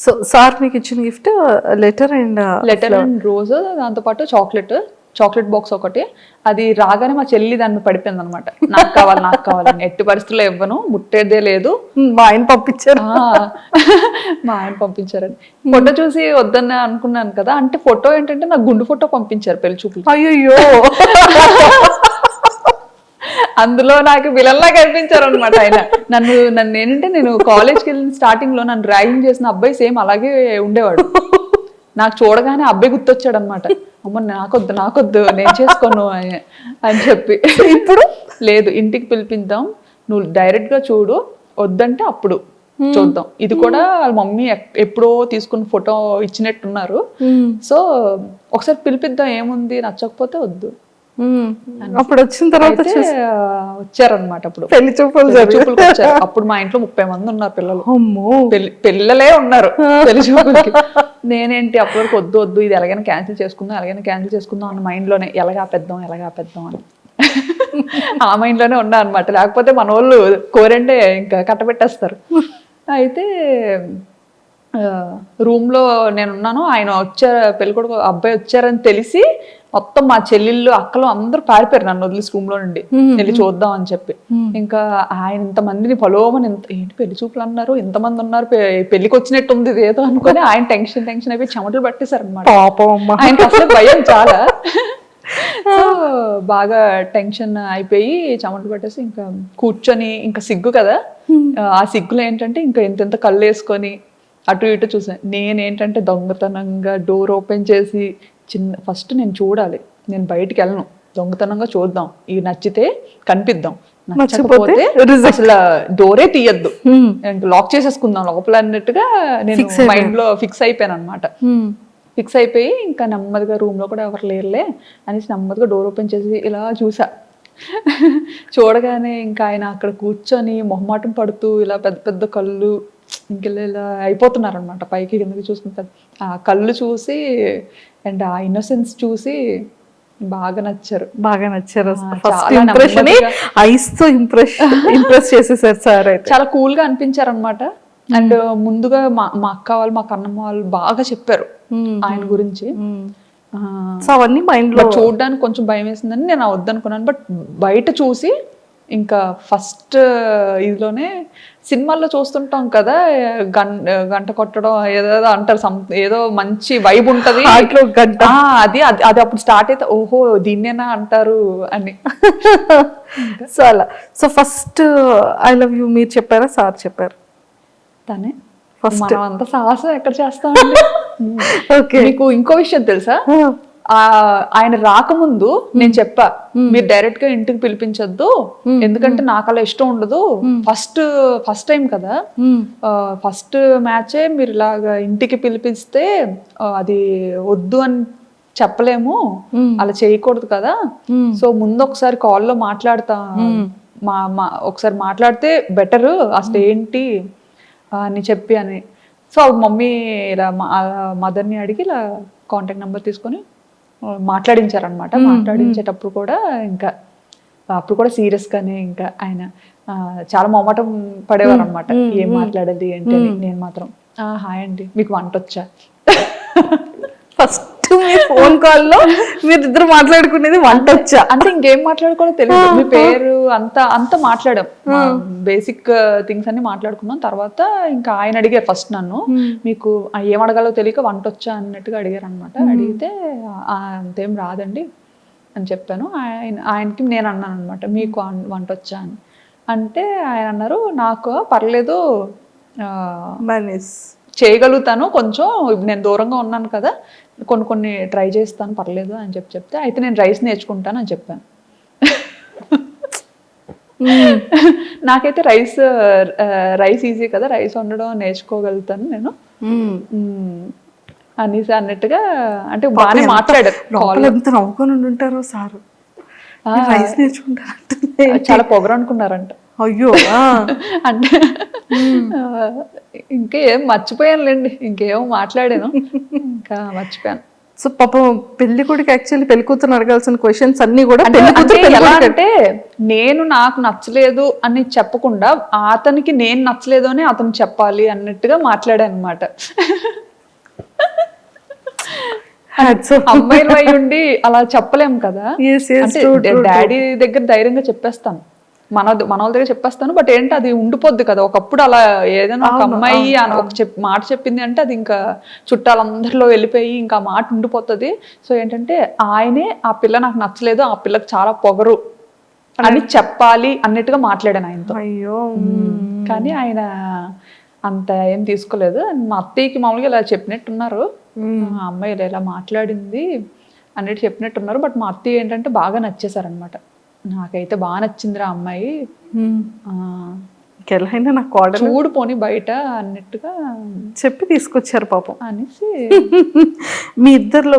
సో సార్ మీకు ఇచ్చిన గిఫ్ట్ లెటర్ అండ్ రోజ్, దాంతో పాటు చాక్లెట్ బాక్స్ ఒకటి. అది రాగానే మా చెల్లి దాన్ని పడిపోయింది అనమాట. నాకు కావాలని ఎట్టి పరిస్థితుల్లో ఇవ్వను, ముట్టేదే లేదు. మా ఆయన పంపించారని ఫోటో చూసి వద్దన్న అనుకున్నాను కదా. అంటే ఫోటో ఏంటంటే నాకు గుండు ఫోటో పంపించారు పెళ్లి చూపులు. అయ్యో అందులో నాకు విలన్లా కనిపించారు అనమాట ఆయన. నన్ను ఏంటంటే నేను కాలేజ్కి వెళ్ళిన స్టార్టింగ్ లో నన్ను ర్యాగింగ్ చేసిన అబ్బాయి సేమ్ అలాగే ఉండేవాడు. నాకు చూడగానే అబ్బాయి గుర్తొచ్చాడు అనమాట. అమ్మ నాకొద్దు నేను చేసుకోను అని చెప్పి. ఇప్పుడు లేదు, ఇంటికి పిలిపిద్దాం, నువ్వు డైరెక్ట్ గా చూడు, వద్దంటే అప్పుడు చూద్దాం. ఇది కూడా వాళ్ళ మమ్మీ ఎప్పుడో తీసుకున్న ఫోటో ఇచ్చినట్టున్నారు. సో ఒకసారి పిలిపిద్దాం, ఏముంది, నచ్చకపోతే వద్దు. అప్పుడు వచ్చిన తర్వాత వచ్చారనమాట. అప్పుడు పెళ్లి చూపులు వచ్చారు. అప్పుడు మా ఇంట్లో 30 మంది ఉన్నారు పిల్లలు. పిల్లలే ఉన్నారు పెళ్లి చూపులకి. నేనేంటి అప్పటి వరకు వద్దు ఇది ఎలాగైనా క్యాన్సిల్ చేసుకుందాం అన్న మైండ్ లోనే ఎలాగా ఆపేద్దాం అని ఆ మైండ్ లోనే ఉన్నా అనమాట. లేకపోతే మన వాళ్ళు కోరండే ఇంకా కట్టబెట్టేస్తారు. అయితే రూమ్ లో నేనున్నాను, ఆయన వచ్చారు, పెళ్ళికొడుకు అబ్బాయి వచ్చారని తెలిసి మొత్తం మా చెల్లెళ్ళు అక్కలు అందరూ పారిపోయారు నన్ను వదిలేసి రూమ్ లో నుండి. వెళ్ళి చూద్దాం అని చెప్పి. ఇంకా ఆయన ఇంతమందిని పలోమని ఏంటి పెళ్లి చూపులు అన్నారు, ఇంతమంది ఉన్నారు, పెళ్లికి వచ్చినట్టు ఉంది ఏదో అనుకుని ఆయన టెన్షన్ అయిపోయి చెమటలు పట్టేశారు అనమాట. ఆయనకి అసలు భయం చాలా. సో బాగా టెన్షన్ అయిపోయి చెమటలు పట్టేసి ఇంకా కూర్చొని, ఇంకా సిగ్గు కదా, ఆ సిగ్గులో ఏంటంటే ఇంకా ఇంత కళ్ళు వేసుకొని అటు ఇటు చూసాను. నేనేంటంటే దొంగతనంగా డోర్ ఓపెన్ చేసి ఫస్ట్ నేను చూడాలి, నేను బయటికి వెళ్ళను, దొంగతనంగా చూద్దాం, ఇవి నచ్చితే కనిపిద్దాం, నచ్చకపోతే అసలు డోరే తీయద్దు, లాక్ చేసేసుకుందాం లోపల అన్నట్టుగా నేను మైండ్ లో ఫిక్స్ అయిపోయాను అనమాట. ఫిక్స్ అయిపోయి ఇంకా నెమ్మదిగా రూమ్ లో కూడా ఎవరు లేరులే అనేసి నెమ్మదిగా డోర్ ఓపెన్ చేసి ఇలా చూసా. చూడగానే ఇంకా ఆయన అక్కడ కూర్చొని మొహమాటం పడుతూ ఇలా పెద్ద పెద్ద కళ్ళు ఇంకెళ్ళి అయిపోతున్నారు అనమాట, పైకి కిందకి చూసుకుంటారు. ఆ కళ్ళు చూసి అండ్ ఆ ఇన్నోసెన్స్ చూసి బాగా నచ్చారు. ఇంప్రెస్ చేసేసారు సార్. చాలా కూల్ గా అనిపించారు అనమాట. అండ్ ముందుగా మా అక్క వాళ్ళు, మా కన్నమ్మ వాళ్ళు బాగా చెప్పారు ఆయన గురించి. అవన్నీ మైండ్ లో చూడడానికి కొంచెం భయం వేసిందని నేను వద్దనుకున్నాను. బట్ బయట చూసి ఇంకా ఫస్ట్ ఇదిలోనే సినిమాల్లో చూస్తుంటాం కదా, గంట కొట్టడం ఏదో అంటారు, ఏదో మంచి వైబ్ ఉంటది అది అది అప్పుడు స్టార్ట్ అయితే ఓహో దీన్నేనా అంటారు అని. సో అలా. So first I love you మీరు చెప్పారా సార్ చెప్పారు? తనే ఫస్ట్. అంత సాహసం ఎక్కడ చేస్తామండి. మీకు ఇంకో విషయం తెలుసా, ఆయన రాకముందు నేను చెప్పా మీరు డైరెక్ట్ గా ఇంటికి పిలిపించొద్దు, ఎందుకంటే నాకు అలా ఇష్టం ఉండదు, ఫస్ట్ టైం కదా, ఫస్ట్ మ్యాచే మీరు ఇలాగా ఇంటికి పిలిపిస్తే అది వద్దు అని చెప్పలేము, అలా చేయకూడదు కదా, సో ముందు ఒకసారి కాల్లో మాట్లాడతా, ఒకసారి మాట్లాడితే బెటర్ అసలు ఏంటి అని చెప్పి అని. సో మమ్మీ ఇలా మదర్ని అడిగి ఇలా కాంటాక్ట్ నెంబర్ తీసుకొని మాట్లాడించారనమాట. మాట్లాడించేటప్పుడు కూడా ఇంకా అప్పుడు కూడా సీరియస్గానే ఇంకా ఆయన చాలా మొహమాటం పడేవారు అనమాట, ఏం మాట్లాడాలి ఏంటి అని. నేను మాత్రం హాయ్ అండి మీకు వంట వచ్చా. ఫస్ట్ మీ ఫోన్ కాల్లో మీరు ఇద్దరు మాట్లాడుకునేది వంట వచ్చా అంటే ఇంకేం మాట్లాడుకోవాలో తెలియదు, మీ పేరు అంత మాట్లాడాం, బేసిక్ థింగ్స్ అన్ని మాట్లాడుకున్నాం. తర్వాత ఇంకా ఆయన అడిగారు ఫస్ట్ నన్ను, మీకు ఏం అడగాలో తెలియక వంట వచ్చా అన్నట్టుగా అడిగారు అనమాట. అడిగితే అంతేం రాదండి అని చెప్పాను. ఆయనకి నేను అన్నాను అనమాట, మీకు వంట వచ్చా అని. అంటే ఆయన అన్నారు, నాకు పర్లేదు చేయగలుగుతాను కొంచెం, నేను దూరంగా ఉన్నాను కదా, కొన్ని ట్రై చేస్తాను పర్లేదు అని చెప్తే, అయితే నేను రైస్ నేర్చుకుంటాను అని చెప్పాను. నాకైతే రైస్ ఈజీ కదా, రైస్ వండడం నేర్చుకోగలుగుతాను నేను అనేసి అన్నట్టుగా, అంటే బాగానే మాట్లాడారు. ఎంత నవ్వుకొని ఉంటారో సారు, రైస్ నేర్చుకుంటారంటే చాలా పొగరు అనుకున్నారంట. అయ్యో అంటే ఇంకేం మర్చిపోయానులేండి, ఇంకేమో మాట్లాడాను ఇంకా మర్చిపోయాను. సో పాపం పెళ్లి కొడుకు యాక్చువల్లీ పెళ్లి కూతురు అడగాల్సిన క్వశ్చన్స్ అన్ని కూడా ఎలా అంటే, నేను నాకు నచ్చలేదు అని చెప్పకుండా అతనికి నేను నచ్చలేదు అని అతను చెప్పాలి అన్నట్టుగా మాట్లాడాను అనమాట. అమ్మాయిలు అయి ఉండి అలా చెప్పలేం కదా, డాడీ దగ్గర ధైర్యంగా చెప్పేస్తాను, మన వాళ్ళ దగ్గర చెప్పేస్తాను. బట్ ఏంటి అది ఉండిపోద్ది కదా, ఒకప్పుడు అలా ఏదైనా ఒక అమ్మాయి ఒక మాట చెప్పింది అంటే అది ఇంకా చుట్టాలందరిలో వెళ్ళిపోయి ఇంకా మాట ఉండిపోతుంది. సో ఏంటంటే ఆయనే ఆ పిల్ల నాకు నచ్చలేదు, ఆ పిల్లకి చాలా పొగరు అని చెప్పాలి అన్నట్టుగా మాట్లాడాను ఆయనతో. అయ్యో కానీ ఆయన అంత ఏం తీసుకోలేదు. మా అత్తయ్యకి మామూలుగా ఇలా చెప్పినట్టున్నారు, అమ్మాయి ఇలా మాట్లాడింది అన్నట్టు చెప్పినట్టున్నారు. బట్ మా అత్తయ్య ఏంటంటే బాగా నచ్చేసారనమాట, నాకైతే బాగా నచ్చిందిరా అమ్మాయి, ఇంకెలాగైనా నాకు చూడు పోని బయట అన్నట్టుగా చెప్పి తీసుకొచ్చారు పాపం అనేసి. మీ ఇద్దరిలో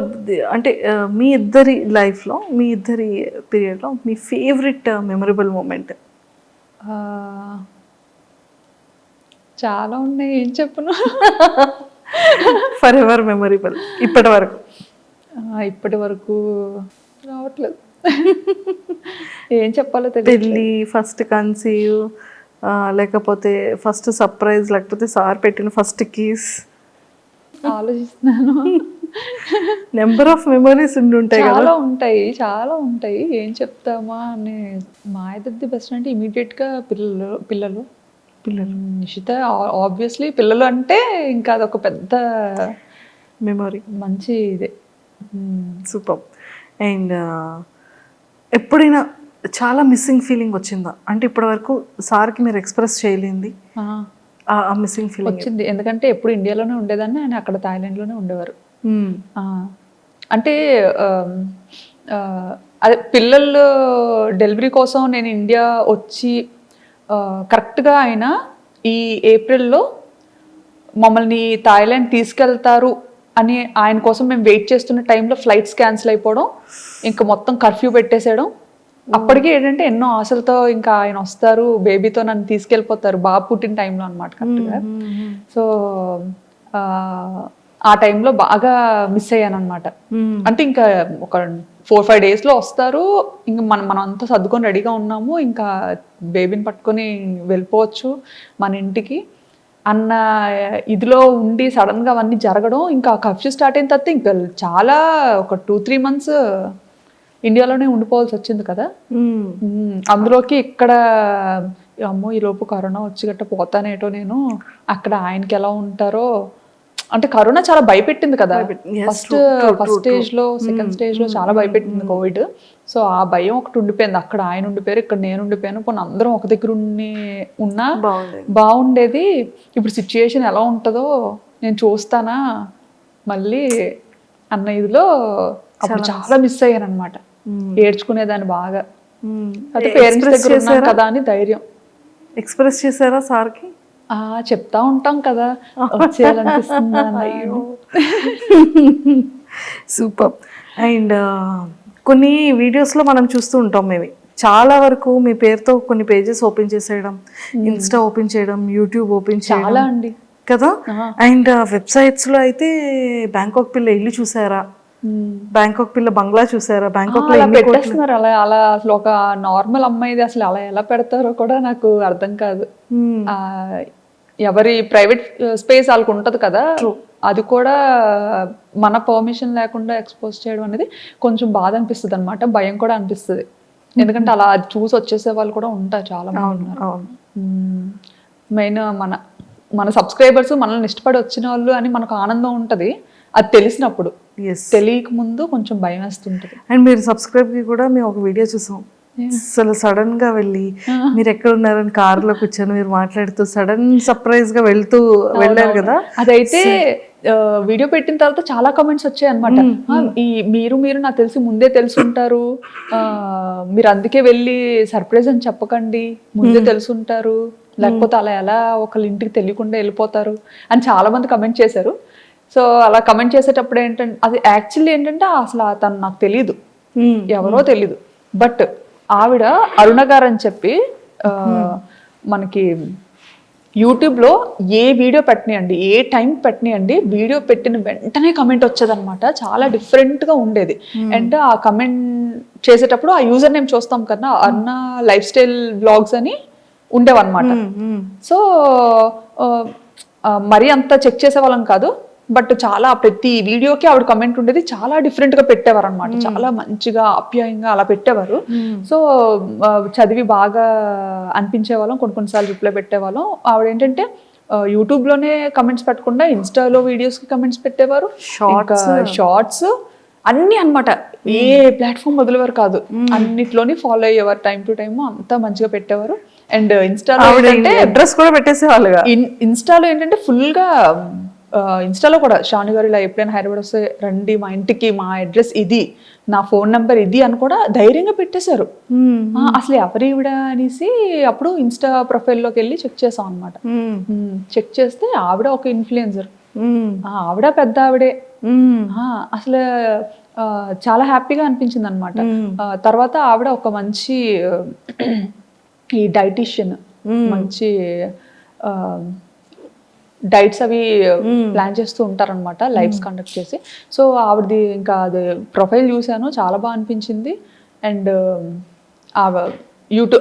అంటే మీ ఇద్దరి లైఫ్లో, మీ ఇద్దరి పీరియడ్లో మీ ఫేవరెట్ మెమరబుల్ మూమెంట్? చాలా ఉన్నాయి, ఏం చెప్పను. ఫర్ ఎవర్ మెమరబుల్ ఇప్పటి వరకు రావట్లేదు, ఏం చెప్పాలో తెలియదు. పెళ్ళి, ఫస్ట్ కన్సీవ్, లేకపోతే ఫస్ట్ సర్ప్రైజ్, లేకపోతే సార్ పెట్టిన ఫస్ట్ కీస్? ఆలోచిస్తున్నాను. నెంబర్ ఆఫ్ మెమరీస్ ఉంటాయి కదా. చాలా ఉంటాయి ఏం చెప్తామా అని. మా ఇద్దరిది బెస్ట్ అంటే ఇమీడియట్ గా పిల్లలు నిషిత ఆబ్వియస్లీ. పిల్లలు అంటే ఇంకా అదొక పెద్ద మెమరీ, మంచి ఇదే. సూపర్. అండ్ ఎప్పుడైనా చాలా మిస్సింగ్ ఫీలింగ్ వచ్చిందా? అంటే ఇప్పటి వరకు సార్కి మీరు ఎక్స్ప్రెస్ చేయలేంది ఆ మిస్సింగ్ ఫీలింగ్ వచ్చింది. ఎందుకంటే ఎప్పుడు ఇండియాలోనే ఉండేదాన్ని, ఆయన అక్కడ థాయిలాండ్లోనే ఉండేవారు. అంటే అదే పిల్లలు డెలివరీ కోసం నేను ఇండియా వచ్చి కరెక్ట్గా ఆయన ఈ ఏప్రిల్లో మమ్మల్ని థాయిలాండ్ తీసుకెళ్తారు అని ఆయన కోసం మేము వెయిట్ చేస్తున్న టైంలో ఫ్లైట్స్ క్యాన్సిల్ అయిపోవడం, ఇంకా మొత్తం కర్ఫ్యూ పెట్టేసేయడం. అప్పటికి ఏంటంటే ఎన్నో ఆశలతో ఇంకా ఆయన వస్తారు, బేబీతో నన్ను తీసుకెళ్ళిపోతారు, బాబు పుట్టిన టైంలో అనమాట కరెక్ట్గా. సో ఆ టైంలో బాగా మిస్ అయ్యాను అనమాట. అంటే ఇంకా ఒక 4-5 డేస్లో వస్తారు, ఇంకా మనం అంతా సర్దుకొని రెడీగా ఉన్నాము, ఇంకా బేబీని పట్టుకొని వెళ్ళిపోవచ్చు మన ఇంటికి అన్న ఇదిలో ఉండి సడన్గా అవన్నీ జరగడం. ఇంకా కర్ఫ్యూ స్టార్ట్ అయిన తర్వాత ఇంకా చాలా ఒక 2-3 months ఇండియాలోనే ఉండిపోవాల్సి వచ్చింది కదా. అందులోకి ఇక్కడ అమ్మో ఈలోపు కరోనా వచ్చి గట్ట పోతానేటో నేను, అక్కడ ఆయనకి ఎలా ఉంటారో. అంటే కరోనా చాలా భయపెట్టింది కదా, ఫస్ట్ స్టేజ్ లో, సెకండ్ స్టేజ్ లో చాలా భయపెట్టింది కోవిడ్. సో ఆ భయం ఒకటి ఉండిపోయింది. అక్కడ ఆయన ఉండిపోయారు, ఇక్కడ నేను ఉండిపోయాను, పోనీ అందరం ఒక దగ్గర ఉన్నా బాగుండేది. ఇప్పుడు సిచ్యుయేషన్ ఎలా ఉంటుందో నేను చూస్తానా మళ్ళీ అన్న ఇదిలో అప్పుడు చాలా మిస్ అయ్యాను అనమాట. ఏడ్చుకునేదాన్ని బాగా. అదే పేరెంట్స్ దగ్గర ఉన్నాను కదా అని ధైర్యం. ఎక్స్ప్రెస్ చేశారా సార్కి? చెప్తా ఉంటాం కదా వచ్చేయాలనిపిస్తుందా. సూపర్. అండ్ కొన్ని వీడియోస్లో మనం చూస్తూ ఉంటాం మేము చాలా వరకు మీ పేరుతో కొన్ని పేజెస్ ఓపెన్ చేసేయడం, ఇన్స్టా ఓపెన్ చేయడం, యూట్యూబ్ ఓపెన్ చేయడం చాలా అండి కదా. అండ్ వెబ్సైట్స్లో అయితే బ్యాంకాక్ పిల్ల ఇల్లు చూసారా, బ్యాంకాక్ పిల్ల బంగ్లా చూసారా, బ్యాంకాక్ లో అలా పెట్టేస్తున్నారు. అలా అలా అసలు ఒక నార్మల్ అమ్మాయిది అసలు అలా ఎలా పెడతారో కూడా నాకు అర్థం కాదు. ఎవరి ప్రైవేట్ స్పేస్ వాళ్ళకు ఉంటది కదా, అది కూడా మన పర్మిషన్ లేకుండా ఎక్స్పోజ్ చేయడం అనేది కొంచెం బాధ అనిపిస్తుంది అనమాట, భయం కూడా అనిపిస్తుంది. ఎందుకంటే అలా చూసి వచ్చేసే వాళ్ళు కూడా ఉంటారు చాలా మంది ఉన్నారు. మెయిన్ మన సబ్స్క్రైబర్స్ మనల్ని ఇష్టపడి వచ్చిన వాళ్ళు అని మనకు ఆనందం ఉంటది, అది తెలిసినప్పుడు. తెలియక ముందు కొంచెం భయం వేస్తుంటది. అండ్ మీరు సబ్స్క్రైబ్ కి కూడా మేము ఒక వీడియో చూసాం, అసలు సడన్ గా వెళ్ళి మీరు ఎక్కడ ఉన్నారని కారులో కూర్చొని మీరు మాట్లాడుతూ సడన్ సర్ప్రైజ్ గా వెళ్ళారు కదా. అదైతే వీడియో పెట్టిన తర్వాత చాలా కామెంట్స్ వచ్చాయి అనమాట. మీరు నాకు తెలిసి ముందే తెలుసుంటారు, మీరు అందుకే వెళ్ళి సర్ప్రైజ్ అని చెప్పకండి, ముందే తెలుసుంటారు, లేకపోతే అలా ఎలా ఒకళ్ళ ఇంటికి తెలియకుండా వెళ్ళిపోతారు అని చాలా మంది కమెంట్ చేశారు. సో అలా కమెంట్ చేసేటప్పుడు ఏంటంటే అది యాక్చువల్లీ ఏంటంటే అసలు తను నాకు తెలీదు, ఎవరో తెలీదు. బట్ ఆవిడ అరుణ గారు అని చెప్పి మనకి యూట్యూబ్లో ఏ వీడియో పెట్టనియండి, ఏ టైం పెట్టనియండి, వీడియో పెట్టిన వెంటనే కమెంట్ వచ్చేదన్నమాట. చాలా డిఫరెంట్గా ఉండేది. అండ్ ఆ కమెంట్ చేసేటప్పుడు ఆ యూజర్ నేమ్ చూస్తాం కదా, అరుణ లైఫ్ స్టైల్ వ్లాగ్స్ అని ఉండేవన్నమాట. సో మరీ అంత చెక్ చేసే వాళ్ళం కాదు, బట్ చాలా ప్రతి వీడియోకి ఆవిడ కమెంట్ ఉండేది, చాలా డిఫరెంట్ గా పెట్టేవారు అనమాట, చాలా మంచిగా ఆప్యాయంగా అలా పెట్టేవారు. సో చదివి బాగా అనిపించే వాళ్ళం, కొన్నిసార్లు రిప్లై పెట్టేవాళ్ళం. ఆవిడ ఏంటంటే యూట్యూబ్ లోనే కమెంట్స్ పెట్టకుండా ఇన్స్టాలో వీడియోస్ కి కమెంట్స్ పెట్టేవారు, షార్ట్స్ అన్ని అన్నమాట. ఏ ప్లాట్ఫామ్ వదిలేవారు కాదు, అన్నిట్లోని ఫాలో అయ్యేవారు, టైం టు టైమ్ అంతా మంచిగా పెట్టేవారు. అండ్ ఇన్స్టాలో ఏంటంటే అడ్రస్ కూడా పెట్టేసేవాళ్ళుగా. ఇన్స్టాలో ఏంటంటే ఫుల్ గా ఇన్స్టాలో కూడా షాను గారు ఇలా ఎప్పుడైనా హైదరాబాద్ వస్తే రండి మా ఇంటికి, మా అడ్రస్ ఇది, నా ఫోన్ నెంబర్ ఇది అని కూడా ధైర్యంగా పెట్టేశారు. అసలు ఎవరి ఈవిడ అనేసి అప్పుడు ఇన్స్టా ప్రొఫైల్లోకి వెళ్ళి చెక్ చేసాం అనమాట. చెక్ చేస్తే ఆవిడ ఒక ఇన్ఫ్లుయెన్సర్, ఆవిడ పెద్ద ఆవిడే. అసలు చాలా హ్యాపీగా అనిపించింది అనమాట. తర్వాత ఆవిడ ఒక మంచి ఈ డైటీషియన్, మంచి డైట్స్ అవి ప్లాన్ చేస్తూ ఉంటారనమాట, లైవ్స్ కండక్ట్ చేసి. సో ఆవిడది ఇంకా అది ప్రొఫైల్ చూశాను, చాలా బాగా అనిపించింది. అండ్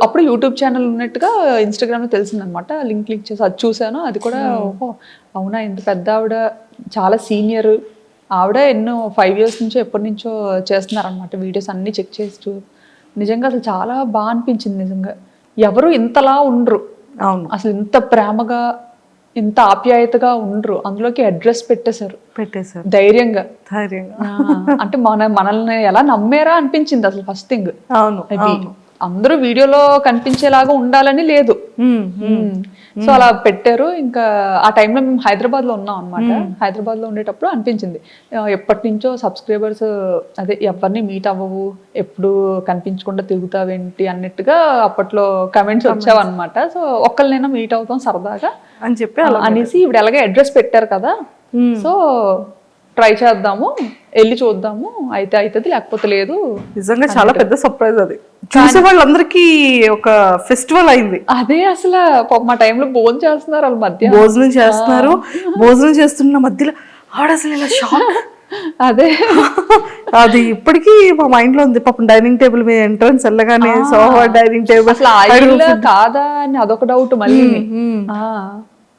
అప్పుడు యూట్యూబ్ ఛానల్ ఉన్నట్టుగా ఇన్స్టాగ్రామ్లో తెలిసిందనమాట. లింక్ క్లిక్ చేసి అది చూశాను, అది కూడా ఓహో అవునా ఇంత పెద్ద ఆవిడ, చాలా సీనియర్ ఆవిడ, ఎన్నో 5 years నుంచో ఎప్పటి నుంచో చేస్తున్నారనమాట వీడియోస్ అన్నీ చెక్ చేస్తూ. నిజంగా అసలు చాలా బాగా అనిపించింది. నిజంగా ఎవరు ఇంతలా ఉండరు, అవును అసలు ఇంత ప్రేమగా ఇంత ఆప్యాయతగా ఉండరు. అందులోకి అడ్రస్ పెట్టేశారు ధైర్యంగా. అంటే మనల్ని ఎలా నమ్మారా అనిపించింది అసలు ఫస్ట్ థింగ్. అవును అందరూ వీడియోలో కనిపించేలాగా ఉండాలని లేదు. సో అలా పెట్టారు. ఇంకా ఆ టైంలో మేము హైదరాబాద్ లో ఉన్నాం అనమాట. హైదరాబాద్ లో ఉండేటప్పుడు అనిపించింది ఎప్పటి నుంచో సబ్స్క్రైబర్స్ అదే ఎవరిని మీట్ అవ్వవు, ఎప్పుడు కనిపించకుండా తిరుగుతావేంటి అన్నట్టుగా అప్పట్లో కమెంట్స్ వచ్చావన్నమాట. సో ఒక్కరినైనా మీట్ అవుతాం సరదాగా అని చెప్పి అనేసి ఇప్పుడు ఎలాగే అడ్రస్ పెట్టారు కదా, సో ట్రై చేద్దాము, వెళ్ళి చూద్దాము, అయితే అవుతుంది లేకపోతే లేదు. నిజంగా చాలా పెద్ద సర్ప్రైజ్ అది, చూసే వాళ్ళందరికీ ఒక ఫెస్టివల్ అయింది. అదే అసలు మా టైంలో భోజనం చేస్తున్నారు, వాళ్ళ మధ్య భోజనం చేస్తున్నారు, భోజనం చేస్తున్న మధ్యలో ఆవిడ అసలు ఇలా షాక్. అదే అది ఇప్పటికీ మా మైండ్ లో ఉంది. పాపం డైనింగ్ టేబుల్ మీద ఎంట్రన్స్ వెళ్ళగానే సోఫా డైనింగ్ టేబుల్ అసలు కాదా అని అదొక డౌట్ మళ్ళీ.